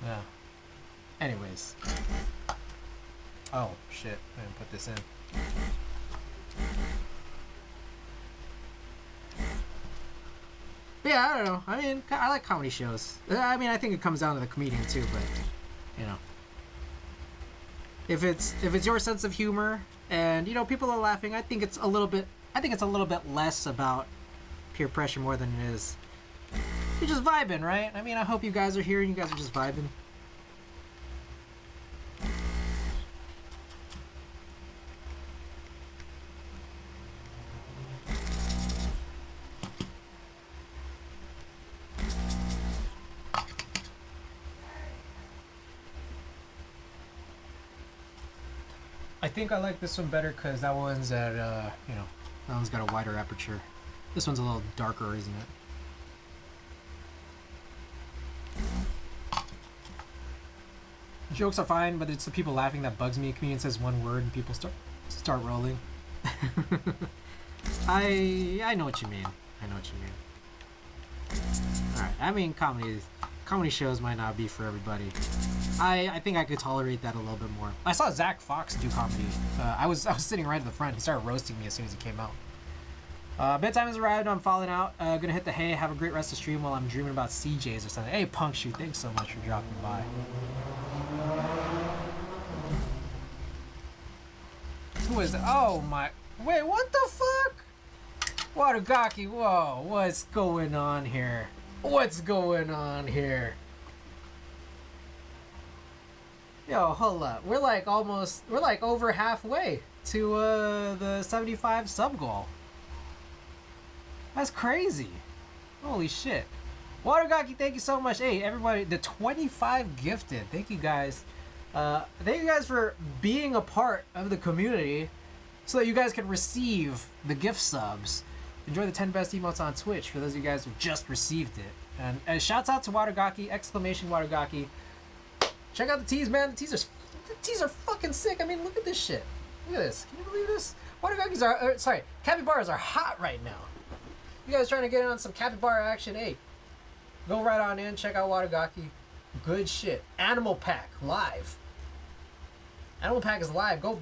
Yeah. Anyways. Oh, shit. I didn't put this in. But yeah, I don't know. I mean, I like comedy shows. I mean, I think it comes down to the comedian too, but, you know. If it's your sense of humor and, you know, people are laughing, I think it's a little bit less about peer pressure more than it is. You're just vibing, right? I mean, I hope you guys are here and you guys are just vibing. I think I like this one better because that one's at, you know, that one's got a wider aperture. This one's a little darker, isn't it? Jokes are fine, but it's the people laughing that bugs me. A comedian says one word and people start rolling. I know what you mean. I know what you mean. Alright, I mean, comedy shows might not be for everybody. I think I could tolerate that a little bit more. I saw Zach Fox do comedy. I was sitting right at the front. He started roasting me as soon as he came out. Bedtime has arrived. I'm falling out. Gonna hit the hay. Have a great rest of the stream while I'm dreaming about CJs or something. Hey, Punk Shoot, thanks so much for dropping by. Who is that? Oh my! Wait, what the fuck? Wadugaki, whoa! What's going on here? What's going on here? Yo, hold up. We're like over halfway to the 75 sub goal. That's crazy. Holy shit. Wadugaki, thank you so much. Hey, everybody, the 25 gifted. Thank you guys. Thank you guys for being a part of the community so that you guys can receive the gift subs. Enjoy the 10 best emotes on Twitch for those of you guys who just received it. And shouts out to Wadugaki, exclamation Wadugaki. Check out the tees, man. The tees are fucking sick. I mean, look at this shit. Look at this. Can you believe this? Wadugakis are, sorry, capybaras are hot right now. You guys trying to get in on some capybara action? Hey, go right on in. Check out Wadugaki. Good shit. Animal Pack live. Animal Pack is live. Go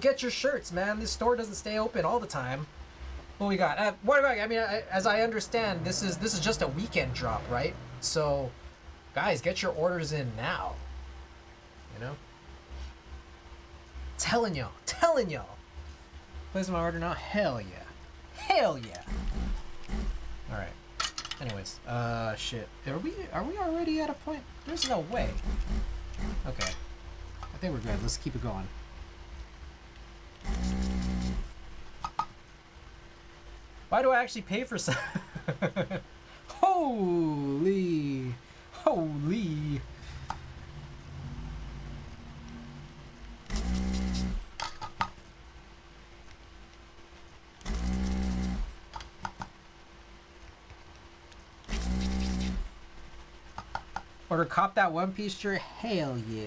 get your shirts, man. This store doesn't stay open all the time. What we got? Wadugaki. I mean, as I understand, this is just a weekend drop, right? So, guys, get your orders in now. You know? Telling y'all. Place my order now. Hell yeah. Hell yeah. All right. Anyways, shit. Are we already at a point? There's no way. Okay. I think we're good. Let's keep it going. Why do I actually pay for some? Holy. Holy. Order cop that One Piece shirt? Hell yeah.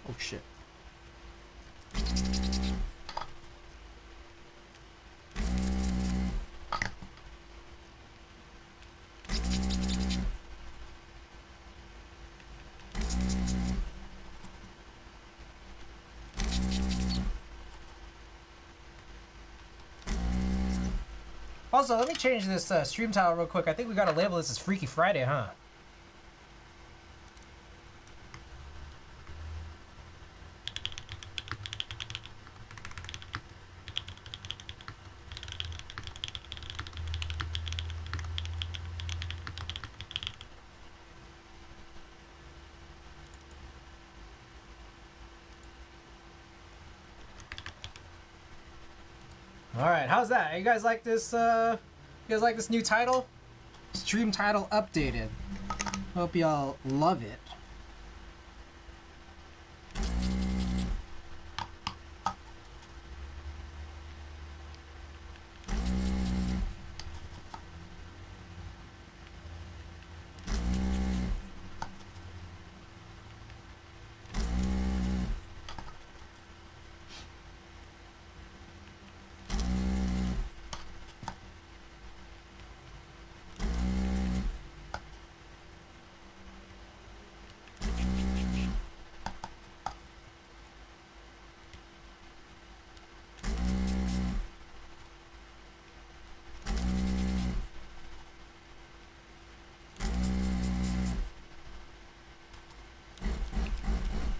Oh shit. Also, let me change this stream title real quick. I think we gotta label this as Freaky Friday, huh? Alright, how's that? You guys like this, new title? Stream title updated. Hope y'all love it.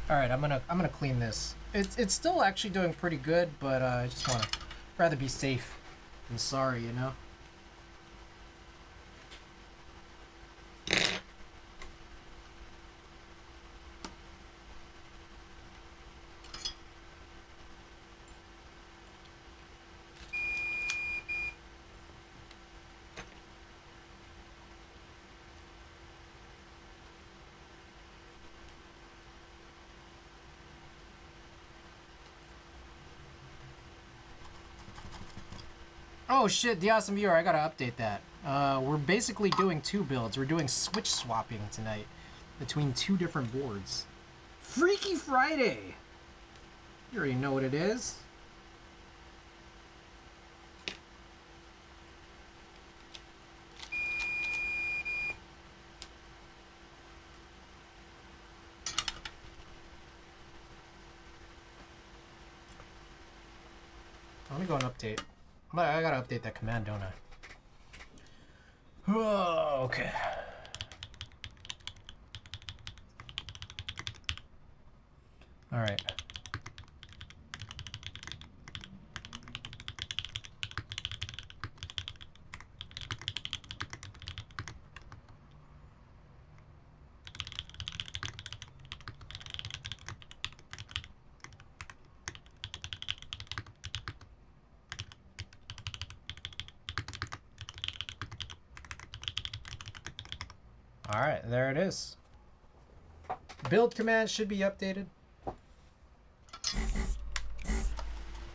All right, I'm gonna clean this. It's still actually doing pretty good, but I just wanna rather be safe than sorry, you know. Oh shit, the awesome viewer, I gotta update that. We're basically doing two builds. We're doing switch swapping tonight between two different boards. Freaky Friday! You already know what it is. Let me go and update. I gotta update that command, don't I? Oh, okay. All right. All right, there it is. Build command should be updated.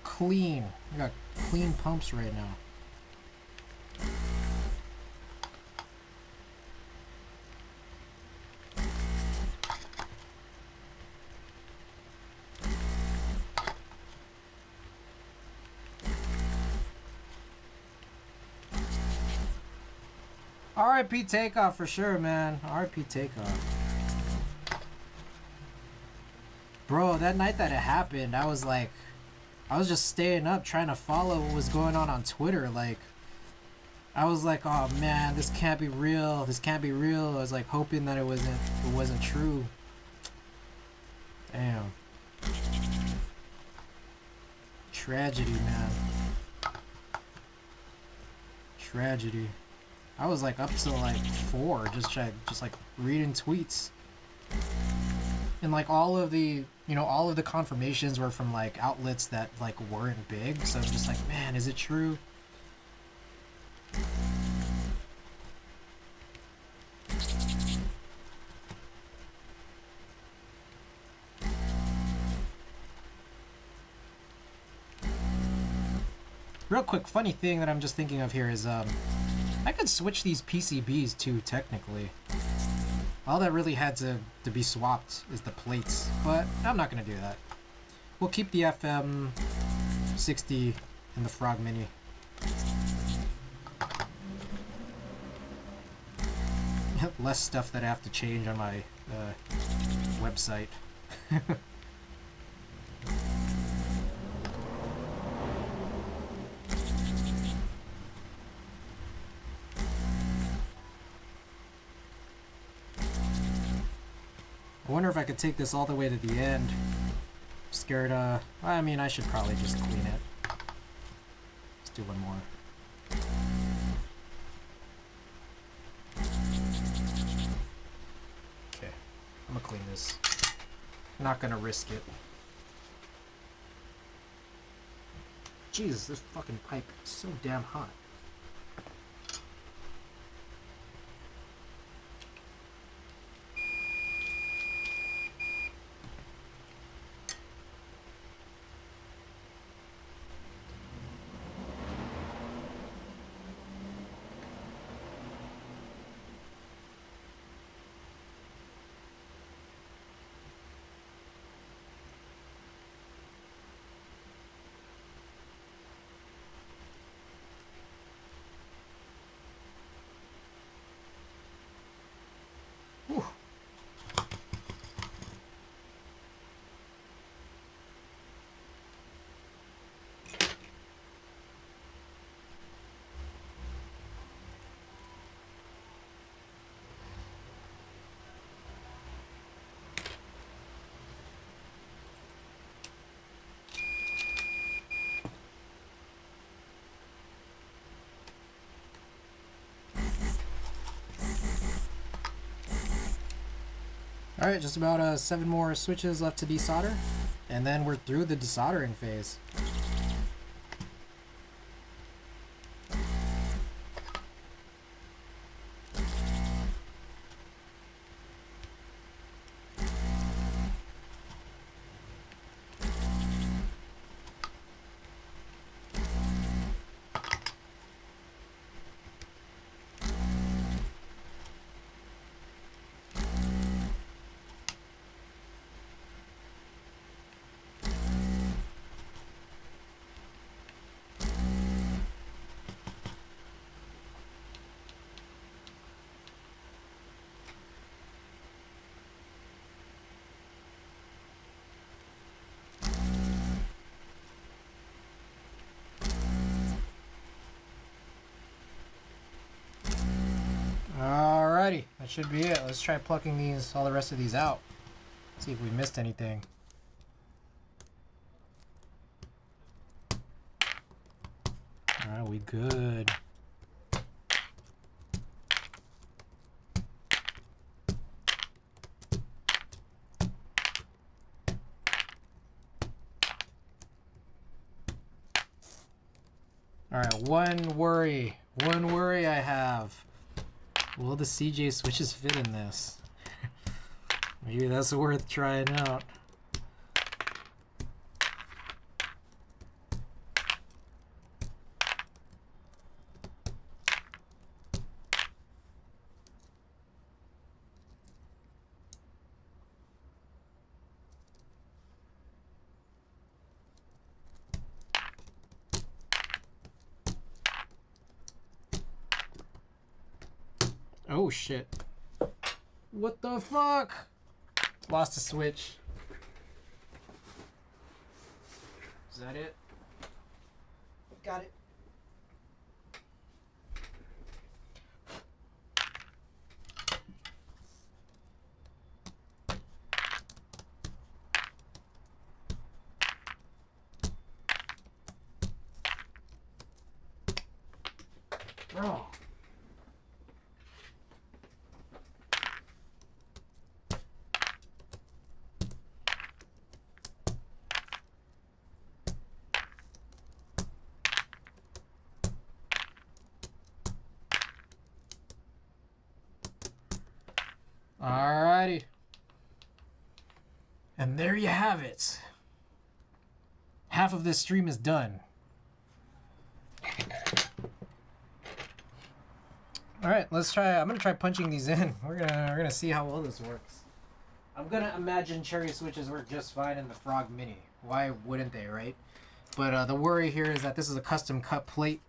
Clean. We got clean pumps right now. RIP Takeoff for sure, man. RIP Takeoff. Bro, that night that it happened, I was like, I was just staying up trying to follow what was going on Twitter. Like, I was like, oh man, this can't be real. This can't be real. I was like hoping that it wasn't true. Damn. Tragedy, man. Tragedy. I was like up till like 4, just like reading tweets. And like all of the confirmations were from like outlets that like weren't big, so I'm just like, man, is it true? Real quick, funny thing that I'm just thinking of here is I could switch these PCBs too, technically. All that really had to be swapped is the plates, but I'm not gonna do that. We'll keep the FM60 and the Frog Mini. Less stuff that I have to change on my website. I wonder if I could take this all the way to the end. I'm scared, I mean, I should probably just clean it. Let's do one more. Okay, I'm gonna clean this. I'm not gonna risk it. Jesus, this fucking pipe is so damn hot. Whew. Alright, just about 7 more switches left to desolder, and then we're through the desoldering phase. Alrighty, that should be it. Let's try plucking all the rest of these out. See if we missed anything. Alright, we good. Alright, one worry I have. Will the CJ switches fit in this? Maybe that's worth trying out. Oh shit. What the fuck? Lost a switch. Is that it? got it. Oh. Alrighty. And there you have it. Half of this stream is done. Alright, let's try. I'm gonna try punching these in. We're gonna see how well this works. I'm gonna imagine cherry switches work just fine in the Frog Mini. Why wouldn't they, right? But the worry here is that this is a custom cut plate.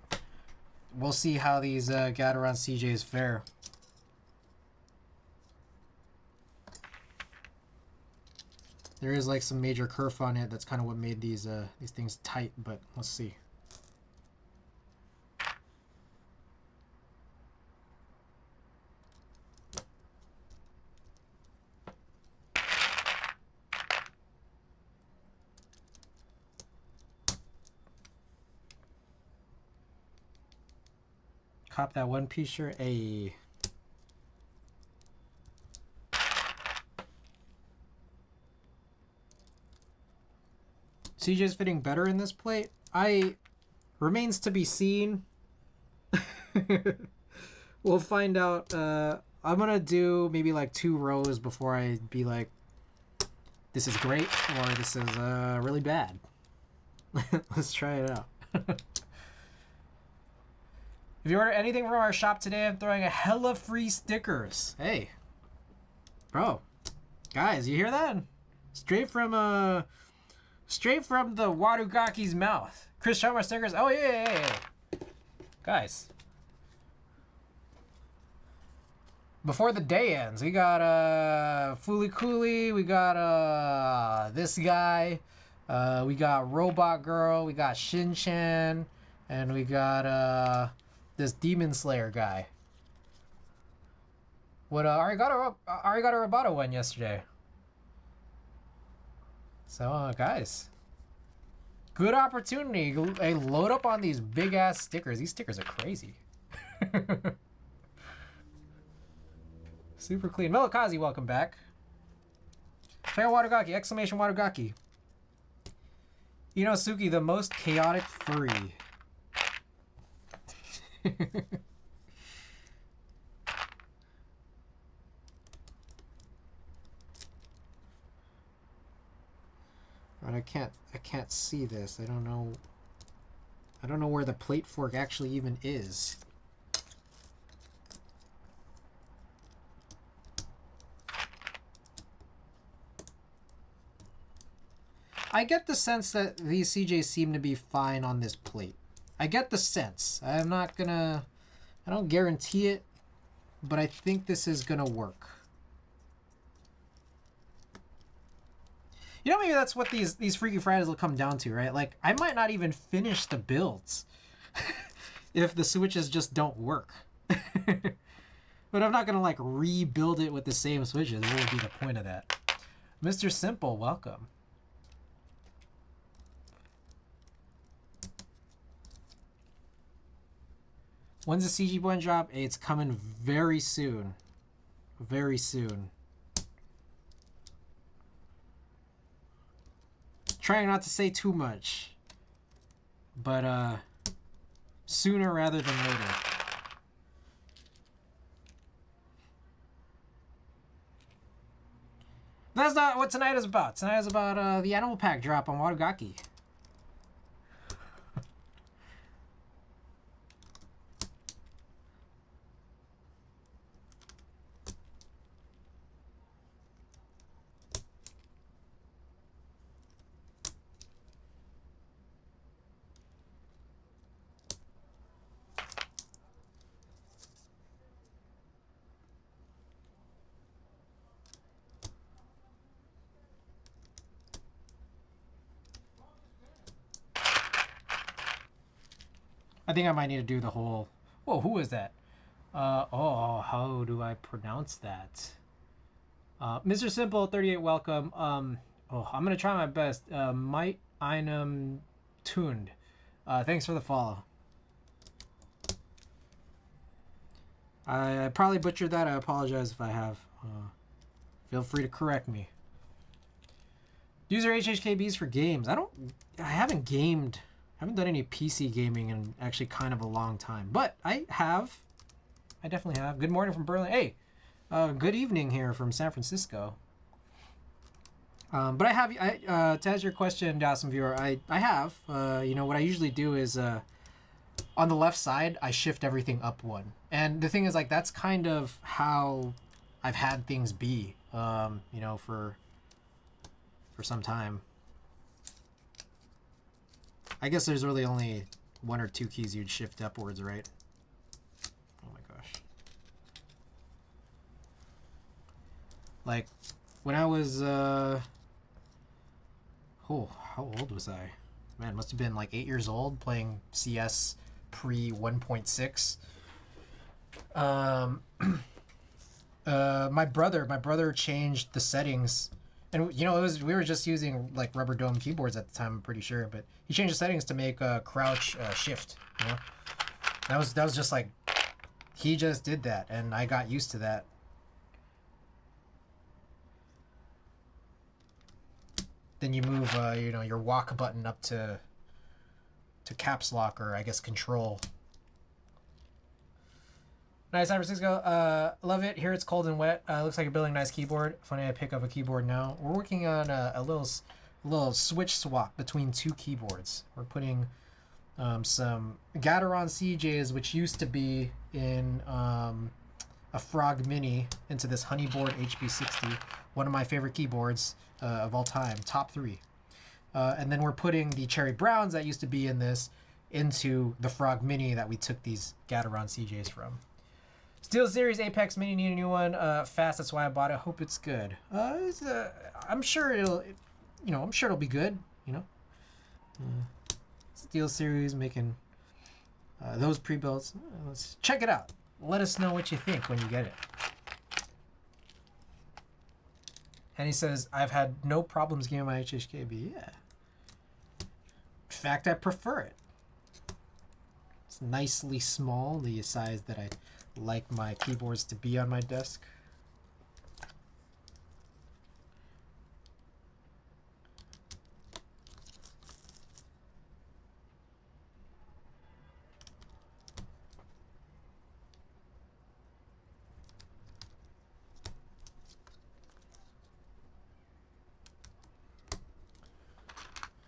We'll see how these Gateron CJs fare. There is like some major kerf on it. That's kind of what made these things tight. But let's see. Cop that one piece shirt. A. CJ's fitting better in this plate. Remains to be seen. We'll find out. I'm gonna do maybe like 2 rows before I be like, this is great or this is really bad. Let's try it out. If you order anything from our shop today, I'm throwing a hella free stickers. Hey, bro, guys, you hear that? Straight from the Warugaki's mouth. Chris, show my stickers. Oh yeah. Guys, before the day ends, we got Fooly Cooley, we got this guy, we got Robot Girl, we got Shin Chan, and we got this Demon Slayer guy. What Arigato Roboto won yesterday. So guys, good opportunity. Hey, load up on these big ass stickers. These stickers are crazy. Super clean. Melokazi, welcome back. Check out Watergaki, exclamation Watergaki. Inosuke, the most chaotic furry. Right, I can't see this. I don't know where the plate fork actually even is. I get the sense that these CJs seem to be fine on this plate. I get the sense. I don't guarantee it, but I think this is gonna work. Maybe that's what these Freaky Fridays will come down to, right? Like, I might not even finish the builds if the switches just don't work. But I'm not gonna like rebuild it with the same switches. What would be the point of that? Mr. Simple, welcome. When's the CG Blend drop? It's coming very soon. Very soon. Trying not to say too much. But sooner rather than later. That's not what tonight is about. Tonight is about the Animal Pack drop on Watergaki. I think I might need to do the whole... Whoa, who is that? Oh, how do I pronounce that? Mr. Simple 38, welcome. I'm gonna try my best. Might Einem Tuned. Thanks for the follow. I probably butchered that. I apologize if I have. Feel free to correct me. User HHKBs for games. I haven't gamed. I haven't done any PC gaming in actually kind of a long time, but I have. I definitely have. Good morning from Berlin. Hey, good evening here from San Francisco. But I have, to answer your question, awesome viewer, I have, you know, what I usually do is, on the left side, I shift everything up one. And the thing is, like, that's kind of how I've had things be, you know, for some time. I guess there's really only one or two keys you'd shift upwards, right? Oh my gosh. Like, when I was, oh, how old was I? Man, must have been like 8 years old playing CS pre 1.6. My brother changed the settings, and you know, we were just using like rubber dome keyboards at the time, I'm pretty sure, but he changed the settings to make crouch shift, you know. That was just like, he just did that, and I got used to that. Then you move, you know, your walk button up to caps lock, or I guess control. Nice, San Francisco. Love it. Here it's cold and wet. Looks like you're building a nice keyboard. Funny, I pick up a keyboard now. We're working on a little switch swap between two keyboards. We're putting some Gateron CJs, which used to be in a Frog Mini, into this Honeyboard hb60, one of my favorite keyboards of all time, top 3. And then we're putting the Cherry Browns that used to be in this into the Frog Mini that we took these Gateron CJs from. Steel Series Apex Mini, need a new one fast. That's why I bought it. Hope it's good. I'm sure it'll be good. You know, Steel Series making those pre-builds. Let's check it out. Let us know what you think when you get it. And he says, I've had no problems getting my HHKB. Yeah. In fact, I prefer it. It's nicely small, the size that I like my keyboards to be on my desk.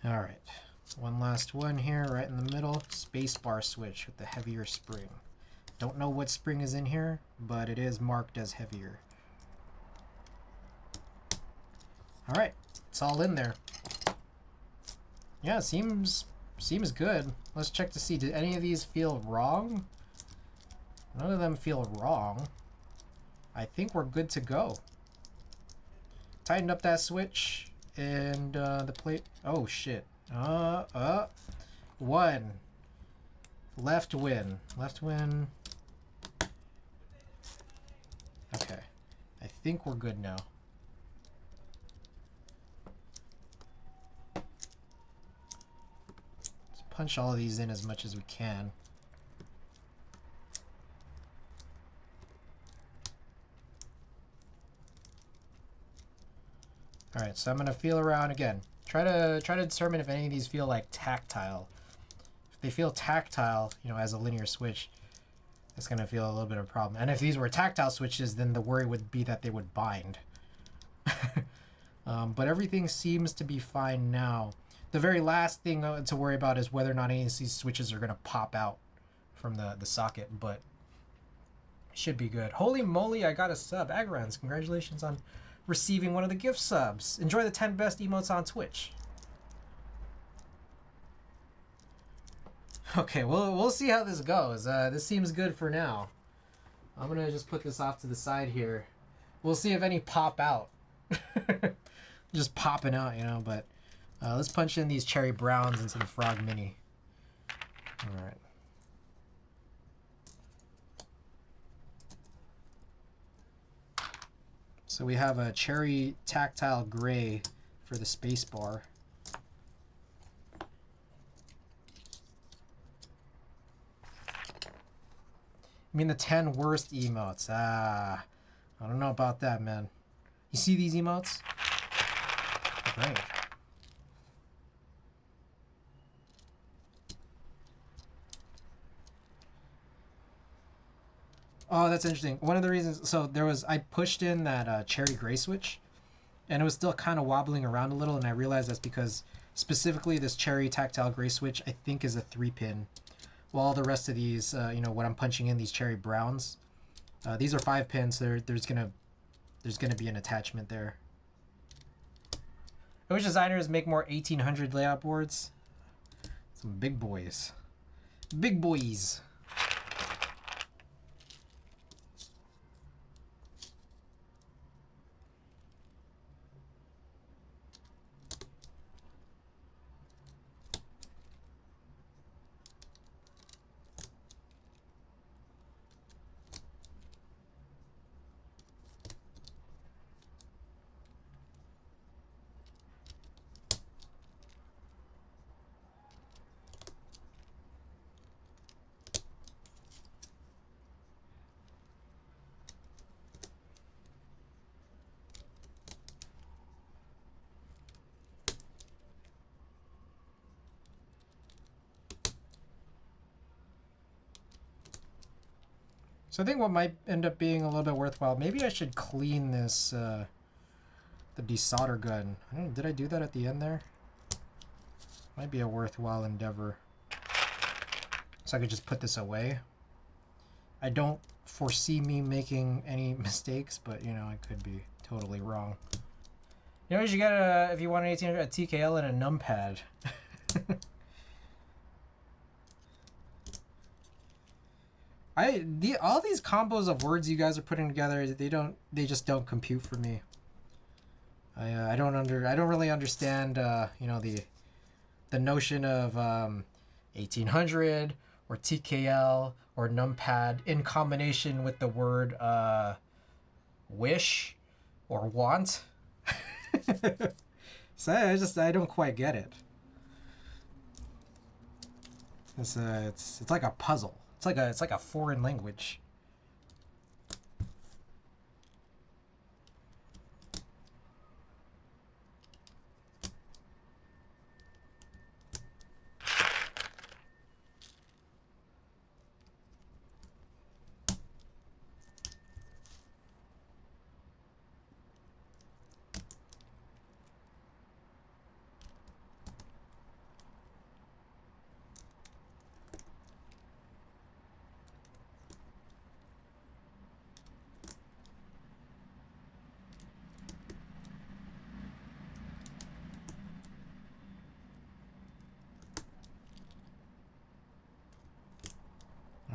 All right, one last one here, right in the middle. Spacebar switch with the heavier spring. Don't know what spring is in here, but it is marked as heavier. All right, it's all in there. Yeah, seems good. Let's check to see, did any of these feel wrong? None of them feel wrong. I think we're good to go. Tightened up that switch. And the plate. Oh shit. One. Left win. Left win. Okay. I think we're good now. Let's punch all of these in as much as we can. Alright, so I'm gonna feel around again. Try to determine if any of these feel like tactile. If they feel tactile, you know, as a linear switch, it's gonna feel a little bit of a problem. And if these were tactile switches, then the worry would be that they would bind. But everything seems to be fine now. The very last thing to worry about is whether or not any of these switches are gonna pop out from the socket, but it should be good. Holy moly, I got a sub. Agrans, congratulations on receiving one of the gift subs. Enjoy the 10 best emotes on Twitch. Okay, we'll see how this goes. This seems good for now. I'm gonna just put this off to the side here. We'll see if any pop out. Just popping out, you know, but let's punch in these Cherry Browns into the Frog Mini. All right. So we have a cherry tactile gray for the space bar. I mean the 10 worst emotes. I don't know about that, man. You see these emotes? Great. Oh, that's interesting. One of the reasons, so there was, I pushed in that cherry gray switch, and it was still kind of wobbling around a little, and I realized that's because specifically this cherry tactile gray switch, I think, is a 3-pin. While all the rest of these, you know, what I'm punching in, these cherry browns, these are 5 pins. There's gonna be an attachment there. I wish designers make more 1800 layout boards. Some big boys. Big boys. So I think what might end up being a little bit worthwhile, maybe I should clean this, the desolder gun. I don't know, did I do that at the end there? Might be a worthwhile endeavor. So I could just put this away. I don't foresee me making any mistakes, but you know, I could be totally wrong. You know, you should get a, if you want an 1800, a TKL and a numpad. All these combos of words you guys are putting together, they just don't compute for me. I don't really understand you know, the notion of 1800 or TKL or numpad in combination with the word wish or want. So I don't quite get it. It's like a puzzle. It's like a foreign language.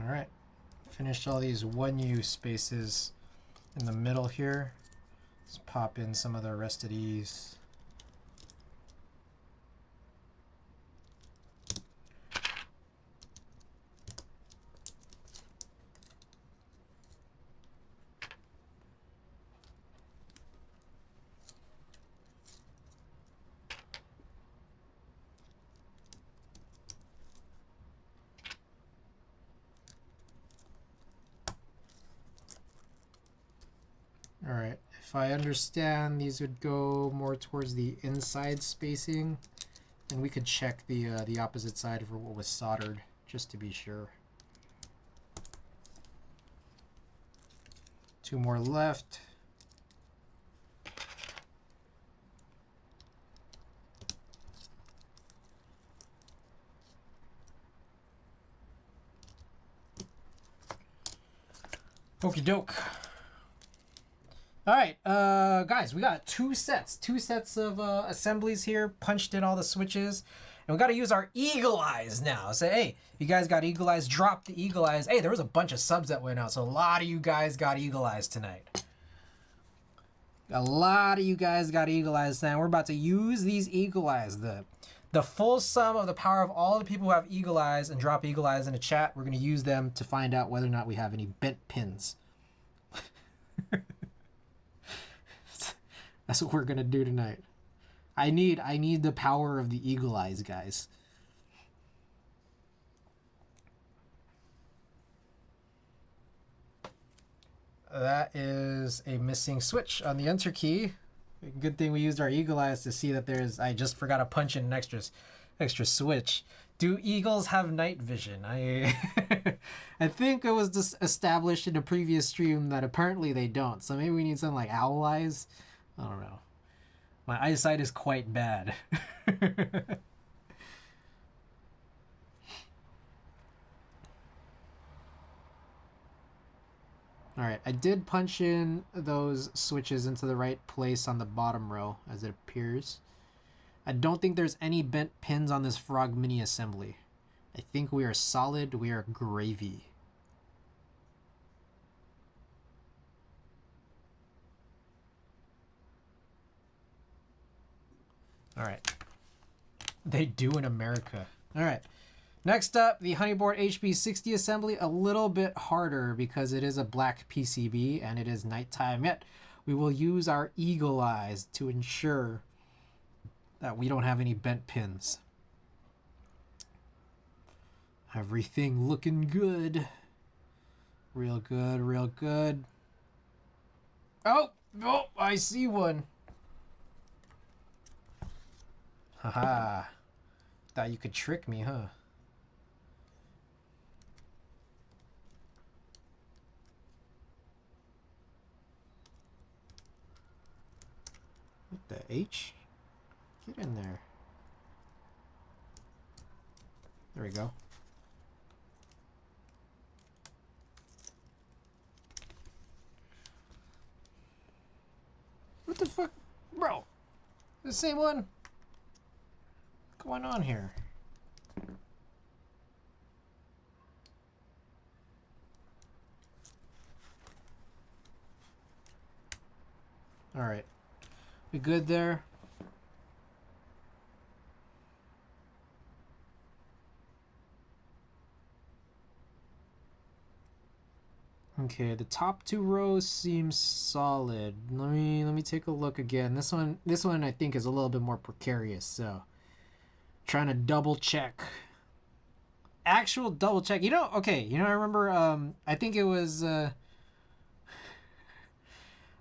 Alright, finished all these 1U spaces in the middle here. Let's pop in some of the rest of these. Alright, if I understand, these would go more towards the inside spacing, and we could check the opposite side for what was soldered, just to be sure. 2 more left. Okie doke. All right, guys, we got two sets of assemblies here, punched in all the switches, and we got to use our eagle eyes now. Say, hey, if you guys got eagle eyes, drop the eagle eyes. Hey, there was a bunch of subs that went out, so a lot of you guys got eagle eyes tonight. A lot of you guys got eagle eyes tonight. We're about to use these eagle eyes, the full sum of the power of all the people who have eagle eyes and drop eagle eyes in the chat. We're going to use them to find out whether or not we have any bent pins. That's what we're gonna do tonight. I need the power of the eagle eyes, guys. That is a missing switch on the enter key. Good thing we used our eagle eyes to see that there's... I just forgot to punch in an extra switch. Do eagles have night vision? I think it was just established in a previous stream that apparently they don't. So maybe we need something like owl eyes. I don't know. My eyesight is quite bad. Alright, I did punch in those switches into the right place on the bottom row, as it appears. I don't think there's any bent pins on this Frog Mini assembly. I think we are solid, we are gravy. Alright. They do in America. Alright. Next up, the Honeyboard hb60 assembly, a little bit harder because it is a black PCB and it is nighttime. Yet we will use our eagle eyes to ensure that we don't have any bent pins. Everything looking good. Real good, real good. Oh, I see one. Haha. Thought you could trick me, huh? What the H? Get in there. There we go. What the fuck? Bro! The same one? What's going on here? Alright. We good there? Okay, the top two rows seem solid. Let me take a look again. This one I think is a little bit more precarious, so trying to double check. Actual double check. You know, okay, you know, I remember I think it was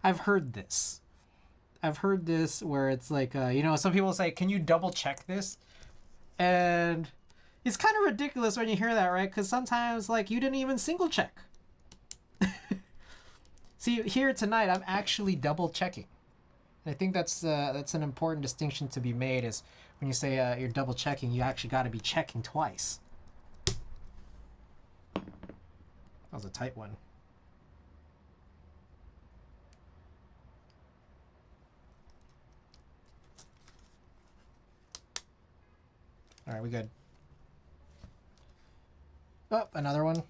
I've heard this where it's like you know, some people say, "Can you double check this?" And it's kind of ridiculous when you hear that, right? Cuz sometimes like you didn't even single check. See, here tonight, I'm actually double checking. And I think that's an important distinction to be made is when you say you're double checking, you actually got to be checking twice. That was a tight one. All right, we good. Oh, another one.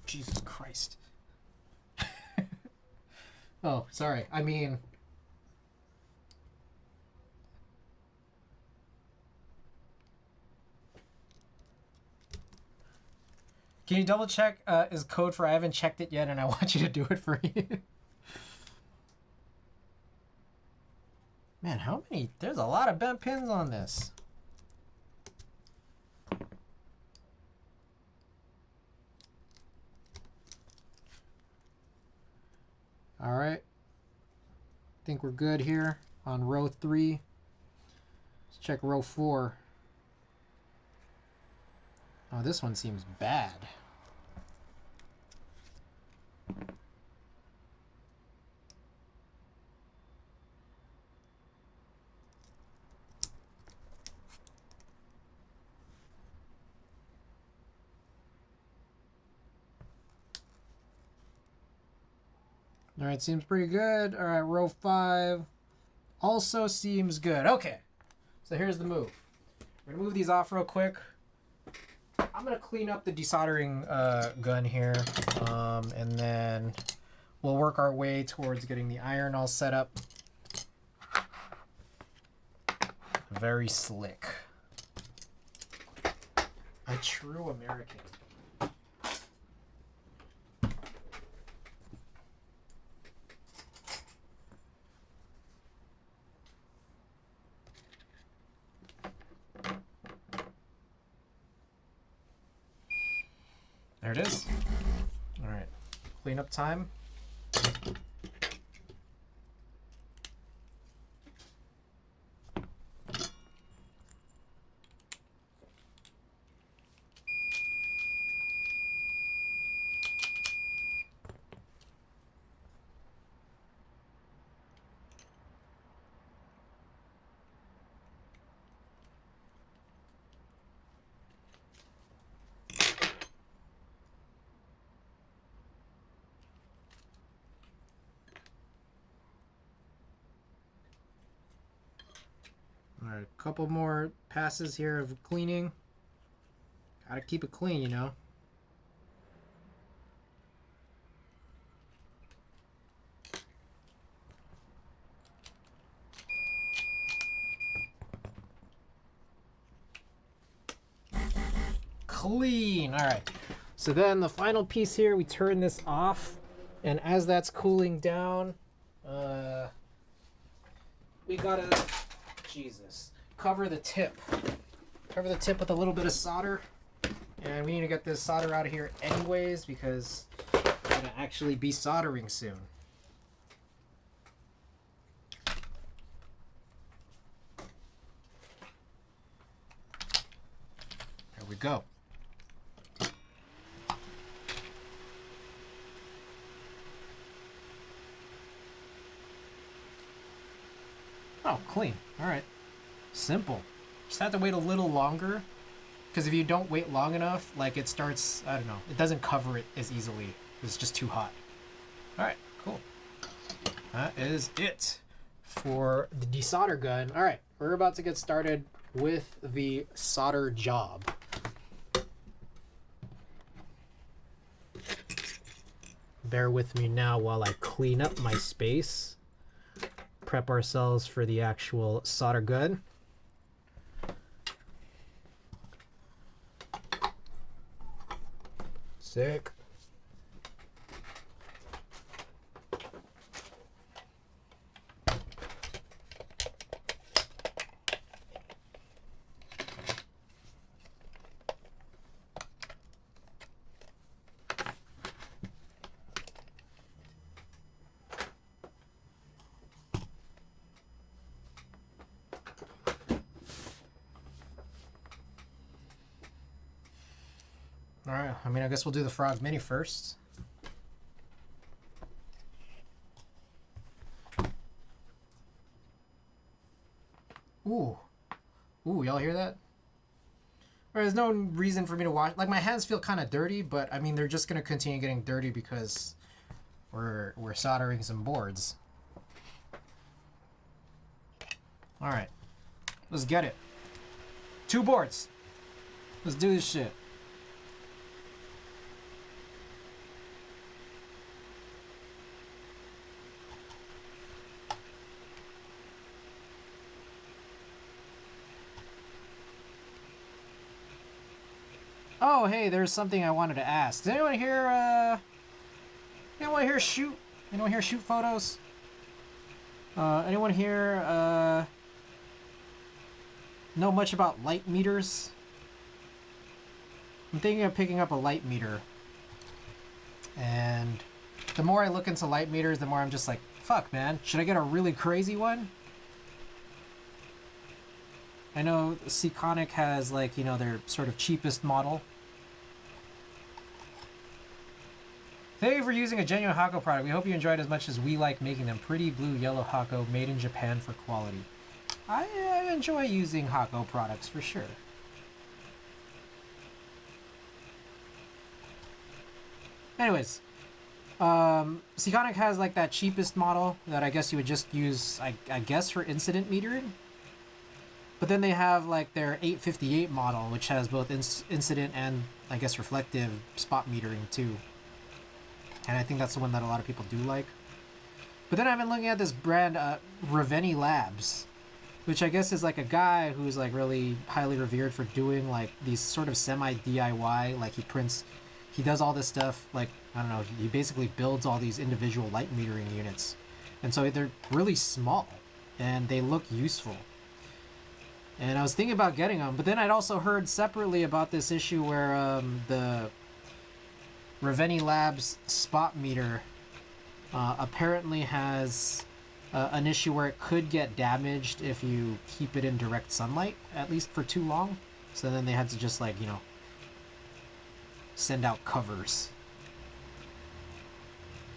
Jesus Christ. Oh, sorry. I mean... Can you double check is code for I haven't checked it yet and I want you to do it for me? Man, how many? There's a lot of bent pins on this. All right. I think we're good here on row 3. Let's check row 4. Oh, this one seems bad. All right, seems pretty good. All right, row 5 also seems good. Okay, so here's the move. We're gonna move these off real quick. I'm gonna clean up the desoldering gun here, and then we'll work our way towards getting the iron all set up. Very slick. A true American. There it is. All right, cleanup time. All right, a couple more passes here of cleaning. Gotta keep it clean, you know. Clean. All right. So then the final piece here, we turn this off, and as that's cooling down, we gotta, Jesus, cover the tip. Cover the tip with a little bit of solder, and we need to get this solder out of here anyways because we're gonna actually be soldering soon. There we go. Oh, clean. All right. Simple. Just have to wait a little longer because if you don't wait long enough, like it starts, I don't know, it doesn't cover it as easily. It's just too hot. All right, cool. That is it for the desolder gun. All right, we're about to get started with the solder job. Bear with me now while I clean up my space. Prep ourselves for the actual solder gun. Sick. All right, I mean, I guess we'll do the Frog Mini first. Ooh. Ooh, y'all hear that? There's no reason for me to wash. Like, my hands feel kind of dirty, but I mean, they're just going to continue getting dirty because we're soldering some boards. All right, let's get it. 2 boards. Let's do this shit. Oh, hey, there's something I wanted to ask. Does anyone here, shoot? Anyone here shoot photos? Anyone here, know much about light meters? I'm thinking of picking up a light meter. And the more I look into light meters, the more I'm just like, fuck, man, should I get a really crazy one? I know Seaconic has, like, you know, their sort of cheapest model. Thank you for using a genuine Hako product. We hope you enjoyed as much as we like making them. Pretty blue yellow Hako made in Japan for quality. I enjoy using Hako products for sure. Anyways, Seaconic has like that cheapest model that I guess you would just use, I guess, for incident metering. But then they have like their 858 model, which has both incident and, I guess, reflective spot metering too. And I think that's the one that a lot of people do like. But then I've been looking at this brand, Raveni Labs, which I guess is like a guy who's like really highly revered for doing like these sort of semi-DIY, like he does all this stuff, like, I don't know, he basically builds all these individual light metering units. And so they're really small and they look useful. And I was thinking about getting them, but then I'd also heard separately about this issue where Ravenni Labs spot meter apparently has an issue where it could get damaged if you keep it in direct sunlight, at least for too long. So then they had to just, like, you know, send out covers.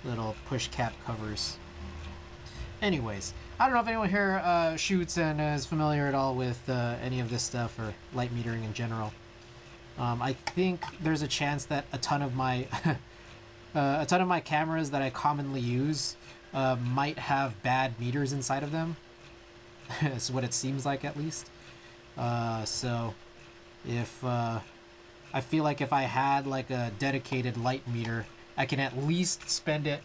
Little push cap covers. Anyways, I don't know if anyone here shoots and is familiar at all with any of this stuff or light metering in general. I think there's a chance that a ton of my cameras that I commonly use might have bad meters inside of them. That's what it seems like, at least. So if I feel like if I had like a dedicated light meter, I can at least spend it.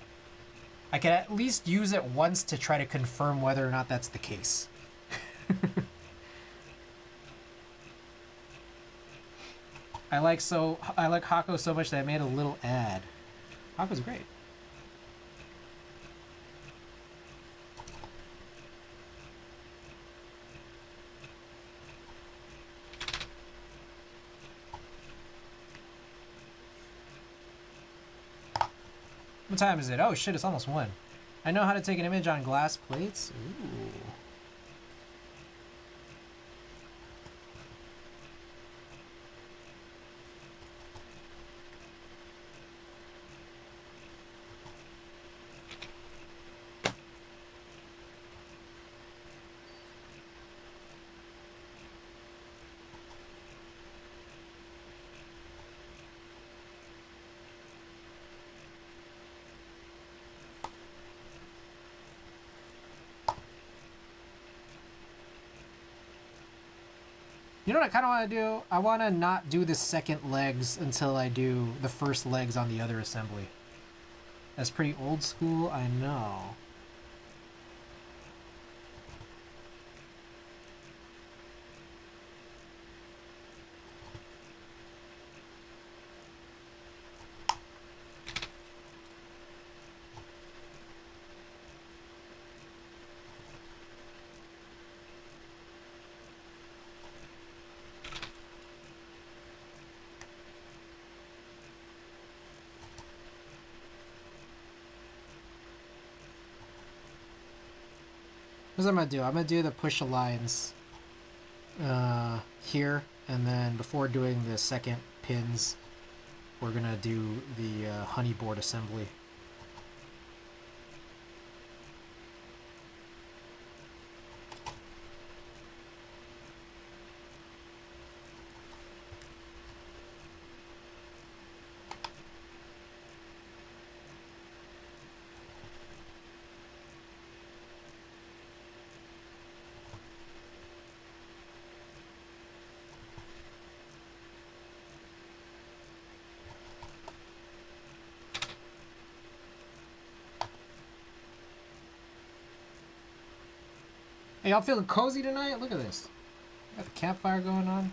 I can at least use it once to try to confirm whether or not that's the case. I like Hako so much that I made a little ad. Hako's great. What time is it? Oh shit, it's almost 1. I know how to take an image on glass plates. Ooh. You know what I kind of want to do? I want to not do the second legs until I do the first legs on the other assembly. That's pretty old school, I know. What I'm gonna do? I'm gonna do the push lines here, and then before doing the second pins, we're gonna do the honey board assembly. Hey, y'all feeling cozy tonight? Look at this. Got the campfire going on.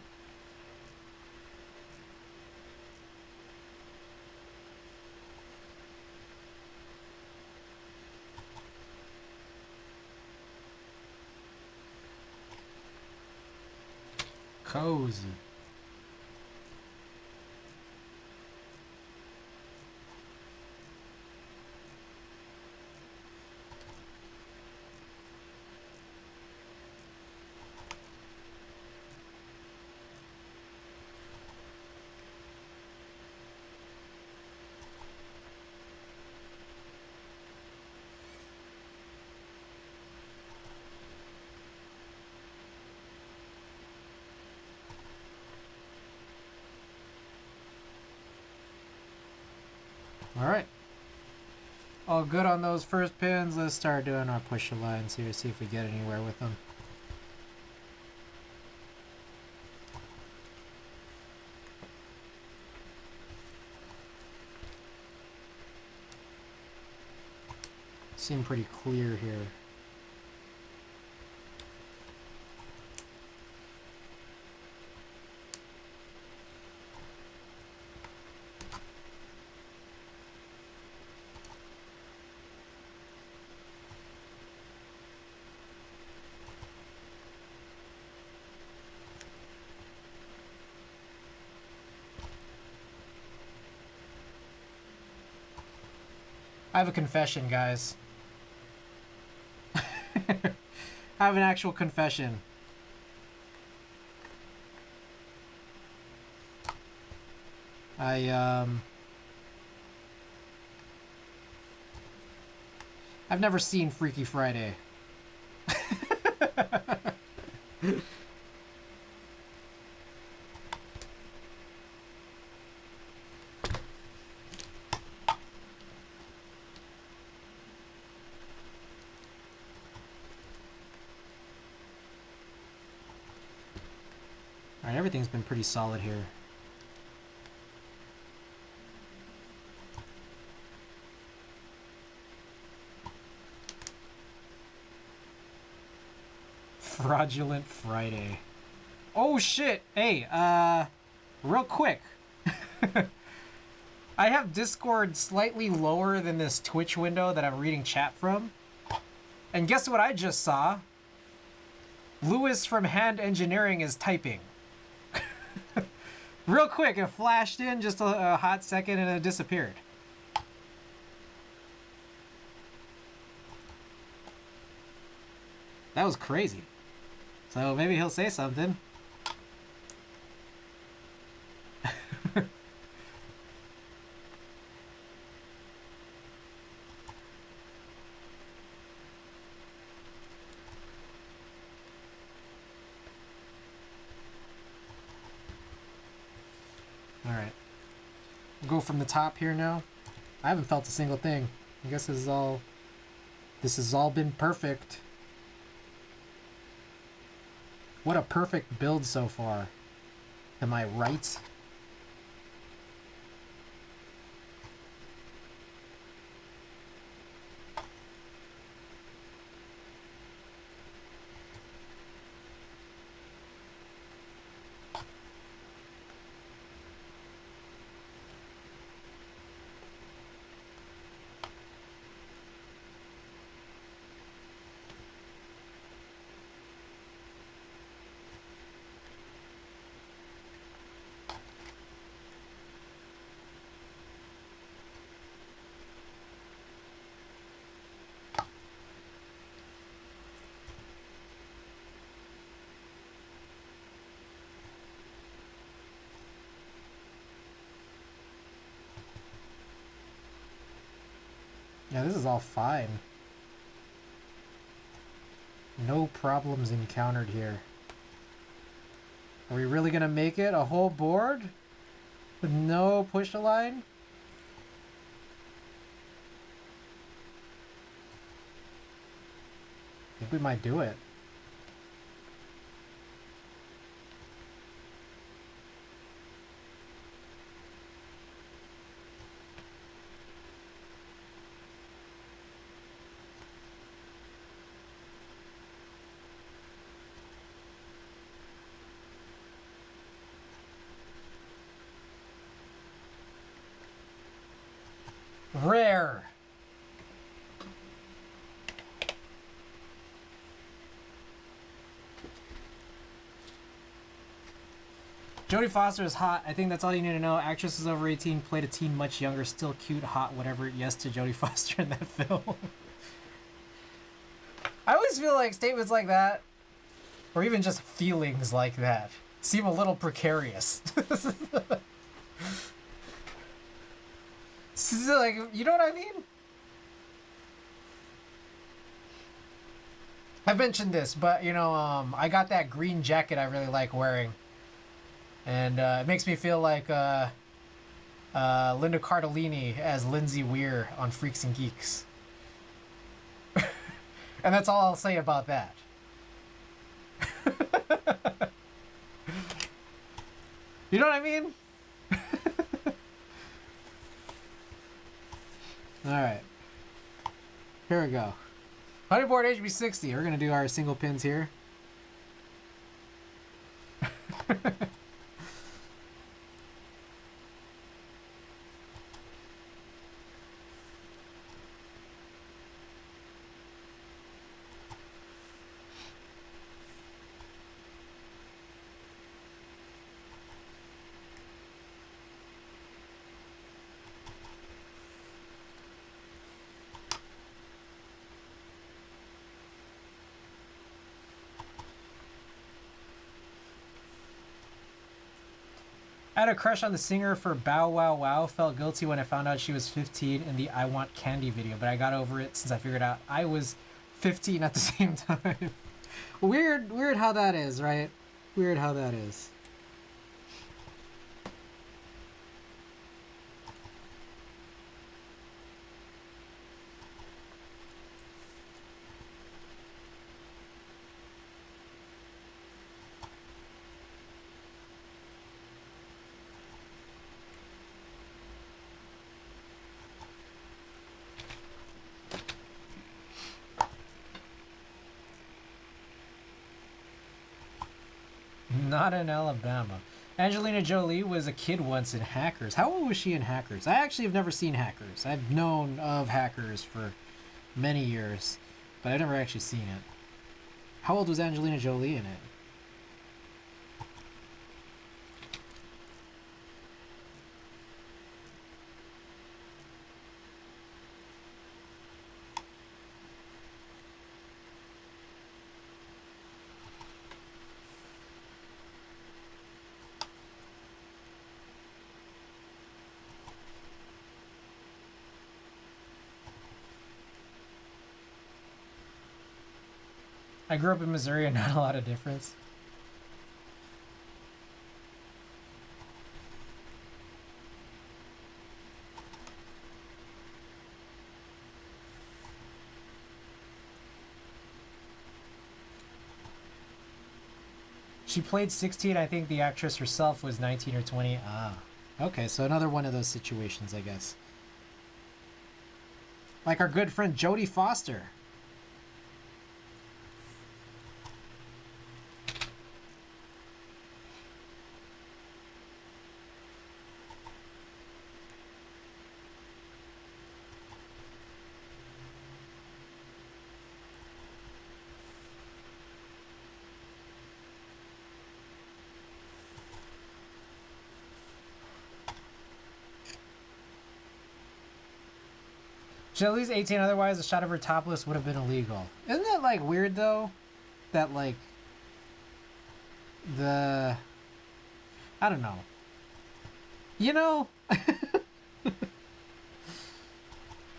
Cozy. Alright. All good on those first pins. Let's start doing our push lines here, see if we get anywhere with them. Seem pretty clear here. I have a confession, guys. I have an actual confession. I've never seen Freaky Friday. Alright, everything's been pretty solid here. Fraudulent Friday. Oh shit! Hey, real quick. I have Discord slightly lower than this Twitch window that I'm reading chat from. And guess what I just saw? Lewis from Hand Engineering is typing. Real quick, it flashed in just a hot second and it disappeared. That was crazy. So maybe he'll say something. Alright. We'll go from the top here now. I haven't felt a single thing. I guess this has all been perfect. What a perfect build so far. Am I right? Yeah, this is all fine. No problems encountered here. Are we really gonna make it a whole board? With no push-a-line? I think we might do it. Rare. Jodie Foster is hot. I think that's all you need to know. Actress is over 18, played a teen much younger, still cute, hot, whatever. Yes to Jodie Foster in that film. I always feel like statements like that, or even just feelings like that, seem a little precarious. Like, you know what I mean? I've mentioned this, but you know, I got that green jacket I really like wearing, and it makes me feel like Linda Cardellini as Lindsay Weir on Freaks and Geeks. And that's all I'll say about that. You know what I mean? Alright. Here we go. Honeyboard hb60. We're going to do our single pins here. I had a crush on the singer for Bow Wow Wow. Felt guilty when I found out she was 15 in the I Want Candy video, but I got over it since I figured out I was 15 at the same time. Weird how that is, right? Weird how that is. Not in Alabama. Angelina Jolie was a kid once in Hackers. How old was she in Hackers? I actually have never seen Hackers. I've known of Hackers for many years, but I've never actually seen it. How old was Angelina Jolie in it? I grew up in Missouri and not a lot of difference. She played 16. I think the actress herself was 19 or 20. Ah, okay, so another one of those situations, I guess. Like our good friend Jodie Foster. Jolie's 18, otherwise a shot of her topless would have been illegal. Isn't that, like, weird, though? That, like, I don't know. You know?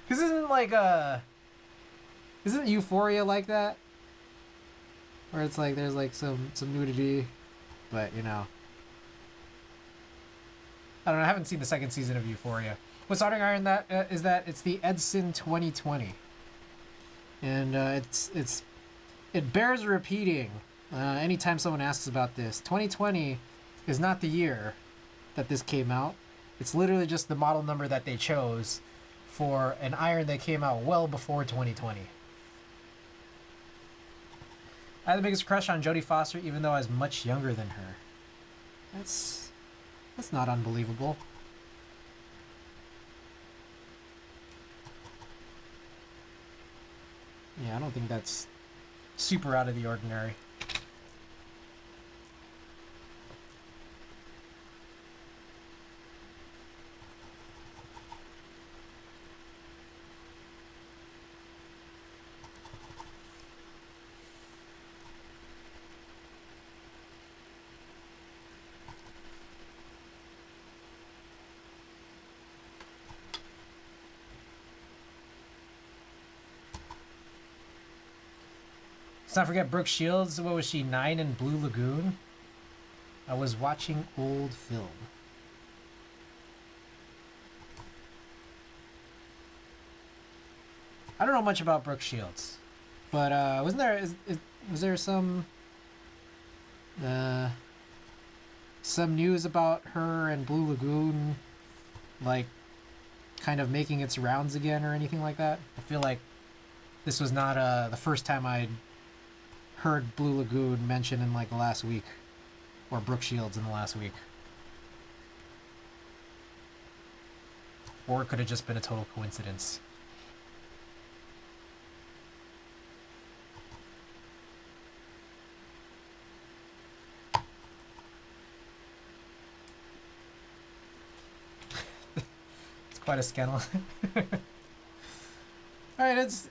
This isn't, like, isn't Euphoria like that? Where it's, like, there's, like, some nudity, but, you know. I don't know, I haven't seen the second season of Euphoria. What's Soldering Iron that is that it's the Edson 2020, and it bears repeating. Anytime someone asks about this, 2020 is not the year that this came out. It's literally just the model number that they chose for an iron that came out well before 2020. I had the biggest crush on Jodie Foster, even though I was much younger than her. That's not unbelievable. Yeah, I don't think that's super out of the ordinary. Let's not forget Brooke Shields. What was she, 9 in Blue Lagoon? I was watching old film. I don't know much about Brooke Shields, but was there some news about her and Blue Lagoon, like, kind of making its rounds again or anything like that? I feel like this was not the first time I'd heard Blue Lagoon mentioned in, like, the last week, or Brooke Shields in the last week. Or it could have just been a total coincidence. It's quite a scandal. Alright, it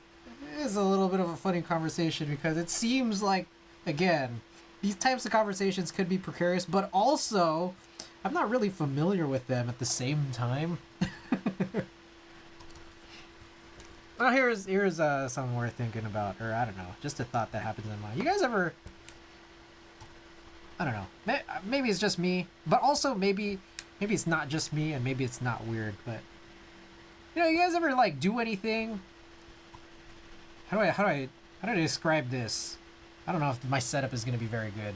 is a little bit of a funny conversation because it seems like, again, these types of conversations could be precarious, but also I'm not really familiar with them at the same time. Oh, here's something worth thinking about, or I don't know, just a thought that happens in mind. You guys ever, I don't know, maybe it's just me, but also maybe it's not just me, and maybe it's not weird, but you know, you guys ever like do anything? How do I describe this? I don't know if my setup is gonna be very good.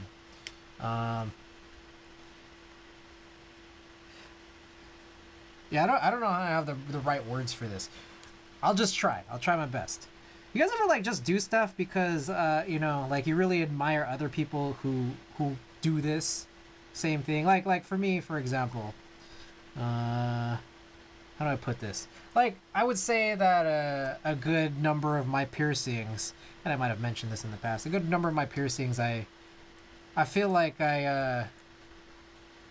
Yeah, I don't know how I have the right words for this. I'll just try. I'll try my best. You guys ever like just do stuff because you know, like you really admire other people who do this same thing? Like for me, for example, how do I put this? Like I would say that a good number of my piercings, and I might have mentioned this in the past, a good number of my piercings, I feel like I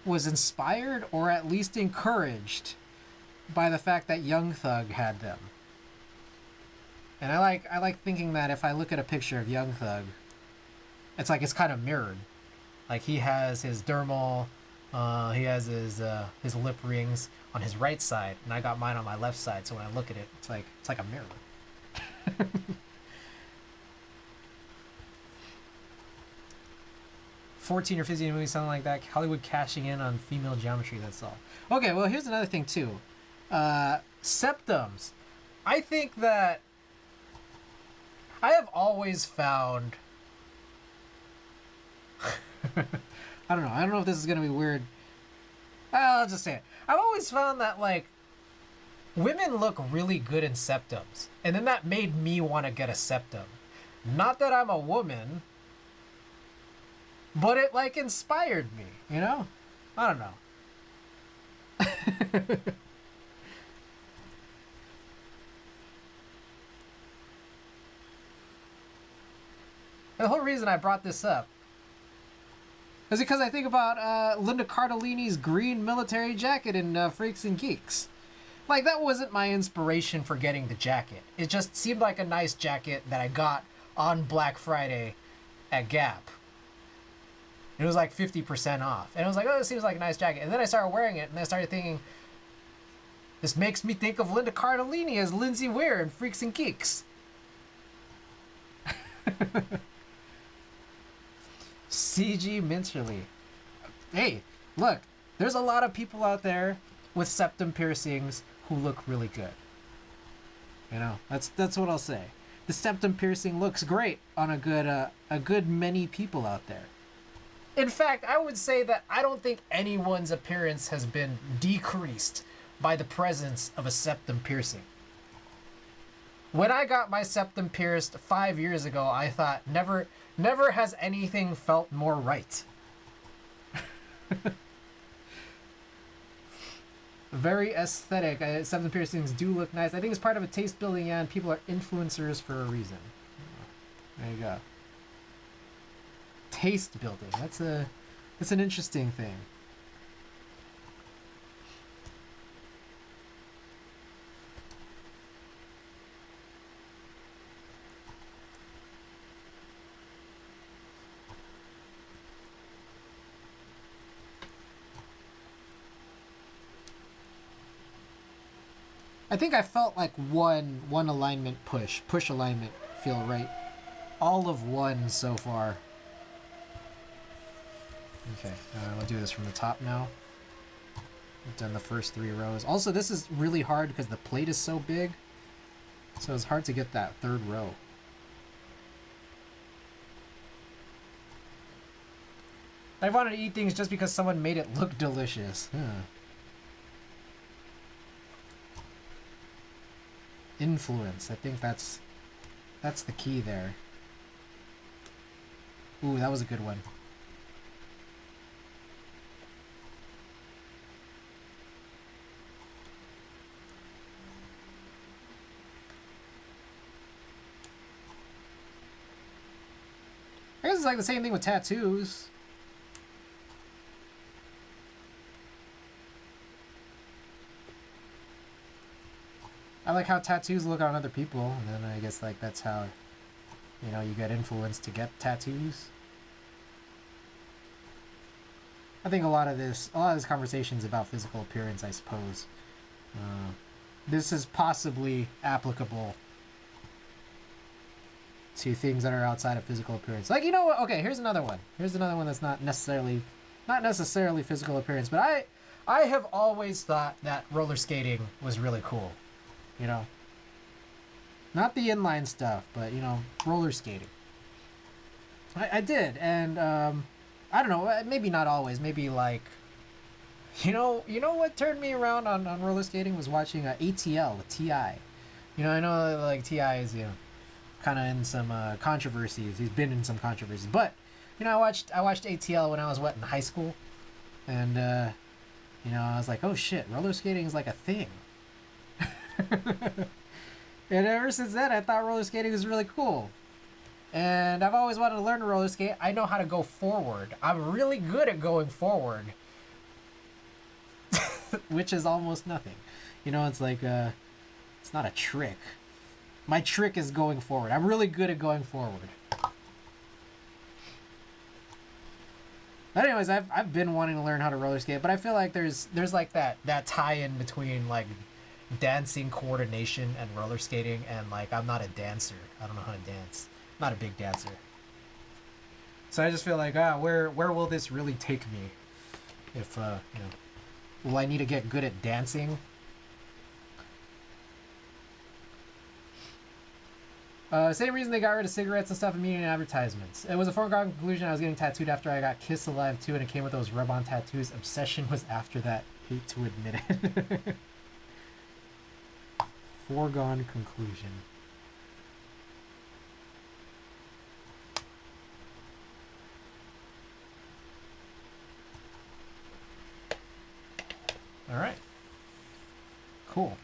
was inspired or at least encouraged by the fact that Young Thug had them. And I like thinking that if I look at a picture of Young Thug, it's like it's kind of mirrored. Like he has his dermal, he has his lip rings on his right side, and I got mine on my left side. So when I look at it, it's like a mirror. 14 or 15 movies, something like that. Hollywood cashing in on female geometry. That's all. Okay, well here's another thing too. Septums. I think that I have always found I don't know if this is gonna be weird. I'll just say it. I've always found that like women look really good in septums, and then that made me want to get a septum. Not that I'm a woman, but it like inspired me, you know? I don't know. The whole reason I brought this up is because I think about Linda Cardellini's green military jacket in Freaks and Geeks. Like, that wasn't my inspiration for getting the jacket. It just seemed like a nice jacket that I got on Black Friday at Gap. It was like 50% off. And I was like, oh, this seems like a nice jacket. And then I started wearing it, and I started thinking, this makes me think of Linda Cardellini as Lindsay Ware in Freaks and Geeks. CG Minterly. Hey, look, there's a lot of people out there with septum piercings who look really good. You know, that's what I'll say. The septum piercing looks great on a good many people out there. In fact, I would say that I don't think anyone's appearance has been decreased by the presence of a septum piercing. When I got my septum pierced 5 years ago, I thought, never has anything felt more right. Very aesthetic. Septum piercings do look nice. I think it's part of a taste building, and people are influencers for a reason. There you go. Taste building. That's an interesting thing. I think I felt like one alignment push alignment feel right. All of one so far. Okay, we'll do this from the top now. We've done the first 3 rows. Also, this is really hard because the plate is so big, so it's hard to get that 3rd row. I wanted to eat things just because someone made it look delicious. Huh. Influence. I think that's the key there. Ooh, that was a good one. I guess it's like the same thing with tattoos. I like how tattoos look on other people, and then I guess like that's how, you know, you get influenced to get tattoos. I think a lot of this conversation is about physical appearance, I suppose. This is possibly applicable to things that are outside of physical appearance. Like, you know what? Okay, here's another one. Here's another one that's not necessarily physical appearance, but I have always thought that roller skating was really cool. You know, not the inline stuff, but you know, roller skating. I did, and I don't know, maybe not always. Maybe like, you know what turned me around on roller skating was watching ATL with T.I. You know, I know like T.I. is, you know, kind of in some controversies. He's been in some controversies, but you know, I watched ATL when I was in high school, and you know, I was like, oh shit, roller skating is like a thing. And ever since then, I thought roller skating was really cool. And I've always wanted to learn to roller skate. I know how to go forward. I'm really good at going forward. Which is almost nothing. You know, it's like, it's not a trick. My trick is going forward. I'm really good at going forward. But anyways, I've been wanting to learn how to roller skate, but I feel like there's like that tie-in between like dancing coordination and roller skating, and like I'm not a dancer. I don't know how to dance. I'm not a big dancer. So I just feel like, where will this really take me? If you know, will I need to get good at dancing? Same reason they got rid of cigarettes and stuff in media and advertisements. It was a foregone conclusion I was getting tattooed after I got Kiss Alive too, and it came with those rub-on tattoos. Obsession was after that. Hate to admit it. Foregone conclusion. All right. Cool.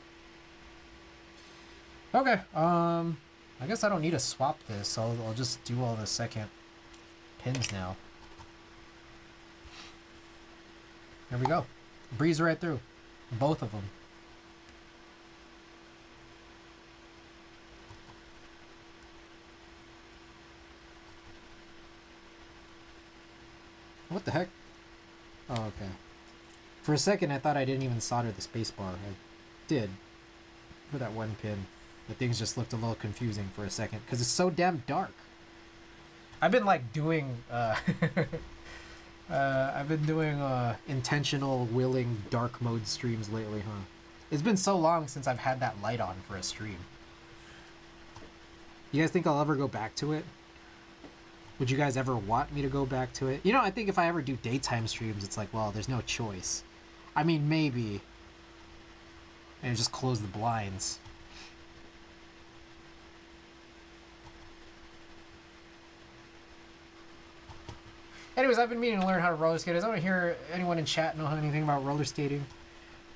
Okay. I guess I don't need to swap this. I'll just do all the second pins now. There we go. Breeze right through. Both of them. What the heck? Oh, okay. For a second, I thought I didn't even solder the spacebar. I did. For that one pin. But things just looked a little confusing for a second. Because it's so damn dark. I've been, like, doing... I've been doing intentional, willing, dark mode streams lately, huh? It's been so long since I've had that light on for a stream. You guys think I'll ever go back to it? Would you guys ever want me to go back to it? You know, I think if I ever do daytime streams, it's like, well, there's no choice. I mean, maybe. And just close the blinds. Anyways, I've been meaning to learn how to roller skate. I don't want to hear anyone in chat know anything about roller skating.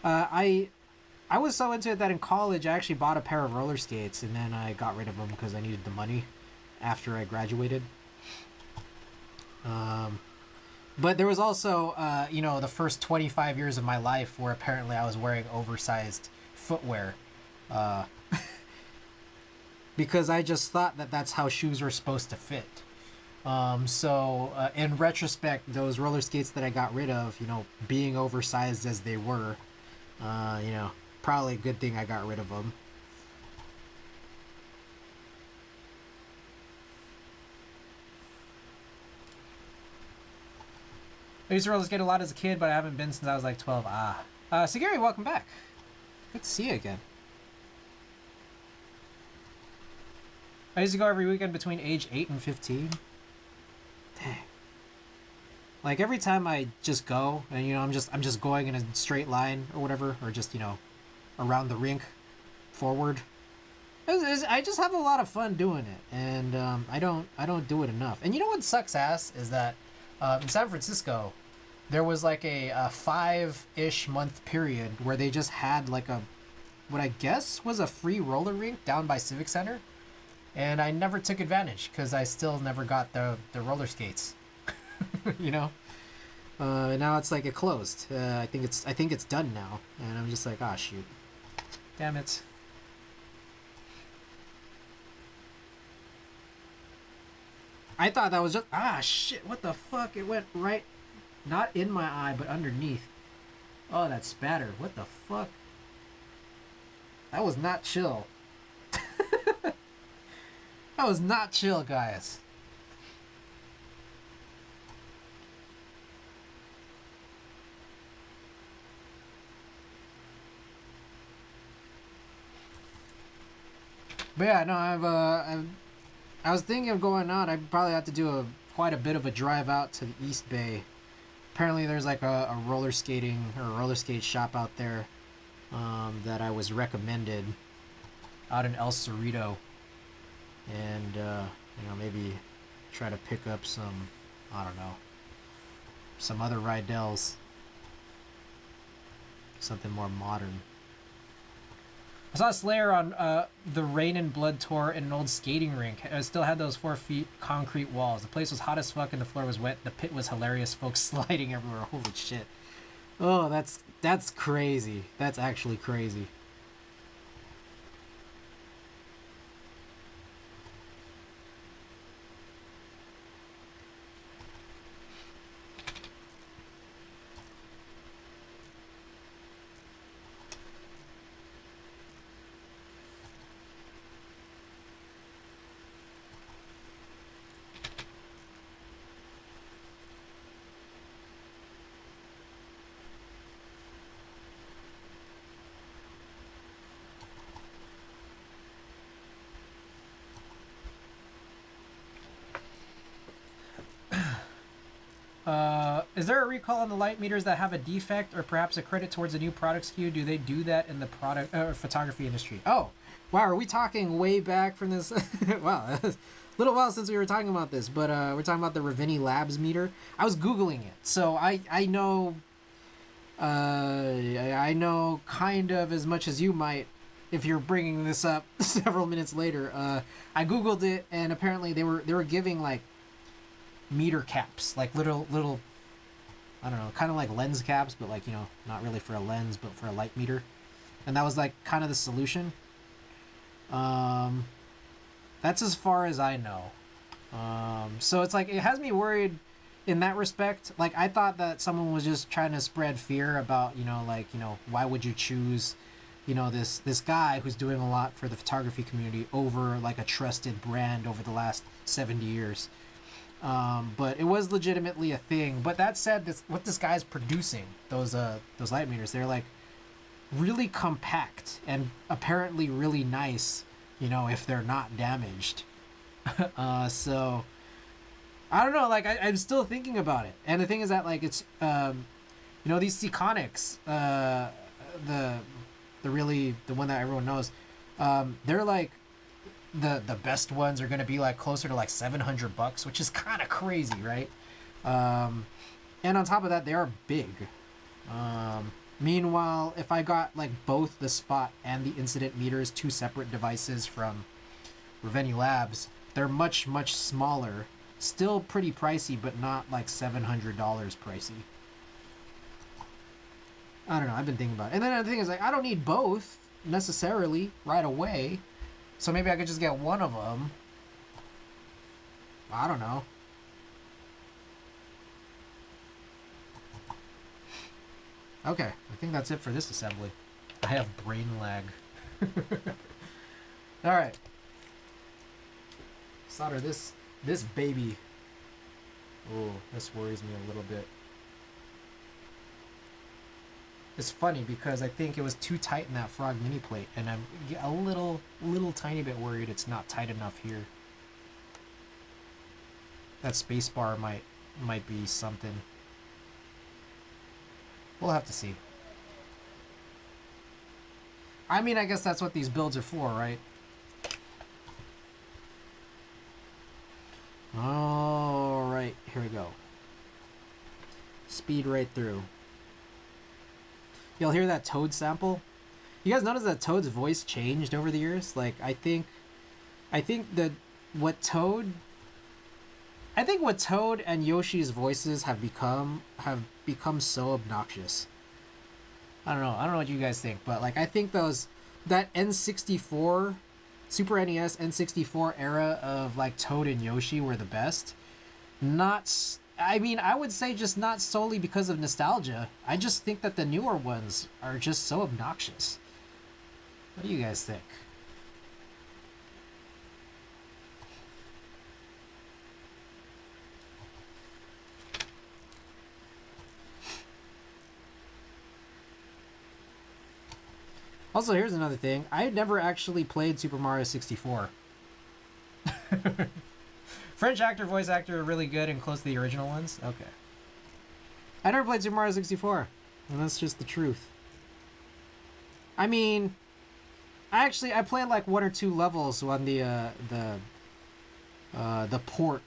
I was so into it that in college I actually bought a pair of roller skates, and then I got rid of them because I needed the money after I graduated. But there was also, you know, the first 25 years of my life where apparently I was wearing oversized footwear. Because I just thought that that's how shoes were supposed to fit. So in retrospect, those roller skates that I got rid of, you know, being oversized as they were, you know, probably a good thing I got rid of them. I used to roller skate a lot as a kid, but I haven't been since I was like 12. So Gary, welcome back. Good to see you again. I used to go every weekend between age 8 and 15. Dang. Like every time I just go and you know I'm just going in a straight line or whatever, or just, you know, around the rink forward. I just have a lot of fun doing it, and I don't do it enough. And you know what sucks ass is that in San Francisco there was like a 5-ish month period where they just had like a what I guess was a free roller rink down by Civic Center. And I never took advantage because I still never got the roller skates, you know. Now it's like it closed. I think it's done now, and I'm just like, ah, shoot, damn it. I thought that was just shit. What the fuck? It went right Not in my eye, but underneath. Oh, that spatter. What the fuck? That was not chill. That was not chill, guys. But yeah, no, I was thinking of going out. I probably have to do quite a bit of a drive out to the East Bay. Apparently, there's like a roller skating or a roller skate shop out there that I was recommended out in El Cerrito, and you know, maybe try to pick up some, I don't know, some other Rydels, something more modern. I saw Slayer on the Rain and Blood tour in an old skating rink. It still had those 4 feet concrete walls. The place was hot as fuck and the floor was wet. The pit was hilarious. Folks sliding everywhere. Holy shit. Oh, that's crazy. That's actually crazy. Is there a recall on the light meters that have a defect or perhaps a credit towards a new product SKU? Do they do that in the product photography industry? Oh, wow, are we talking way back from this? Wow, a little while since we were talking about this, but we're talking about the Ravini Labs meter. I was Googling it, so I know I know kind of as much as you might if you're bringing this up several minutes later. I Googled it, and apparently they were giving like meter caps, like little I don't know, kind of like lens caps, but like, you know, not really for a lens but for a light meter, and that was like kind of the solution. That's as far as I know. So it's like, it has me worried in that respect. Like, I thought that someone was just trying to spread fear about, you know, like, you know, why would you choose, you know, this guy who's doing a lot for the photography community over like a trusted brand over the last 70 years. But it was legitimately a thing. But that said, what this guy's producing, those light meters, they're like really compact and apparently really nice, you know, if they're not damaged. So I don't know, like I'm still thinking about it. And the thing is that like it's you know, these Seconics, the one that everyone knows, they're like the best ones are going to be like closer to like $700, which is kind of crazy, right? And on top of that, they are big. Meanwhile, if I got like both the spot and the incident meters, 2 separate devices from Ravini Labs, they're much smaller, still pretty pricey, but not like $700 pricey. I don't know, I've been thinking about it. And then the thing is, like, I don't need both necessarily right away. So maybe I could just get one of them. I don't know. Okay, I think that's it for this assembly. I have brain lag. Alright. Solder this baby. Oh, this worries me a little bit. It's funny because I think it was too tight in that Frog mini plate, and I'm a little tiny bit worried it's not tight enough here. That space bar might be something. We'll have to see. I mean, I guess that's what these builds are for, right? Alright, here we go. Speed right through. You'll hear that Toad sample. You guys notice that Toad's voice changed over the years? Like, I think that what Toad and Yoshi's voices have become so obnoxious. I don't know what you guys think, but like, I think that N64, Super NES N64 era of like Toad and Yoshi were the best. Not I mean, I would say just not solely because of nostalgia. I just think that the newer ones are just so obnoxious. What do you guys think? Also, here's another thing. I had never actually played Super Mario 64. French actor, voice actor are really good and close to the original ones? Okay. I never played Super Mario 64. And that's just the truth. I mean, I played like 1 or 2 levels on the port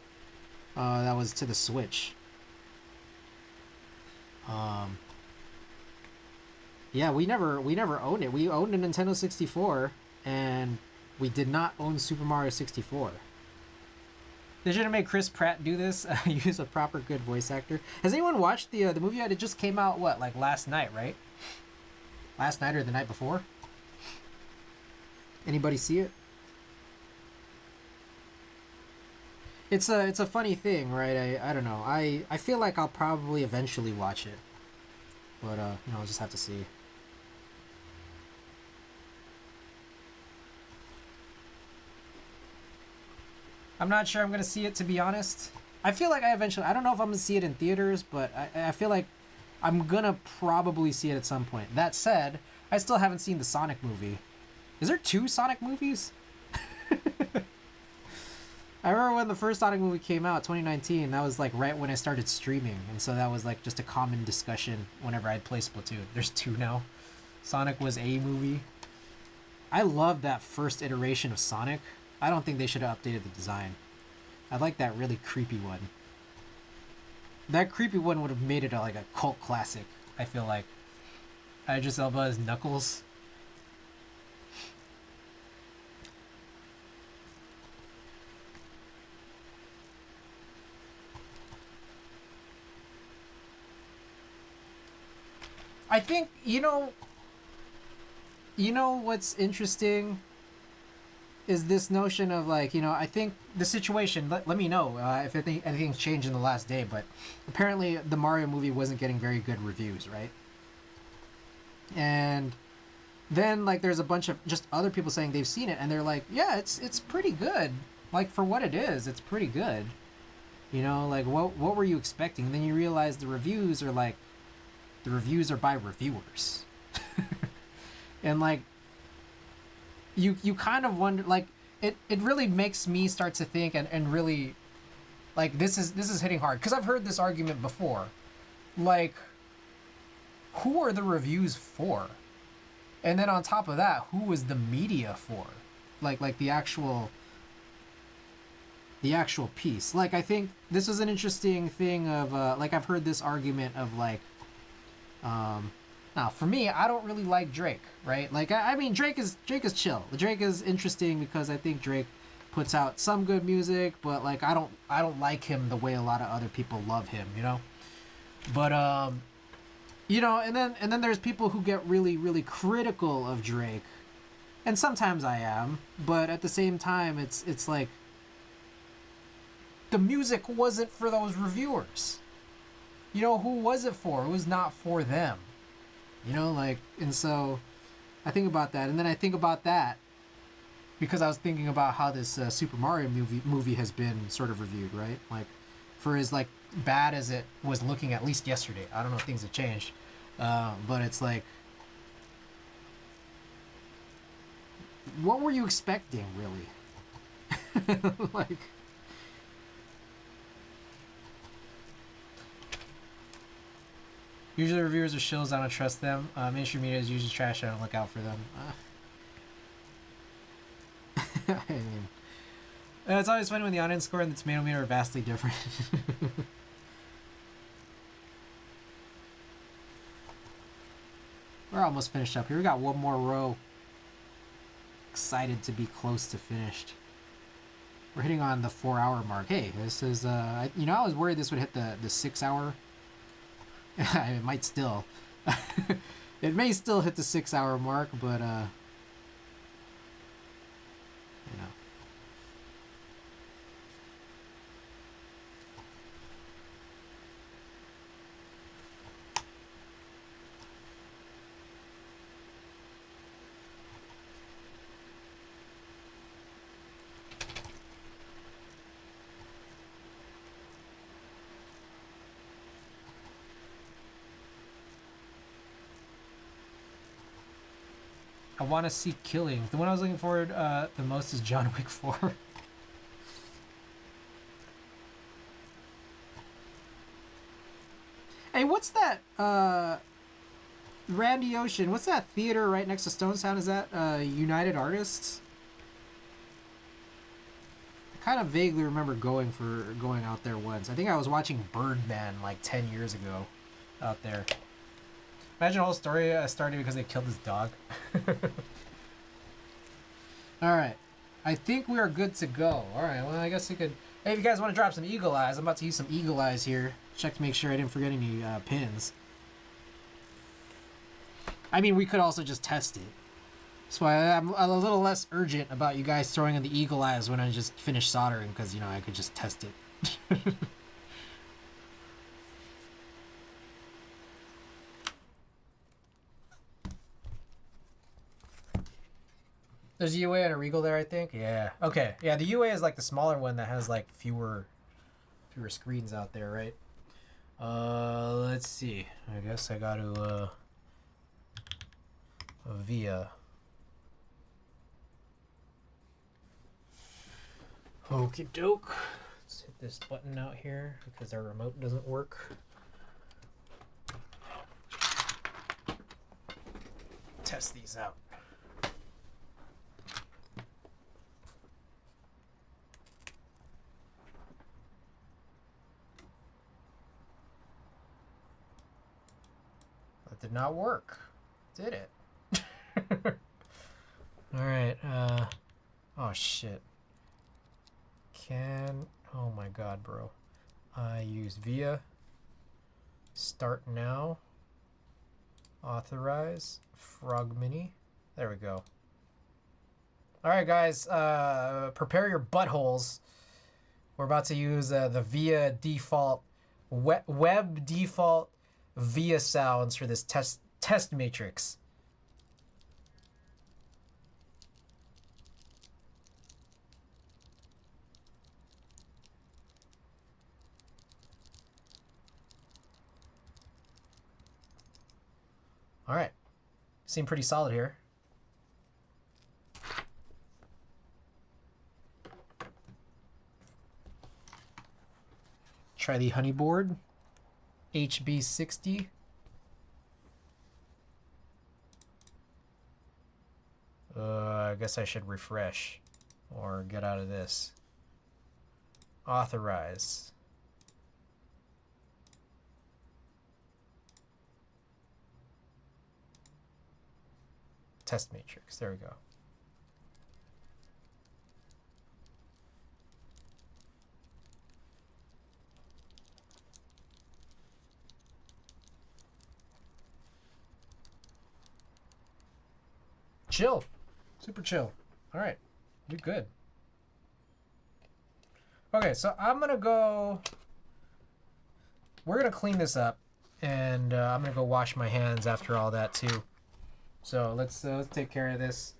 that was to the Switch. Yeah, we never owned it. We owned a Nintendo 64, and we did not own Super Mario 64. They should have made Chris Pratt do this. Use a proper good voice actor. Has anyone watched the movie yet? It just came out, what, like last night, right? Last night or the night before? Anybody see it? It's a funny thing, right? I don't know. I feel like I'll probably eventually watch it. But, you know, I'll just have to see. I'm not sure I'm going to see it, to be honest. I feel like I don't know if I'm going to see it in theaters, but I feel like I'm going to probably see it at some point. That said, I still haven't seen the Sonic movie. Is there 2 Sonic movies? I remember when the first Sonic movie came out, 2019, that was like right when I started streaming. And so that was like just a common discussion whenever I'd play Splatoon. There's 2 now. Sonic was a movie. I love that first iteration of Sonic. I don't think they should have updated the design. I like that really creepy one. That creepy one would have made it like a cult classic, I feel like. Idris Elba as Knuckles. I think, you know what's interesting is this notion of like, you know, I think the situation, let me know if anything's changed in the last day, but apparently the Mario movie wasn't getting very good reviews, right? And then like there's a bunch of just other people saying they've seen it and they're like, yeah, it's pretty good. Like for what it is, it's pretty good. You know, like what were you expecting? And then you realize the reviews are by reviewers. And like you kind of wonder, like it really makes me start to think and really like this is hitting hard because I've heard this argument before. Like, who are the reviews for? And then on top of that, who is the media for? Like the actual piece. Like I think this is an interesting thing of like I've heard this argument of like now for me, I don't really like Drake, right? Like I mean Drake is chill. Drake is interesting because I think Drake puts out some good music, but like I don't like him the way a lot of other people love him, you know? But you know, and then there's people who get really, really critical of Drake. And sometimes I am, but at the same time it's like the music wasn't for those reviewers. You know, who was it for? It was not for them. You know, like, and so I think about that, and then I think about that because I was thinking about how this Super Mario movie has been sort of reviewed, right? Like, for as like bad as it was looking at least yesterday. I don't know if things have changed, but it's like, what were you expecting, really? Like. Usually reviewers are shills, I don't trust them. Mainstream media is usually trash, I don't look out for them. I mean, it's always funny when the audience score and the tomato meter are vastly different. We're almost finished up here. We got one more row. Excited to be close to finished. We're hitting on the 4-hour mark. Hey, this is, you know, I was worried this would hit the 6-hour. It might still. It may still hit the 6-hour mark, but you know. I want to see Killing. The one I was looking forward the most is John Wick 4. Hey, what's that? Randy Ocean. What's that theater right next to Stonestown? Is that United Artists? I kind of vaguely remember going out there once. I think I was watching Birdman like 10 years ago out there. Imagine the whole story started because they killed his dog. Alright. I think we are good to go. Alright, well, I guess we could... Hey, if you guys want to drop some Eagle Eyes, I'm about to use some Eagle Eyes here. Check to make sure I didn't forget any pins. I mean, we could also just test it. That's why I'm a little less urgent about you guys throwing in the Eagle Eyes when I just finish soldering, because, you know, I could just test it. There's a UA and a Regal there, I think. Yeah. Okay. Yeah, the UA is like the smaller one that has like fewer screens out there, right? Let's see. I guess I got to via. Okie doke. Let's hit this button out here because our remote doesn't work. Test these out. That did not work. Did it? Alright, oh shit. Oh my god, bro. I use via. Start now. Authorize. Frog Mini. There we go. Alright guys, prepare your buttholes. We're about to use the via default, web default via sounds for this test matrix. All right, seem pretty solid here. Try the honey board, hb60. I guess I should refresh or get out of this. Authorize. Test matrix. There we go. Chill. Super chill. All right. You're good. Okay, so I'm going to go... We're going to clean this up, and I'm going to go wash my hands after all that, too. So let's take care of this.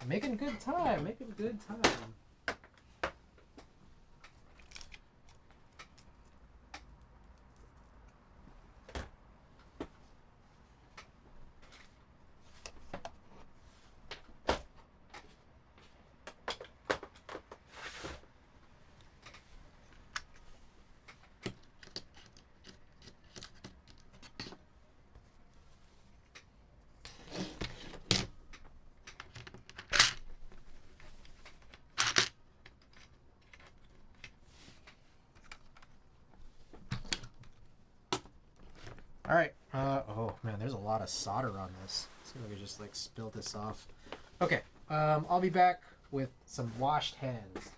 Making good time. Making good time. All right. Oh man, there's a lot of solder on this. Let's see if I can just like spill this off. Okay. I'll be back with some washed hands.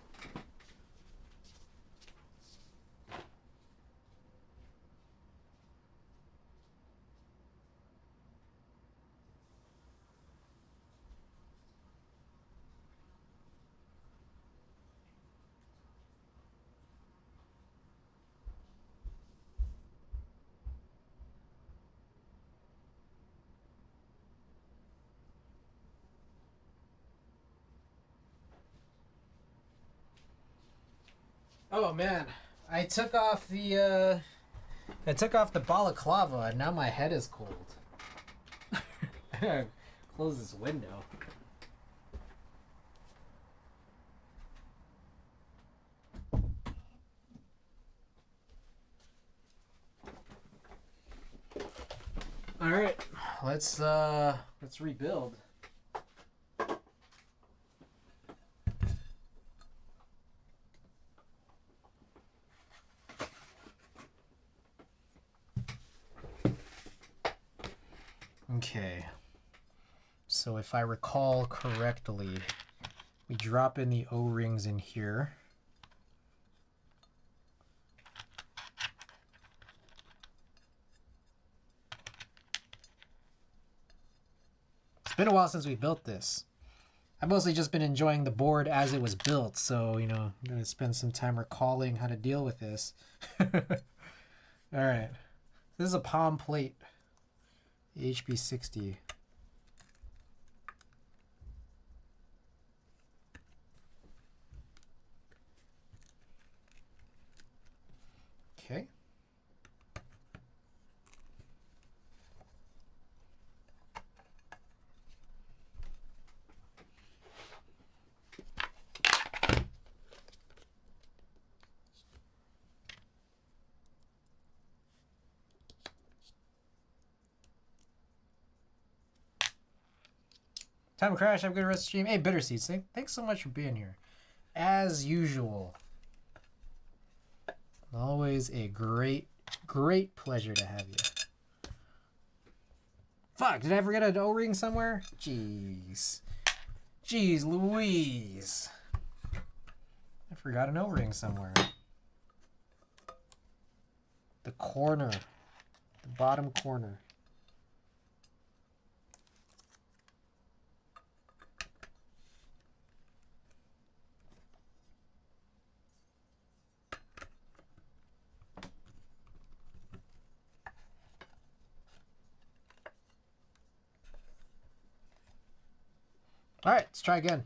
Oh man, I took off the balaclava and now my head is cold. Close close this window. All right, let's rebuild. Okay, so if I recall correctly, we drop in the O-rings in here. It's been a while since we built this. I've mostly just been enjoying the board as it was built, so, you know, I'm going to spend some time recalling how to deal with this. Alright, this is a palm plate, the hb60. Okay. Time to crash. Have a good rest of the stream. Hey, Bitter Seeds, thanks so much for being here. As usual. Always a great pleasure to have you. Fuck, did I forget an O-ring somewhere? Jeez. Jeez Louise. I forgot an O-ring somewhere. The corner. The bottom corner. All right, let's try again.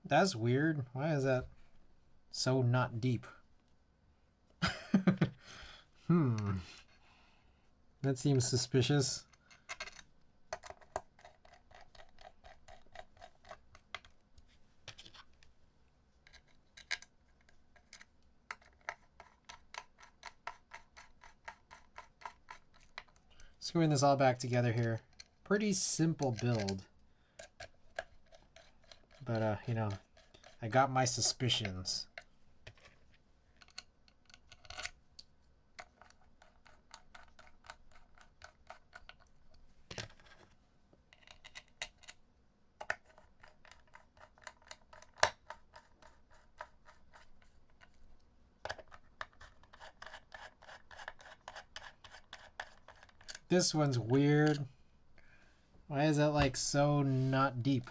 That's weird. Why is that so not deep? That seems suspicious. Screwing this all back together here. Pretty simple build. But, you know, I got my suspicions. This one's weird. Why is that, like, so not deep?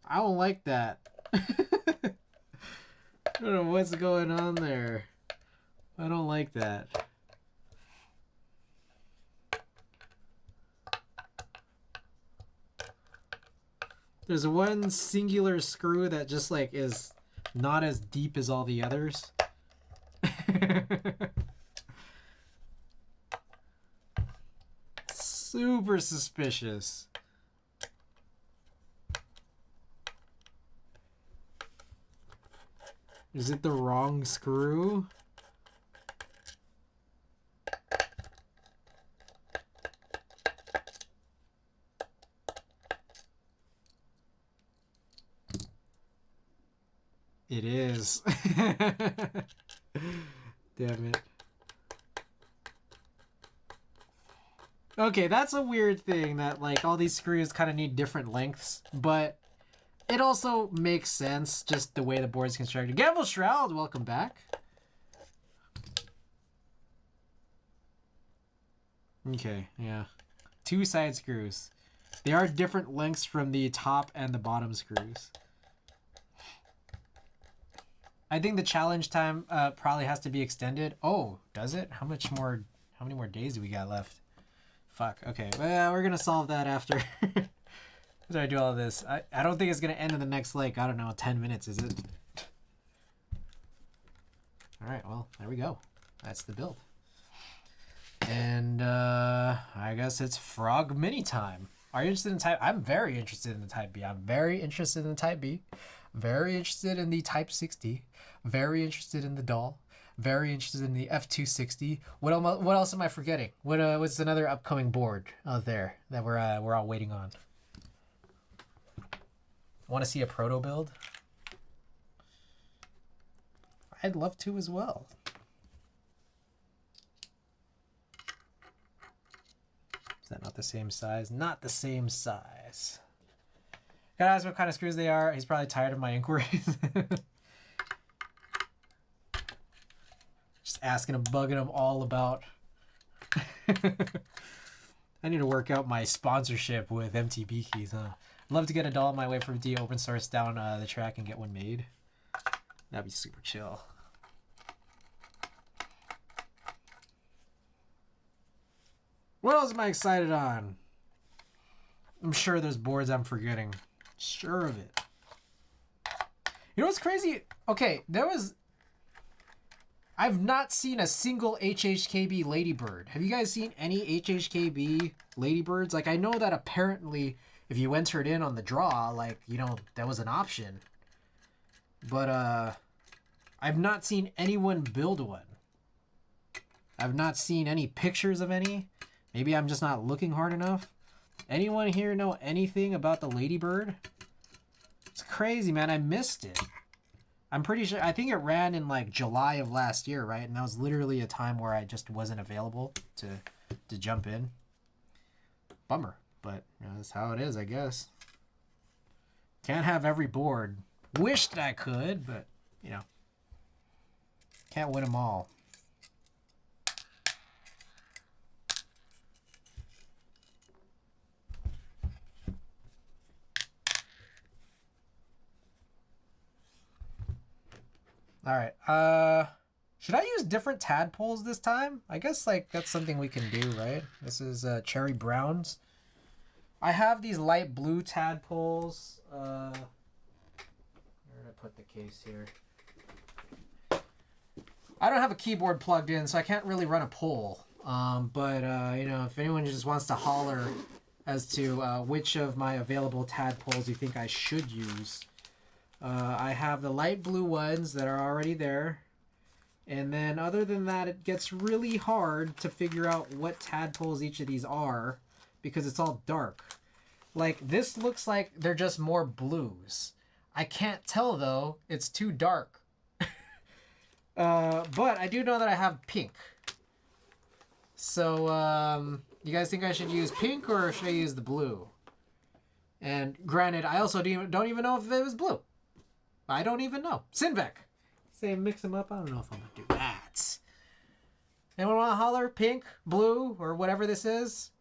I don't like that. I don't know what's going on there. I don't like that. There's one singular screw that just like is not as deep as all the others. Super suspicious. Is it the wrong screw? It is. Damn it. Okay, that's a weird thing that like all these screws kind of need different lengths, but it also makes sense just the way the board's constructed. Gamble Shroud, welcome back. Okay, yeah. 2 side screws. They are different lengths from the top and the bottom screws. I think the challenge time probably has to be extended. Oh, does it? How many more days do we got left? Fuck, okay. Well, we're gonna solve that after. After I do all this. I don't think it's gonna end in the next, like, I don't know, 10 minutes, is it? Alright, well, there we go. That's the build. And I guess it's Frog Mini time. Are you interested in Type? I'm very interested in the Type B. I'm very interested in the Type B. Very interested in the Type 60. Very interested in the doll. Very interested in the F260. What else am I forgetting? What's another upcoming board out there that we're all waiting on? Want to see a proto build? I'd love to as well. Is that not the same size? Not the same size. Gotta ask what kind of screws they are. He's probably tired of my inquiries. Just asking him, bugging him all about. I need to work out my sponsorship with MTB keys, huh? I'd love to get a doll on my way from D open source down the track and get one made. That'd be super chill. What else am I excited on? I'm sure there's boards I'm forgetting. Sure of it. You know what's crazy? Okay, I've not seen a single HHKB Ladybird. Have you guys seen any HHKB Ladybirds? Like, I know that apparently if you entered in on the draw, like, you know, that was an option. But, I've not seen anyone build one. I've not seen any pictures of any. Maybe I'm just not looking hard enough. Anyone here know anything about the Ladybird? It's crazy, man. I missed it. I'm pretty sure. I think it ran in like July of last year, right? And that was literally a time where I just wasn't available to jump in. Bummer, but you know, that's how it is, I guess. Can't have every board. Wished I could, but you know, can't win them all. All right. Should I use different tadpoles this time? I guess like that's something we can do, right? This is cherry browns. I have these light blue tadpoles. Where did I put the case here? I don't have a keyboard plugged in, so I can't really run a poll. But you know, if anyone just wants to holler as to which of my available tadpoles you think I should use. I have the light blue ones that are already there. And then other than that, it gets really hard to figure out what tadpoles each of these are because it's all dark. Like, this looks like they're just more blues. I can't tell, though. It's too dark. But I do know that I have pink. So, you guys think I should use pink or should I use the blue? And granted, I also don't even know if it was blue. I don't even know. Sinvec. Say mix them up. I don't know if I'm going to do that. Anyone want to holler? Pink, blue, or whatever this is?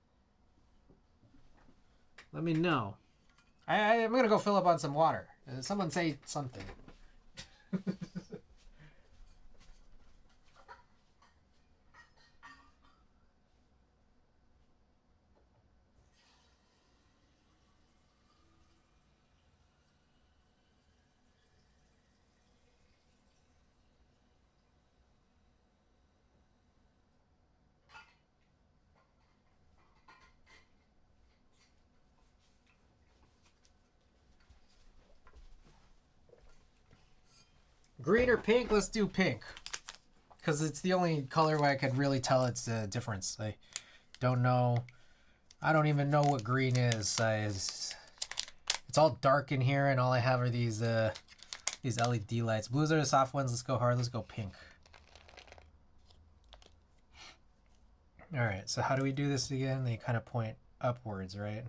Let me know. I'm going to go fill up on some water. Someone say something. Green or pink? Let's do pink. Because it's the only color where I could really tell its difference. I don't know. I don't even know what green is. It's all dark in here, and all I have are these LED lights. Blues are the soft ones. Let's go hard. Let's go pink. All right, so how do we do this again? They kind of point upwards, right?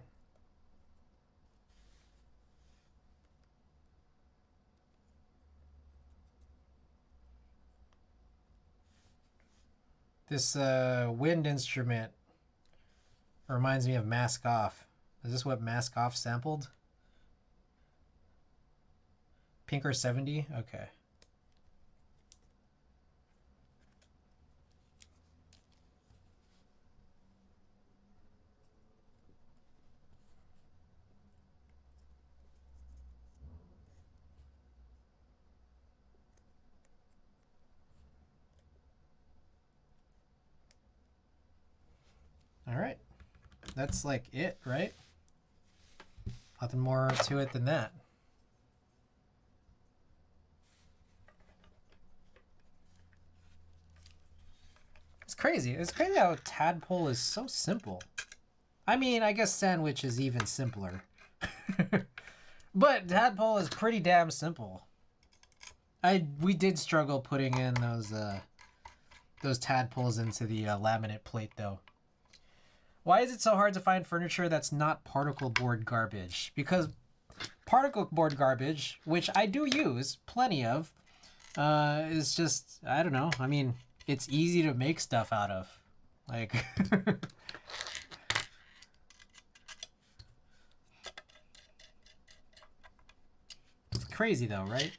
This wind instrument reminds me of Mask Off. Is this what Mask Off sampled? Pink or 70? Okay. All right. That's like it, right? Nothing more to it than that. It's crazy. It's crazy how Tadpole is so simple. I mean, I guess Sandwich is even simpler. But Tadpole is pretty damn simple. We did struggle putting in those tadpoles into the laminate plate, though. Why is it so hard to find furniture that's not particle board garbage? Because particle board garbage, which I do use plenty of, is just, I don't know. I mean, it's easy to make stuff out of. Like, it's crazy though, right?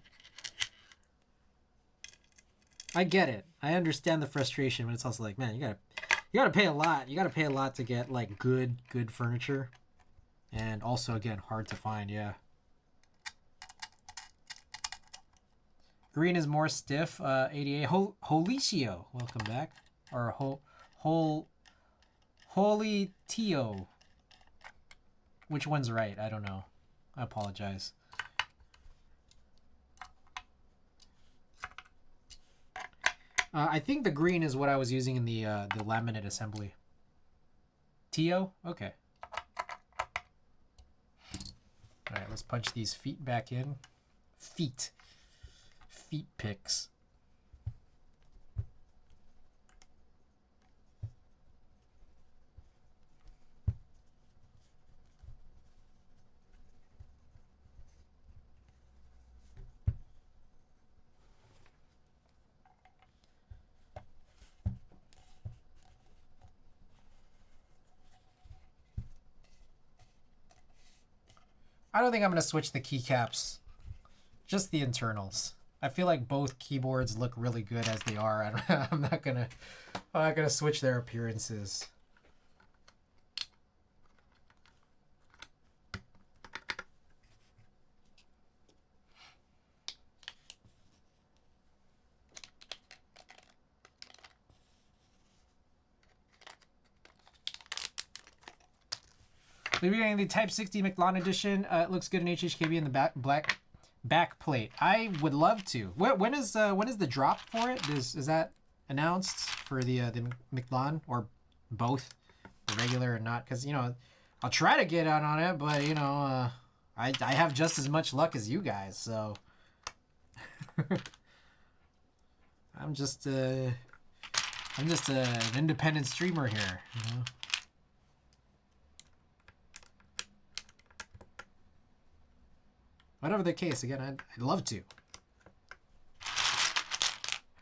I get it. I understand the frustration, but it's also like, man, you gotta pay a lot. You gotta pay a lot to get like good furniture, and also again hard to find. Yeah. Green is more stiff. 88. Holicio, welcome back. Or Holy Tio. Which one's right? I don't know. I apologize. I think the green is what I was using in the laminate assembly. Tio? Okay. All right, let's punch these feet back in. Feet picks. I don't think I'm going to switch the keycaps, just the internals. I feel like both keyboards look really good as they are. I'm not gonna switch their appearances. We're getting the Type 60 McLaren edition. It looks good in HHKB in the black back plate. I would love to. When is the drop for it? Is that announced for the McLaren, or both, the regular or not? Because I'll try to get out on it, but I have just as much luck as you guys, so I'm just an independent streamer here, Whatever the case, again, I'd love to.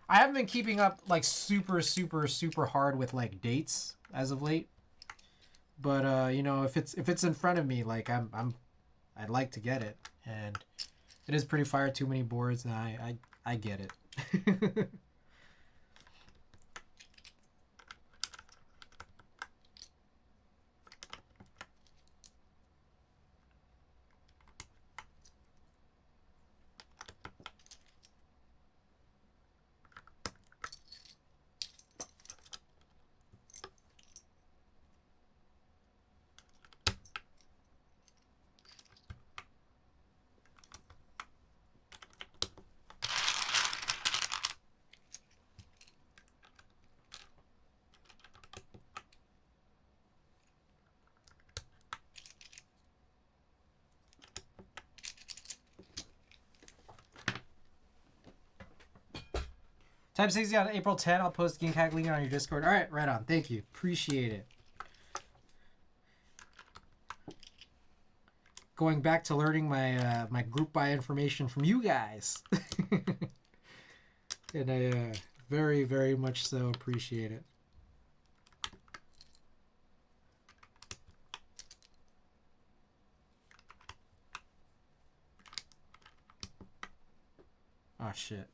I haven't been keeping up like super hard with like dates as of late, but if it's in front of me, like I'd like to get it, and it is pretty fire. Too many boards, and I get it. Type 60 on April 10. I'll post the GameCAC link on your Discord. All right, right on. Thank you. Appreciate it. Going back to learning my my group buy information from you guys. And I very, very much so appreciate it. Oh, shit.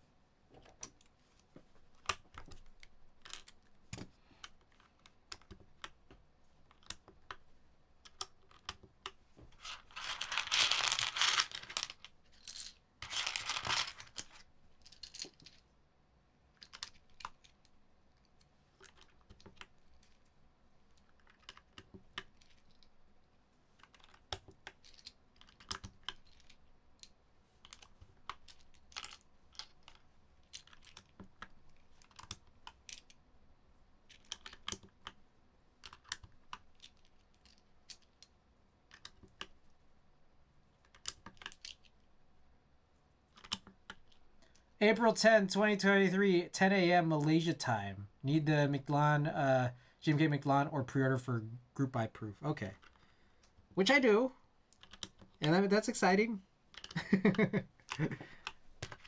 April 10, 2023, 10 a.m. Malaysia time. Need the McLaren, GMK McLaren or pre-order for group buy proof. Okay. Which I do. And that's exciting.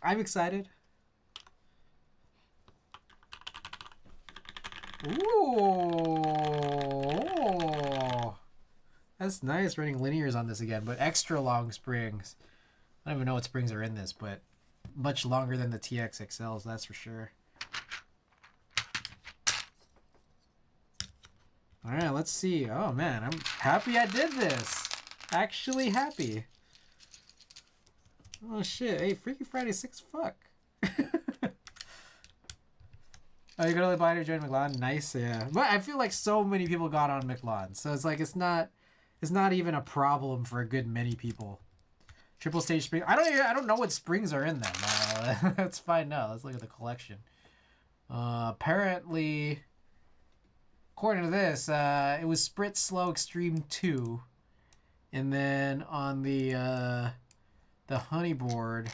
I'm excited. Ooh. That's nice running linears on this again, but extra long springs. I don't even know what springs are in this, but much longer than the TX XLs, that's for sure. All right, let's see. Oh man, I'm happy I did this. Actually happy. Oh shit! Hey, Freaky Friday 6. Fuck. Oh, you could only buy it or join McLaren. Nice, yeah. But I feel like so many people got on McLaren, so it's like it's not even a problem for a good many people. Triple stage spring. I don't know what springs are in them. Let's find out. Let's look at the collection. Apparently, according to this, it was Sprit Slow Extreme 2, and then on the honey board,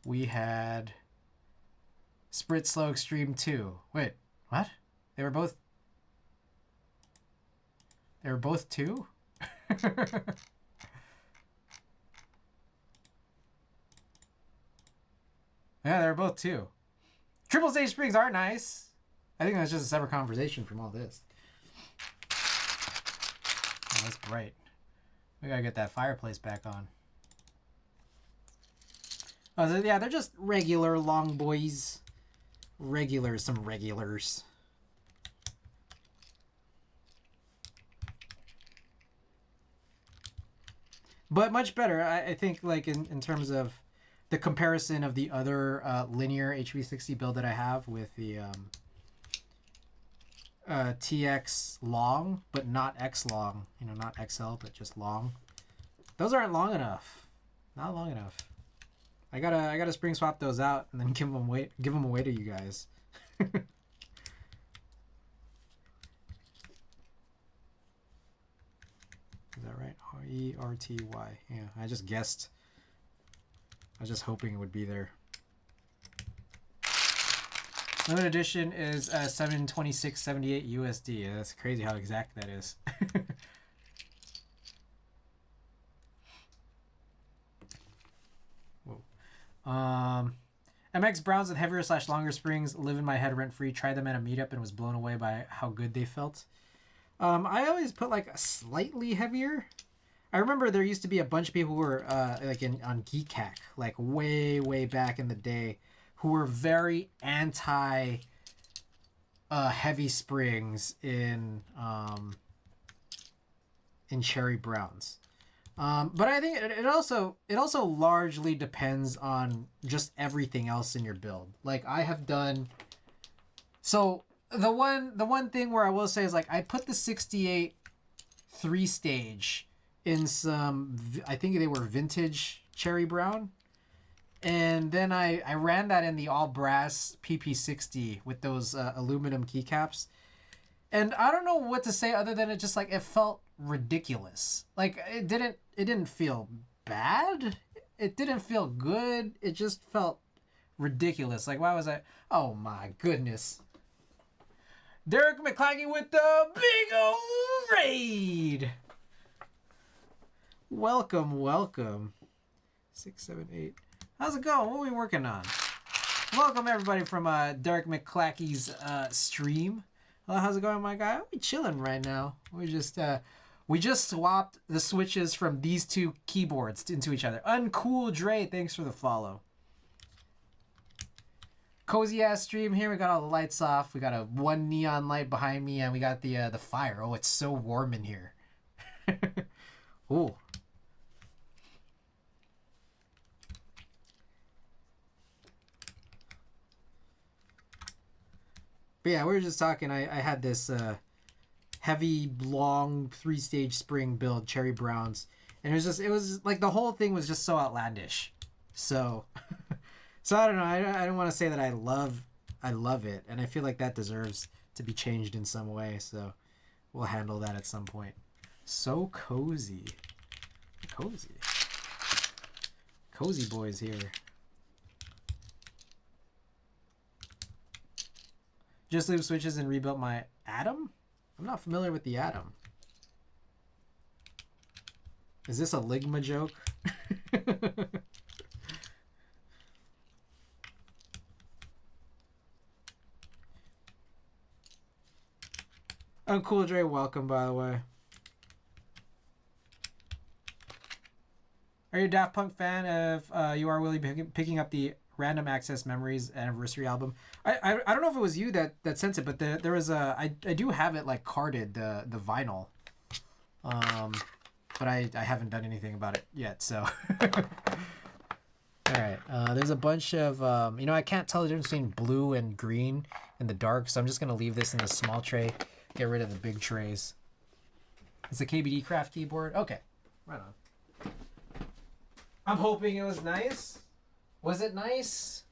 we had Sprit Slow Extreme 2. Wait, what? They were both 2? Yeah, they're both 2. Triple stage springs are nice. I think that's just a separate conversation from all this. Oh, that's bright. We gotta get that fireplace back on. Oh, so yeah, they're just regular long boys. Some regulars. But much better, I think, like in terms of the comparison of the other linear hb60 build that I have with the TX long, but not X long. You know, not XL, but just long. Those aren't long enough. Not long enough. I gotta spring swap those out and then give them away to you guys. Is that right? R-E-R-T-Y. Yeah, I just guessed. I was just hoping it would be there. Limited edition is 726.78 USD. Yeah, that's crazy how exact that is. Whoa. MX Browns with heavier / longer springs live in my head rent free. Tried them at a meetup and was blown away by how good they felt. I always put like a slightly heavier. I remember there used to be a bunch of people who were like on GeekHack, like way back in the day, who were very anti heavy springs in cherry browns. But I think it also largely depends on just everything else in your build. Like I have done. So the one thing where I will say is like I put the 68 3-stage in some, I think they were vintage cherry brown, and then I ran that in the all brass PP60 with those aluminum keycaps, and I don't know what to say other than it just like it felt ridiculous. Like it didn't feel bad, it didn't feel good. It just felt ridiculous. Like, why was I? Oh my goodness. Derek McClacky with the big old raid. Welcome, welcome. 6, 7, 8. How's it going? What are we working on? Welcome everybody from Derek McClacky's stream. Hello, how's it going, my guy? We chilling right now. We just swapped the switches from these two keyboards into each other. Uncool Dre, thanks for the follow. Cozy ass stream here. We got all the lights off. We got a one neon light behind me, and we got the fire. Oh, it's so warm in here. Ooh. But yeah, we were just talking. I had this heavy, long 3-stage spring build, cherry browns, and it was like the whole thing was just so outlandish. So, so I don't know. I don't want to say that I love it, and I feel like that deserves to be changed in some way. So, we'll handle that at some point. So cozy, cozy boys here. Just loop switches and rebuilt my Atom? I'm not familiar with the Atom. Is this a Ligma joke? Uncool Dre, welcome by the way. Are you a Daft Punk fan of You Are Willie picking up the Random Access Memories anniversary album? I don't know if it was you that sent it, but there was I do have it like carded, the vinyl, but I haven't done anything about it yet. So all right, there's a bunch of you know, I can't tell the difference between blue and green in the dark, so I'm just gonna leave this in the small tray, get rid of the big trays. It's a KBD Craft keyboard. Okay, right on. I'm hoping it was nice. Was it nice?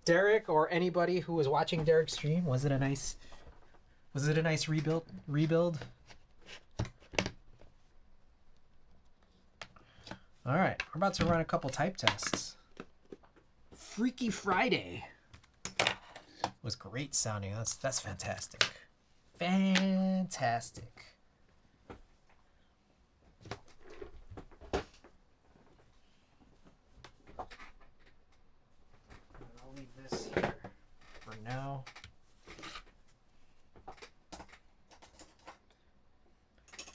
Derek or anybody who was watching Derek's stream, was it a nice rebuild? All right, we're about to run a couple type tests. Freaky Friday was great sounding. That's fantastic. Fantastic. Now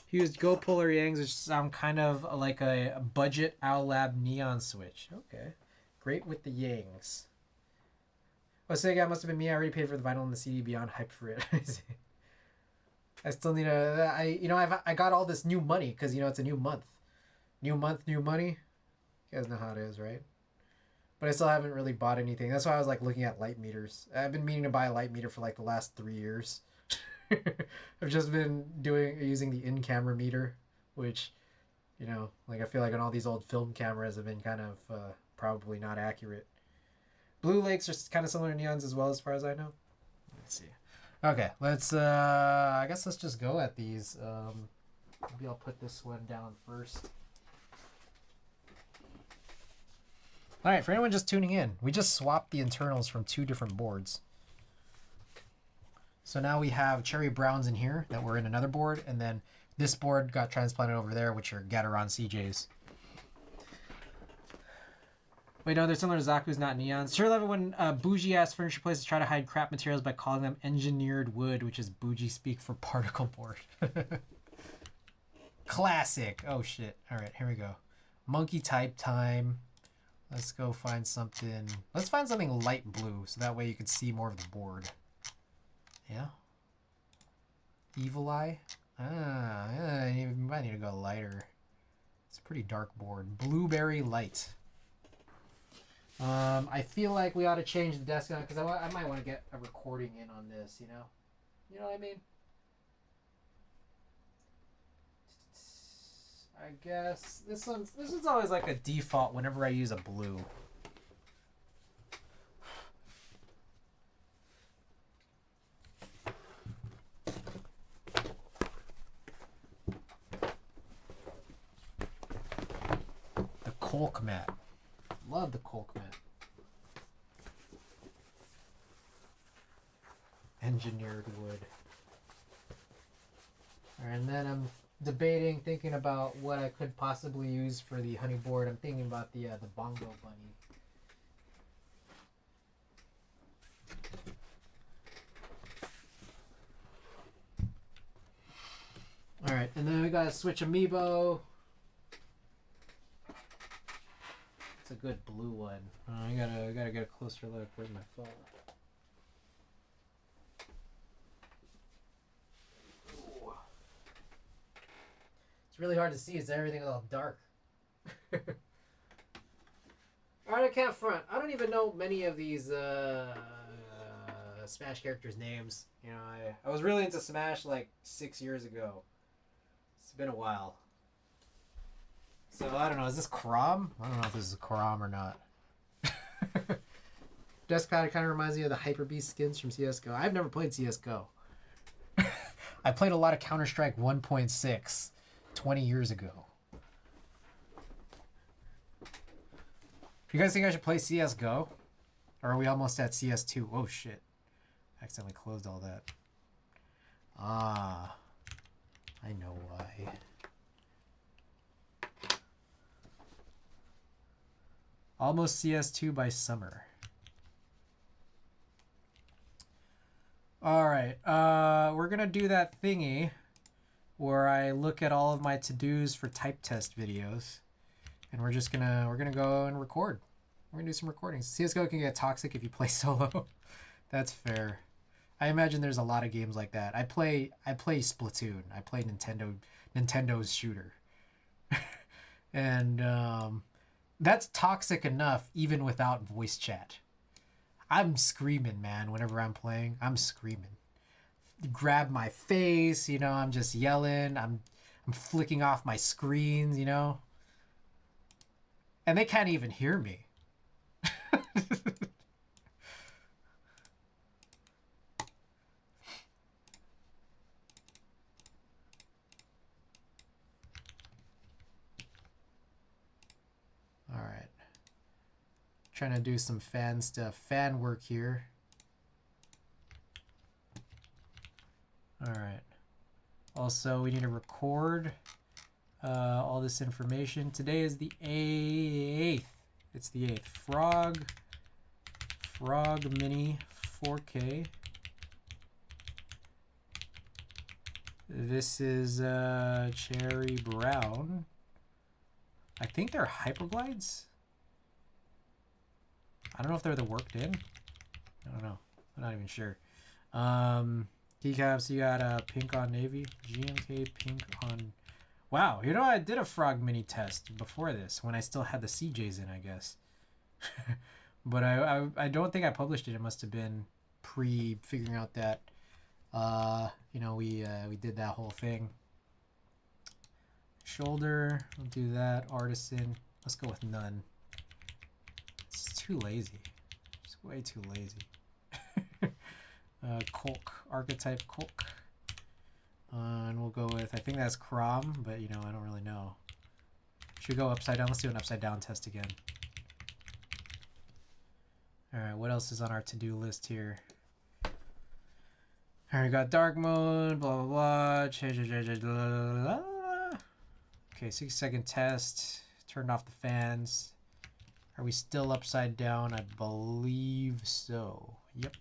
he used Go Polar Yangs, which sound kind of like a budget Owl Lab neon switch. Okay, great with the Yangs. Oh, so yeah, must have been me. I already paid for the vinyl and the CD. Beyond hype for it. I still need I got all this new money because it's a new month, new money. You guys know how it is, right? But I still haven't really bought anything. That's why I was like looking at light meters. I've been meaning to buy a light meter for like the last 3 years. I've just been using the in-camera meter, which, like I feel like on all these old film cameras have been kind of probably not accurate. Blue lakes are kind of similar to neons as well, as far as I know. Let's see. Okay, let's. I guess let's just go at these. Maybe I'll put this one down first. All right, for anyone just tuning in, we just swapped the internals from 2 different boards. So now we have cherry browns in here that were in another board, and then this board got transplanted over there, which are Gateron CJs. Wait, no, they're similar to Zaku's, not neons. Sure love it when bougie-ass furniture places try to hide crap materials by calling them engineered wood, which is bougie speak for particle board. Classic. Oh, shit. All right, here we go. Monkey type time. Let's go find something. Let's find something light blue, so that way you can see more of the board. Yeah. Evil Eye. You might need to go lighter. It's a pretty dark board. Blueberry light. I feel like we ought to change the desk on because I might want to get a recording in on this. You know what I mean? I guess this one's always like a default whenever I use a blue. The Colk mat. Love the Colk mat. Engineered wood. Alright, and then I'm thinking about what I could possibly use for the honey board. I'm thinking about the bongo bunny. Alright, and then we got a Switch amiibo. It's a good blue one. I gotta get a closer look. Where's my phone? Ooh. It's really hard to see. It's everything all dark. Alright, I can't front. I don't even know many of these Smash characters' names. You know, I was really into Smash like 6 years ago. It's been a while. So, I don't know. Is this Crom? I don't know if this is Crom or not. Deskpad kind of reminds me of the Hyper Beast skins from CSGO. I've never played CSGO. I played a lot of Counter-Strike 1.6 20 years ago. You guys think I should play CSGO? Or are we almost at CS2? Oh, shit. I accidentally closed all that. Ah. I know why. Almost CS2 by summer. Alright, we're gonna do that thingy where I look at all of my to-dos for type test videos. And we're gonna go and record. We're gonna do some recordings. CSGO can get toxic if you play solo. That's fair. I imagine there's a lot of games like that. I play Splatoon. I play Nintendo's shooter. And that's toxic enough even without voice chat. I'm screaming, man, whenever I'm playing. I'm screaming. Grab my face, you know, I'm just yelling. I'm flicking off my screens, you know. And they can't even hear me. Alright. Trying to do some fan stuff. Fan work here. Alright. Also, we need to record all this information. Today is the 8th. It's the 8th. Frog Mini 4K. This is Cherry Brown. I think they're Hyperglides. I don't know if they're the worked in. I don't know. I'm not even sure. Keycaps, you got pink on navy. GMK pink on... Wow, you know, I did a Frog Mini test before this when I still had the CJs in, I guess. But I don't think I published it. It must have been pre-figuring out that, you know, we did that whole thing. Shoulder, we'll do that. Artisan, let's go with none. It's too lazy. It's way too lazy. Colk, archetype Colk. And we'll go with, I think that's Crom, but you know, I don't really know. Should we go upside down? Let's do an upside down test again. Alright, what else is on our to-do list here? Alright, we got dark mode, blah blah blah. Okay, 60-second test. Turned off the fans. Are we still upside down? I believe so. Yep.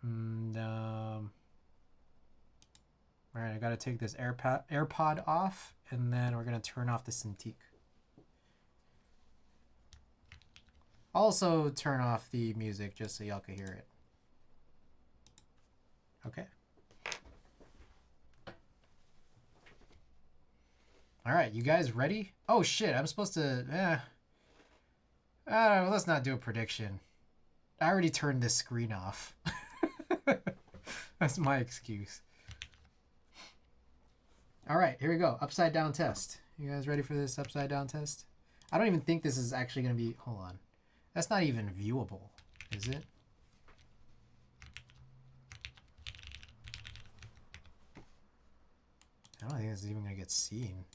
And alright, I gotta take this AirPod off, and then we're gonna turn off the Cintiq. Also turn off the music just so y'all can hear it. Okay. Alright, you guys ready? Oh shit, I'm supposed to... let's not do a prediction. I already turned this screen off. That's my excuse. Alright, here we go. Upside down test. You guys ready for this upside down test? I don't even think this is actually going to be... Hold on. That's not even viewable, is it? I don't think this is even going to get seen.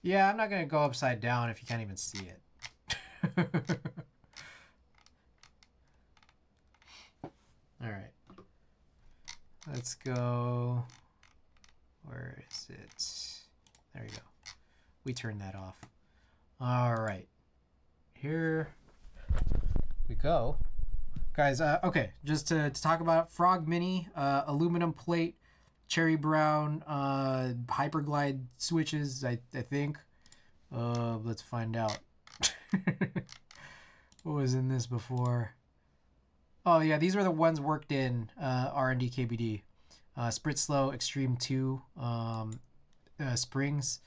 Yeah, I'm not gonna go upside down if you can't even see it. All right. Let's go. Where is it? There you go. We turned that off. All right. Here we go. Guys, okay, just to talk about Frog Mini, aluminum plate, cherry brown, hyperglide switches, I think. Let's find out. What was in this before? Oh yeah, these were the ones worked in R&D KBD. Sprit Slow Extreme 2 springs,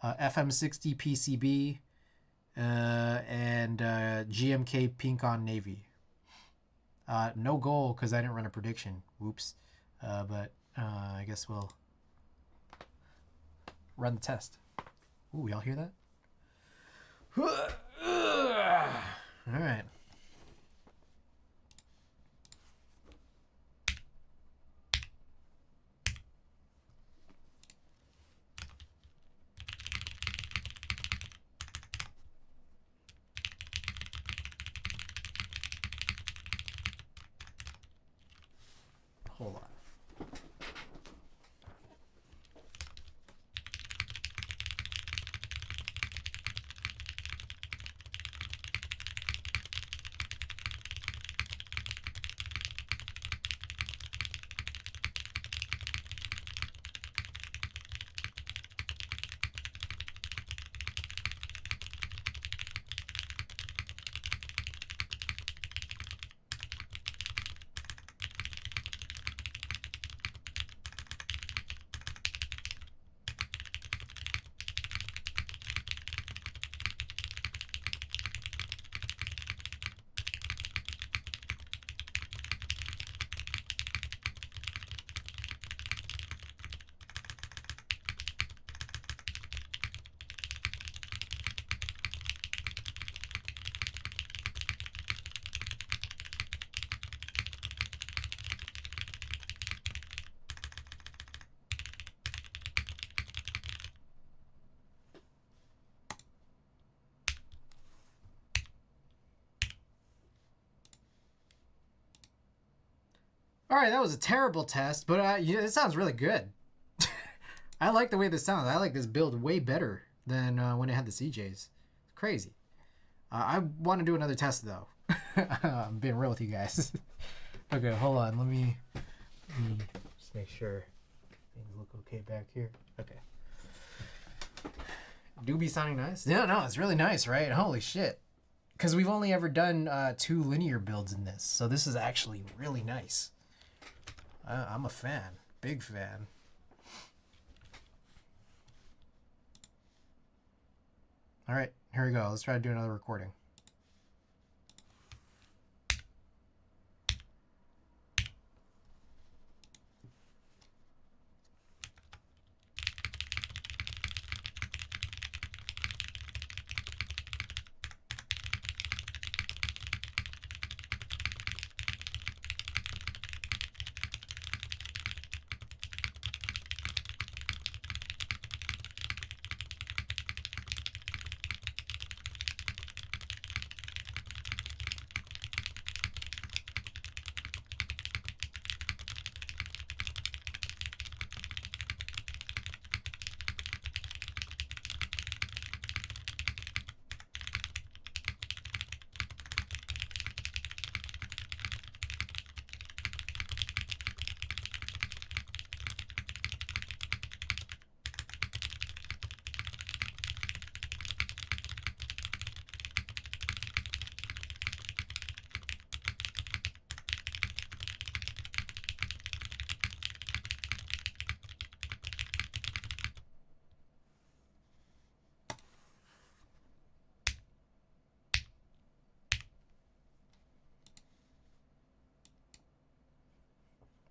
FM60 PCB, and GMK Pink on Navy. No goal because I didn't run a prediction. Whoops. But I guess we'll run the test. Ooh, y'all hear that? All right. Hold on. All right, that was a terrible test, but yeah, it sounds really good. I like the way this sounds. I like this build way better than when it had the CJs. It's crazy. I want to do another test though. I'm being real with you guys. Okay, hold on. Let me just make sure things look okay back here. Okay. Do be sounding nice? Yeah, no, it's really nice, right? Holy shit. Because we've only ever done 2 linear builds in this, so this is actually really nice. I'm a fan. Big fan. All right, here we go. Let's try to do another recording.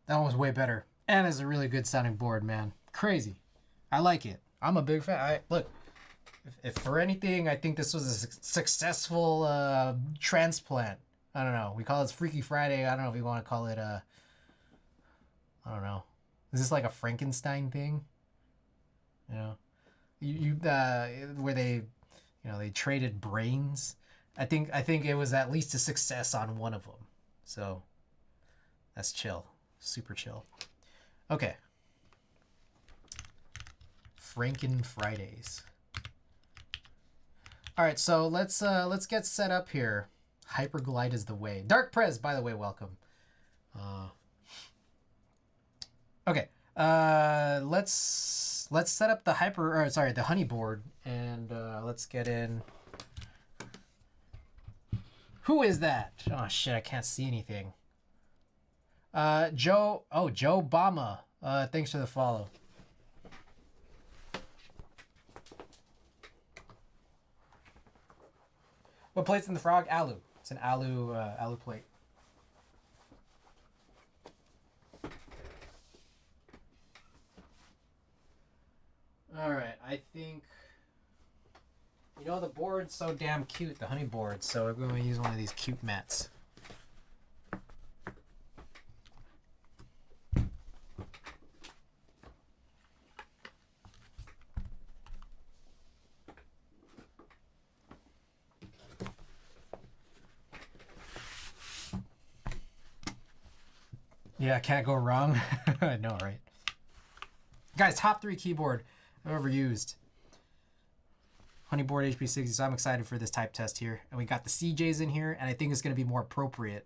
That one was way better. And it's a really good sounding board, man. Crazy. I like it. I'm a big fan. Look, if for anything, I think this was a successful transplant. I don't know. We call it Freaky Friday. I don't know if you want to call it I don't know. Is this like a Frankenstein thing? You know? where they, they traded brains. I think it was at least a success on one of them. So that's chill, super chill. Okay. Franken Fridays. All right, so let's get set up here. Hyperglide is the way. Dark Prez, by the way, welcome. Okay. Let's set up the the honey board, and let's get in. Who is that? Oh shit, I can't see anything. Joe Bama. Thanks for the follow. What plate's in the frog? Alu. It's an alu plate. All right, I think the board's so damn cute, the honey board. So we're going to use one of these cute mats. Yeah, can't go wrong. I know, right? Guys, top 3 keyboard I've ever used. Honeyboard hb60, so I'm excited for this type test here. And we got the CJs in here, and I think it's going to be more appropriate.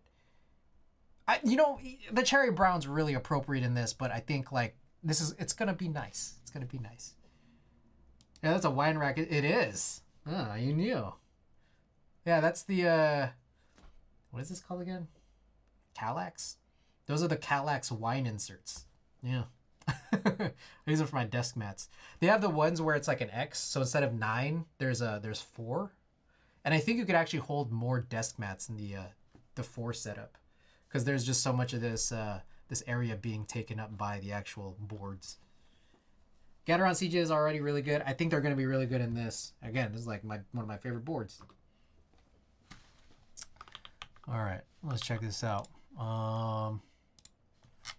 The cherry brown's really appropriate in this, but I think, it's going to be nice. It's going to be nice. Yeah, that's a wine rack. It is. Oh, you knew. Yeah, that's the, what is this called again? Kallax? Those are the Kallax wine inserts. Yeah. These are for my desk mats. They have the ones where it's like an X, so instead of 9, there's 4. And I think you could actually hold more desk mats in the 4 setup, because there's just so much of this this area being taken up by the actual boards. Gateron CJ is already really good. I think they're going to be really good in this. Again, this is like one of my favorite boards. All right, let's check this out.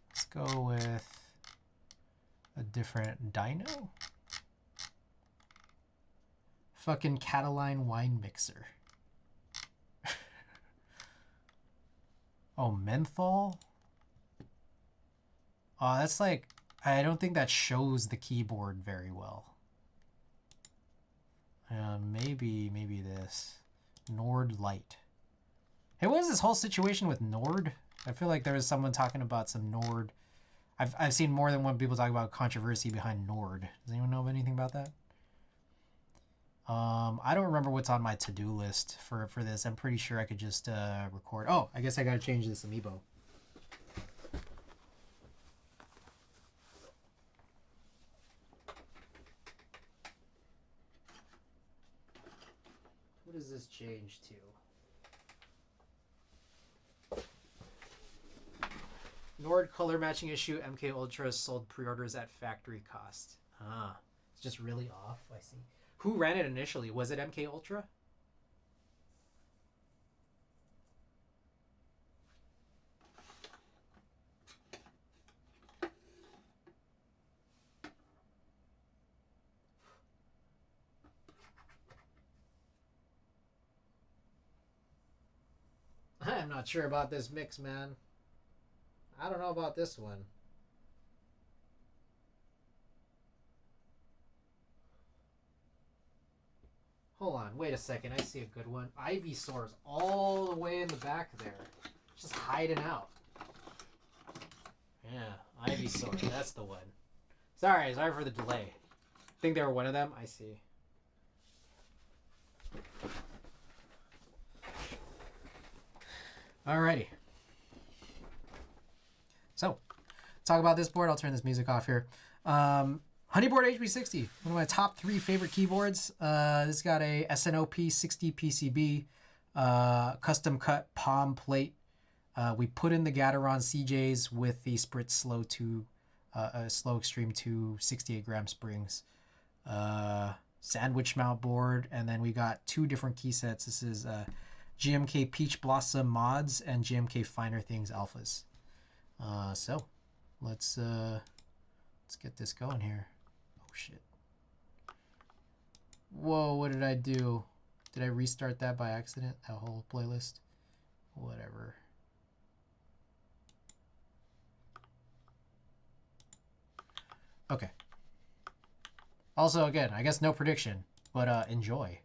Let's go with a different dyno. Fucking Cataline wine mixer. Oh, menthol? Oh, that's like, I don't think that shows the keyboard very well. Maybe this. Nord Light. Hey, what is this whole situation with Nord? I feel like there was someone talking about some Nord. I've seen more than one people talk about controversy behind Nord. Does anyone know anything about that? I don't remember what's on my to-do list for this. I'm pretty sure I could just record. Oh, I guess I gotta change this amiibo. What does this change to? Nord color matching issue. MK Ultra sold pre-orders at factory cost. Ah, it's just really off. I see. Who ran it initially? Was it MK Ultra? I'm not sure about this mix, man. I don't know about this one. Hold on, wait a second. I see a good one. Ivysaur's all the way in the back there. Just hiding out. Yeah, Ivysaur. That's the one. Sorry for the delay. I think they were one of them. I see. Alrighty. So, talk about this board. I'll turn this music off here. Honeyboard hb60, one of my top 3 favorite keyboards. This got a SNOP 60 PCB, custom cut palm plate. We put in the Gateron CJs with the Spritz Slow Extreme 2 68 gram springs. Sandwich mount board, and then we got 2 different key sets. This is GMK Peach Blossom Mods and GMK Finer Things Alphas. So let's get this going here. Oh shit. Whoa, what did I do? Did I restart that by accident? That whole playlist? Whatever. Okay. Also, again, I guess no prediction, but enjoy.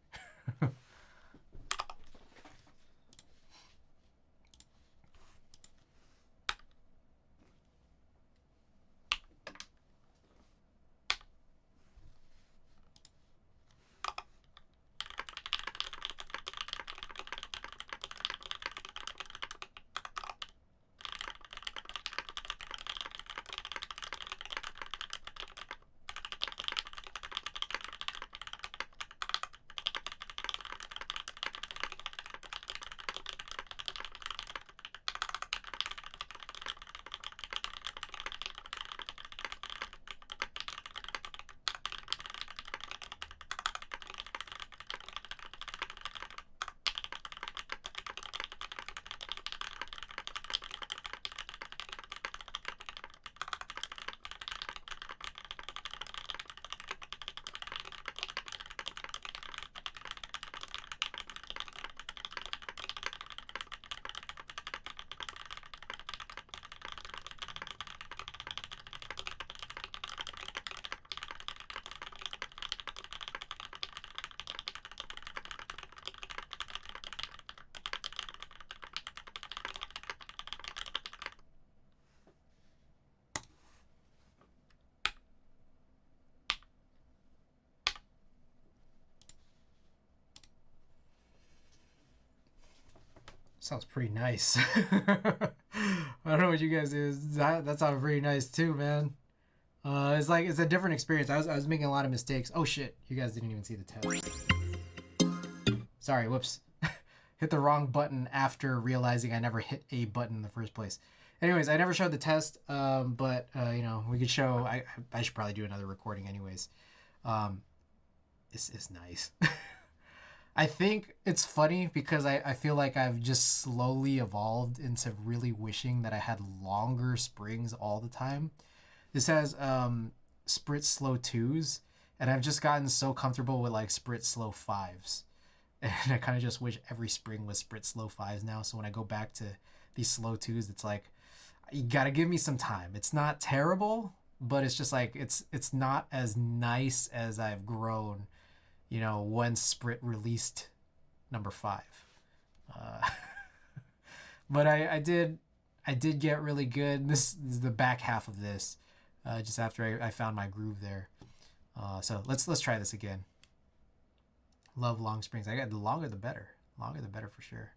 Sounds pretty nice. I don't know what you guys do. That sounds pretty nice too, man. It's like it's a different experience. I was making a lot of mistakes. Oh shit, you guys didn't even see the test. Sorry, whoops. Hit the wrong button after realizing I never hit a button in the first place. Anyways, I never showed the test, but you know, we could show. I should probably do another recording anyways. It's nice. I think it's funny because I feel like I've just slowly evolved into really wishing that I had longer springs all the time. This has Sprit Slow 2s, and I've just gotten so comfortable with like Sprit Slow 5s. And I kind of just wish every spring was Sprit Slow 5s now, so when I go back to these Slow 2s, it's like, you gotta give me some time. It's not terrible, but it's just like, it's not as nice as I've grown, you know, when Sprit released number 5. But I did get really good. This is the back half of this, just after I found my groove there. So let's try this again. Love long springs. I got the longer the better. Longer the better for sure.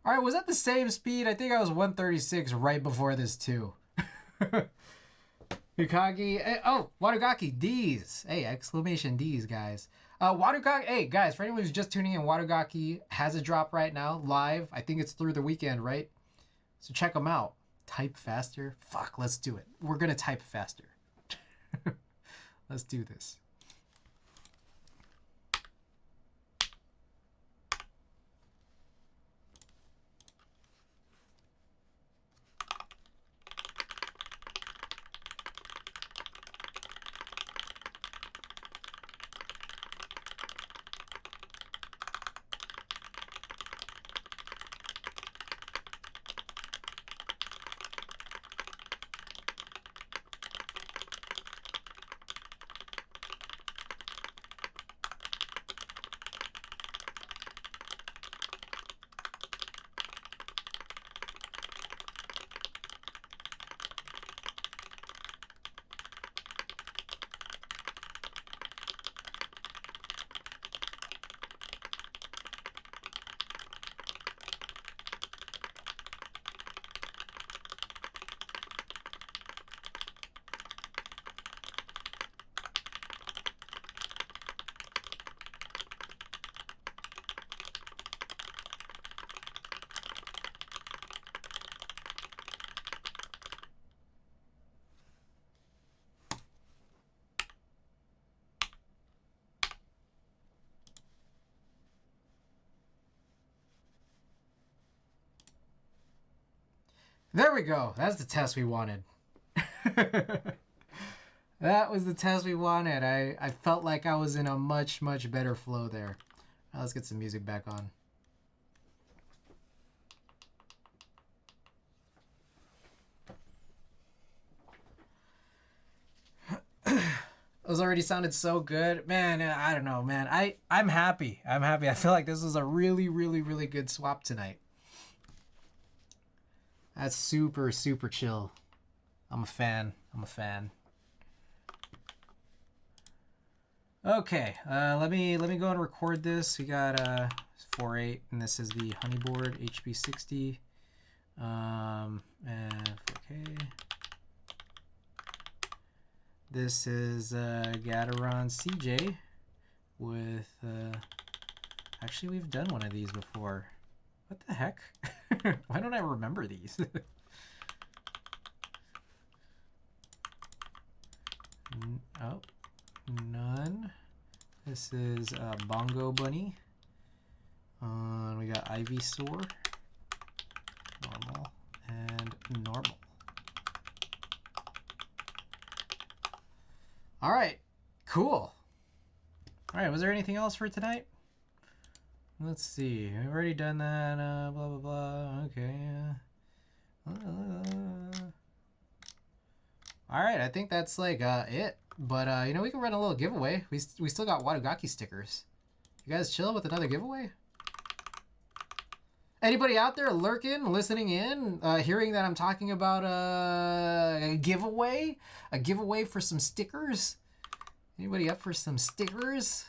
All right, was that the same speed? I think I was 136 right before this too. Hikage, oh, Wadugaki, D's. Hey, exclamation D's, guys. Wadugaki, hey, guys, for anyone who's just tuning in, Wadugaki has a drop right now, live. I think it's through the weekend, right? So check them out. Type faster? Fuck, let's do it. We're gonna type faster. Let's do this. There we go. That's the test we wanted. That was the test we wanted. I felt like I was in a much, much better flow there. Now let's get some music back on. Those already sounded so good. Man, I don't know, man. I'm happy. I'm happy. I feel like this was a really, really, really good swap tonight. That's super, super chill. I'm a fan. I'm a fan. Okay, let me go and record this. We got 4.8, and this is the Honeyboard hb60. And okay. This is Gateron CJ with, actually we've done one of these before. What the heck? Why don't I remember these? Oh, none. This is Bongo Bunny. We got Ivysaur, normal, and normal. All right, cool. All right, was there anything else for tonight? Let's see. We've already done that. Blah blah blah. Okay. All right, I think that's like it. But you know, we can run a little giveaway. We still got Wadugaki stickers. You guys chill with another giveaway? Anybody out there lurking, listening in, hearing that I'm talking about a giveaway for some stickers? Anybody up for some stickers?